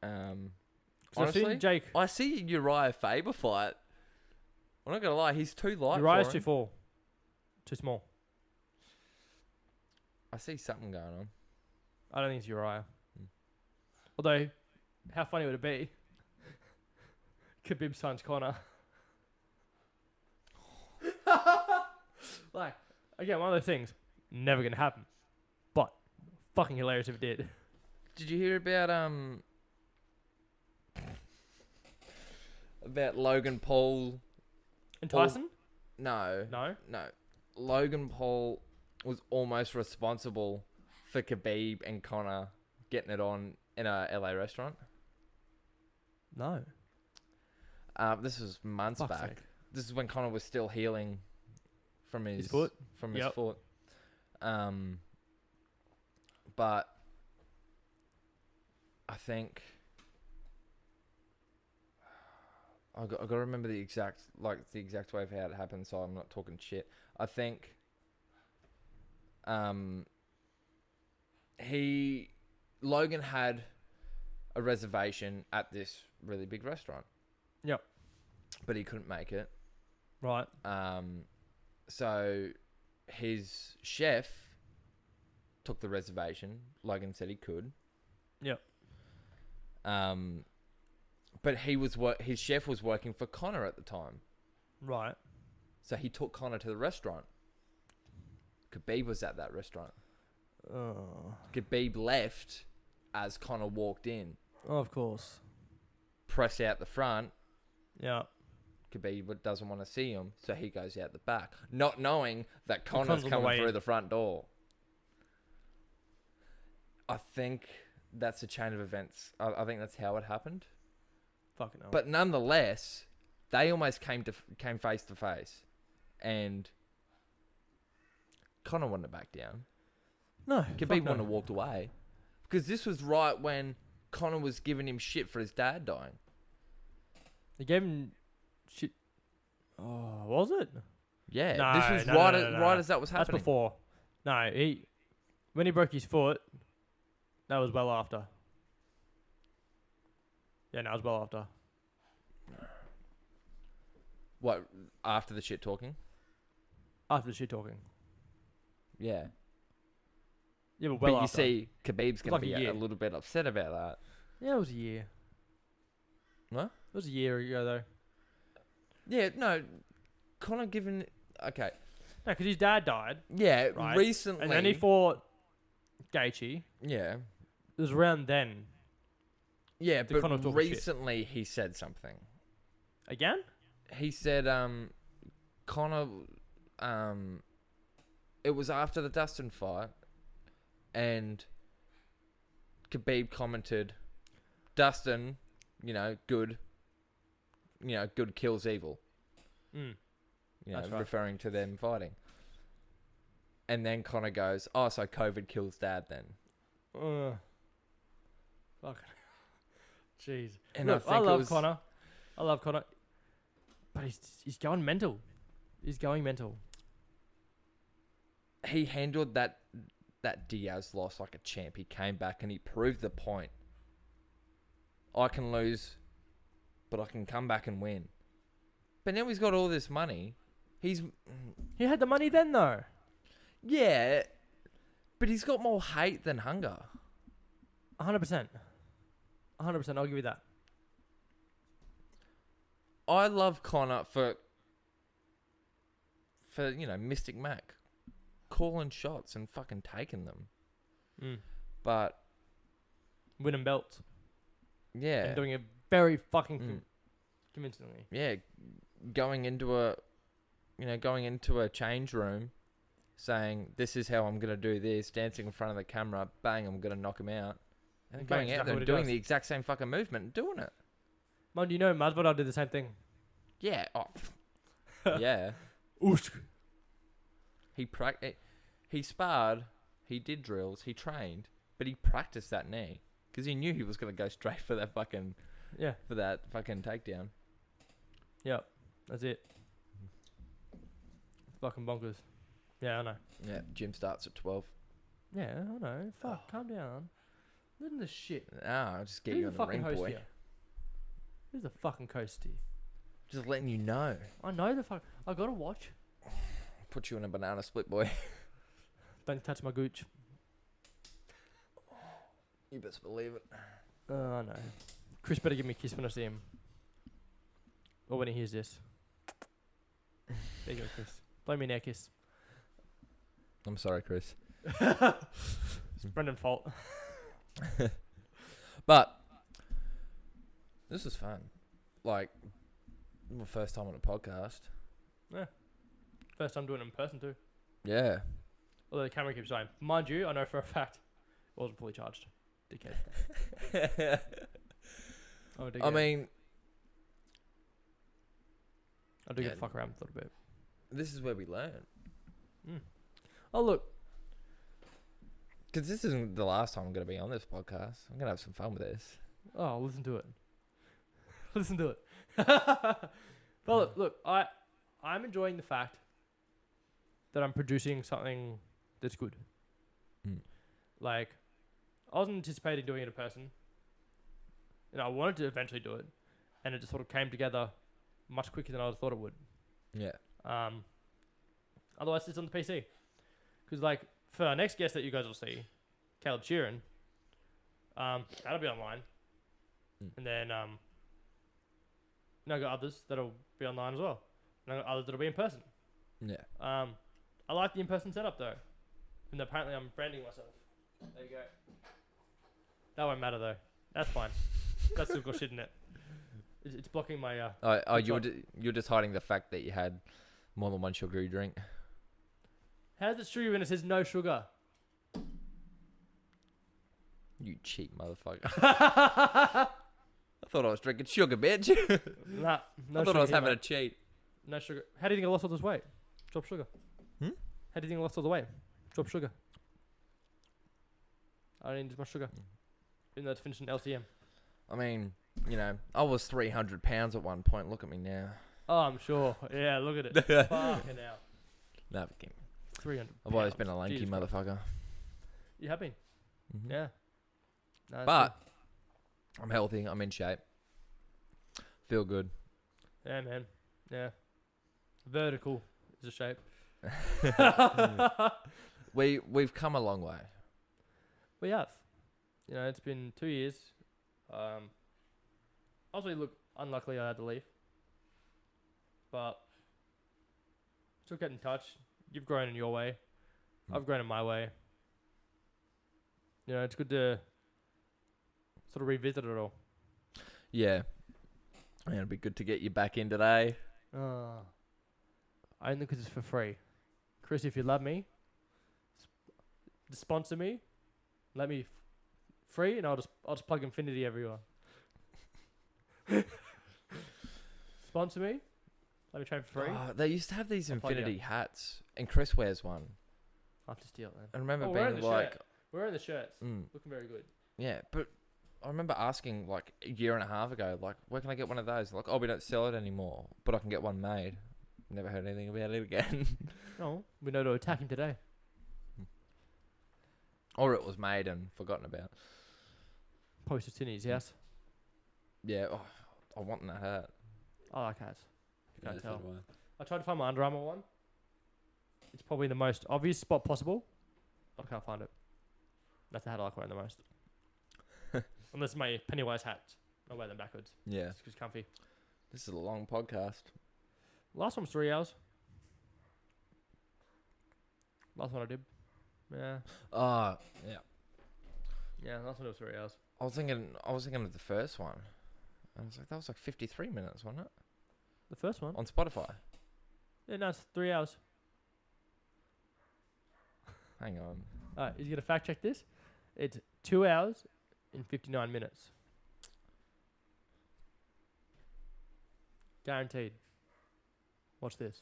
So I've seen honestly, Jake. I see Uriah Faber fight. I'm not gonna lie, he's too light. Uriah's for too him. full. Too small. I see something going on. I don't think it's Uriah. Although, how funny would it be? Khabib's son's Connor. Like, again, one of those things, never gonna happen. But, fucking hilarious if it did. Did you hear about Logan Paul? And Tyson? No. No? No. Logan Paul was almost responsible for Khabib and Conor getting it on in a LA restaurant. No. This was months Fuck's back. sake. This is when Conor was still healing from his foot? From his Yep. foot. But I think I got to remember the exact way of how it happened, so I'm not talking shit. I think Logan had a reservation at this really big restaurant. Yep. But he couldn't make it. Right. So his chef took the reservation. Logan said he could. Yep. But his chef was working for Conor at the time. Right. So he took Conor to the restaurant. Khabib was at that restaurant. Oh, Khabib left as Conor walked in. of course. Press out the front. Yeah. Khabib doesn't want to see him, so he goes out the back, not knowing that Conor's Conor's on the coming way through in. the front door. I think that's a chain of events. I think that's how it happened. Fucking hell. But nonetheless, they almost came face to face, and Conor wouldn't have backed down. no. Khabib fuck wouldn't no. have walked away, because this was right when Conor was giving him shit for his dad dying. They gave him shit. Oh, was it? Yeah, No, this was no, right, no, no, right no. as that was That's happening. before. No, when he broke his foot, that was well after. Yeah, no, it was well after. What, after the shit talking? After the shit talking. Yeah. Yeah, but well But you after. see, Khabib's going Like to a be year. a little bit upset about that. Yeah, it was a year. What? It was a year ago though. Yeah, no. Conor given... Okay. No, because his dad died, Yeah, right? recently... And then he fought Gaethje. Yeah. It was around then. Yeah, Conor but talking shit. recently he said something. Again? He said, Conor... it was after the Dustin fight, and Khabib commented, Dustin, good. Good kills evil. Mm. That's right. Referring to them fighting. And then Conor goes, oh, so COVID kills dad then. Fuck. Jeez. And Look, I think love Conor. I love Conor. But he's going mental. He's going mental. He handled that Diaz loss like a champ. He came back and he proved the point. I can lose, but I can come back and win. But now he's got all this money. He had the money then though. Yeah, but he's got more hate than hunger. 100%. 100%. I'll give you that. I love Conor for Mystic Mac calling shots and fucking taking them. Mm. But Winning belts. yeah, And doing it very fucking convincingly. yeah, going into a change room, saying this is how I'm gonna do this, dancing in front of the camera, bang, I'm gonna knock him out. And then Doing going out exactly there what and he doing does. the exact same fucking movement and doing it. Man, do you know Masvidal did the same thing? Yeah. Oh, yeah. Oosh. He sparred, he did drills, he trained, but he practiced that knee because he knew he was going to go straight for that fucking Yeah. takedown. Yep. That's it. Fucking bonkers. Yeah, I know. Yeah, gym starts at 12. Yeah, I know. Fuck, calm down. Listen to this shit. I'll just get Who's you on the the fucking ring, host boy. here? Who's the fucking host here? Just letting you know. I know the fuck. I gotta watch. Put you in a banana split, boy. Don't touch my gooch. You best believe it. I know. Chris better give me a kiss when I see him. Or when he hears this. There you go, Chris. Blow me an air kiss. I'm sorry, Chris. It's Brendan's fault. But this was fun. Like, my first time on a podcast. First time doing it in person too. Yeah. Although the camera keeps going. Mind you, I know for a fact it wasn't fully charged. Dickhead. Oh, dickhead. I mean, I do yeah. get the fuck around with it a bit. this is where we learn. Oh, look. Because this isn't the last time I'm going to be on this podcast. I'm going to have some fun with this. Oh, listen to it. Listen to it. But look, I'm enjoying the fact that I'm producing something that's good. Mm. Like, I wasn't anticipating doing it in person. I wanted to eventually do it, and it just sort of came together much quicker than I thought it would. Yeah. Otherwise, it's on the PC. Because, like, for our next guest that you guys will see, Caleb Sheeran, that'll be online. Mm. And then, I got others that'll be online as well. And I got others that'll be in person. Yeah. I like the in-person setup, though. And apparently I'm branding myself. There you go. That won't matter, though. That's fine. That's still got shit in it. It's blocking my... You're just hiding the fact that you had more than one sugary drink. How's it sugar when it says no sugar? You cheap motherfucker. I thought I was drinking sugar, bitch. Nah, no I thought sugar I was here, having mate. a cheat. No sugar. How do you think I lost all this weight? Drop sugar. Hmm? How do you think I lost all the weight? Drop sugar. I didn't need as much sugar. Even though it's finishing LCM. I mean, I was 300 pounds at one point. Look at me now. Oh, I'm sure. Yeah, look at it. Fucking hell. No, Kim. 300 I've always pounds. been a lanky Jesus Christ. motherfucker. You have been. Mhm. Yeah. No, that's But I'm healthy. I'm in shape. Feel good. good. Yeah, man. Yeah. Vertical is a shape. We've come a long way. We have. It's been 2 years. Obviously, look, unluckily I had to leave. But still get in touch. You've grown in your way. I've grown in my way. It's good to sort of revisit it all. Yeah. And it'd be good to get you back in today. Only because it's for free. Chris, if you love me, sponsor me. Let me free, and I'll just plug Infinity everyone. Sponsor me. Let me train for free. They used to have these I'll plug you. Infinity hats, and Chris wears one. I'll have to steal it then. I remember Oh, we're wearing being the like, shirt. We're wearing the shirts. mm, Looking very good. yeah, but I remember asking like a year and a half ago, like, where can I get one of those? Like, oh, we don't sell it anymore, but I can get one made. Never heard anything about it again. Oh, we know to attack him today. Or it was made and forgotten about. Posted in his house. Yeah, I want that hat. I like hats. You can't Yeah, so tell. do I tried to find my Under Armour one. It's probably the most obvious spot possible, but I can't find it. That's the hat I like wearing the most. Unless my Pennywise hat. I'll wear them backwards. Yeah, It's comfy. this is a long podcast. Last one was 3 hours. Last one I did. Yeah. Yeah. Yeah, last one was 3 hours. I was thinking of the first one. I was like, that was like 53 minutes, wasn't it? The first one? On Spotify. Yeah, no, it's 3 hours. Hang on. Alright, he's going to fact check this. It's 2 hours, in 59 minutes. Guaranteed. Watch this.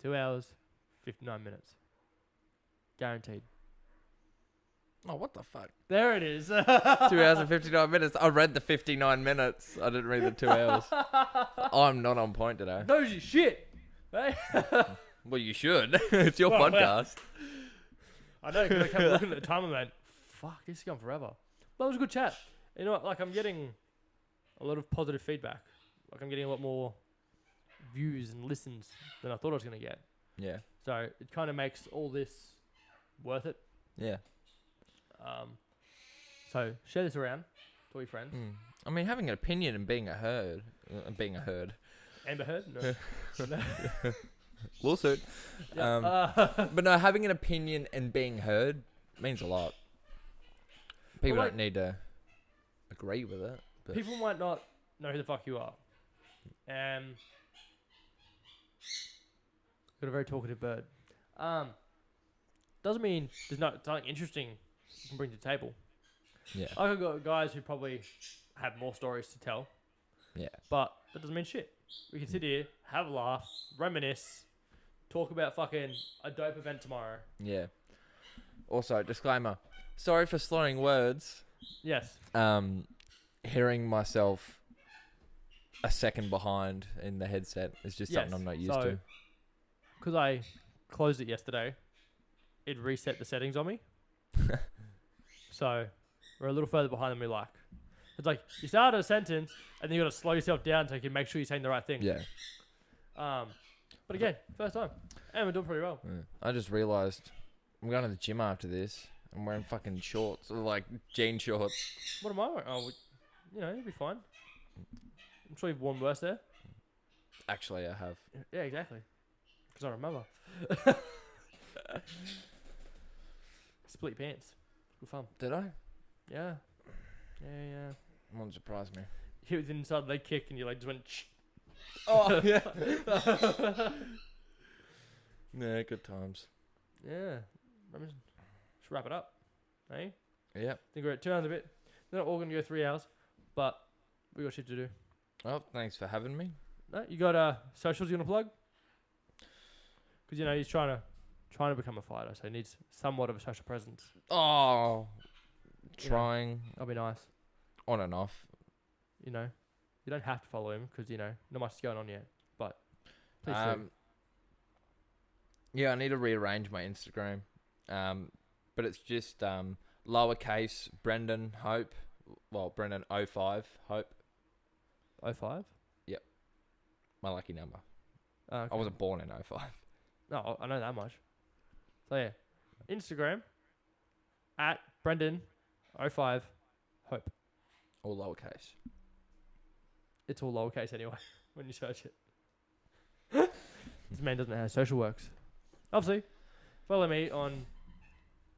2 hours, 59 minutes. Guaranteed. Oh, what the fuck? There it is. 2 hours and 59 minutes. I read the 59 minutes. I didn't read the 2 hours. I'm not on point today. Those are shit. Hey? Well, you should. It's your Well, podcast. I know, because I kept looking at the time and went, fuck, this is going forever. But it was a good chat. You know what? Like, I'm getting a lot of positive feedback. Like, I'm getting a lot more views and listens than I thought I was going to get. Yeah. So, it kind of makes all this worth it. Yeah. So, share this around to all your friends. I mean, having an opinion and being a herd. Amber Heard? No. Lawsuit. Yeah. But no, having an opinion and being heard means a lot. People Well, don't need to agree with it. But People might not know who the fuck you are. Got a very talkative bird. Doesn't mean there's not something interesting you can bring to the table. yeah. I've got guys who probably have more stories to tell, Yeah. but that doesn't mean shit. We can sit here, have a laugh, reminisce, talk about fucking a dope event tomorrow. Yeah. Also, disclaimer. Sorry for slurring words. Yes. Hearing myself a second behind in the headset is just something I'm not used to. Because I closed it yesterday, it reset the settings on me. So we're a little further behind than we like. It's like you start a sentence and then you got to slow yourself down so you can make sure you're saying the right thing. Yeah. But again, first time. And we're doing pretty well. Yeah. I just realised I'm going to the gym after this. I'm wearing fucking shorts, or like jean shorts. What am I wearing? Oh, you'll be fine. I'm sure you've worn worse there. Actually, I have. Yeah, exactly. Because I remember. Split your pants. Good fun. Did I? Yeah. Yeah. Won't surprise me. Hit with an inside leg kick and you like just went. Shh. Oh, yeah. Yeah, good times. Yeah. Should wrap it up. Hey? Yeah. I think we're at 2 hours a bit. They're not all going to go 3 hours, but we got shit to do. Well, thanks for having me. No, you got socials you want to plug? Because he's trying to become a fighter, so he needs somewhat of a social presence. Oh, trying That'll be nice. on and off. You don't have to follow him because not much is going on yet. But please do. Yeah, I need to rearrange my Instagram. But it's just lowercase Brendan Hope. Well, Brendan 05 Hope. 05? My lucky number. Okay. I wasn't born in 05. No, I know that much. So yeah, Instagram at Brendan 05 Hope. All lowercase. It's all lowercase anyway when you search it. This man doesn't know how social works. Obviously, follow me on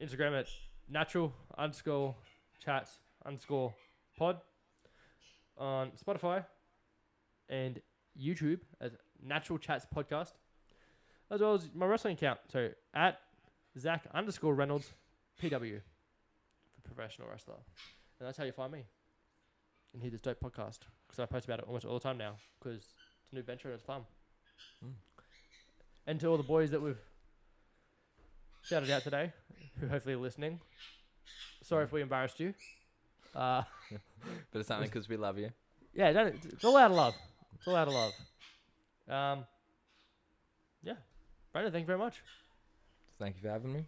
Instagram at natural_chats_pod, on Spotify and YouTube as Natural Chats Podcast, as well as my wrestling account. So at Zac_Reynolds PW for professional wrestler. And that's how you find me and hear this dope podcast, because I post about it almost all the time now because it's a new venture and it's fun. And to all the boys that we've shouted out today, who hopefully are listening, sorry if we embarrassed you. But it's only because we love you. Yeah, it's all out of love. It's all out of love. Yeah. Brandon, thank you very much. Thank you for having me.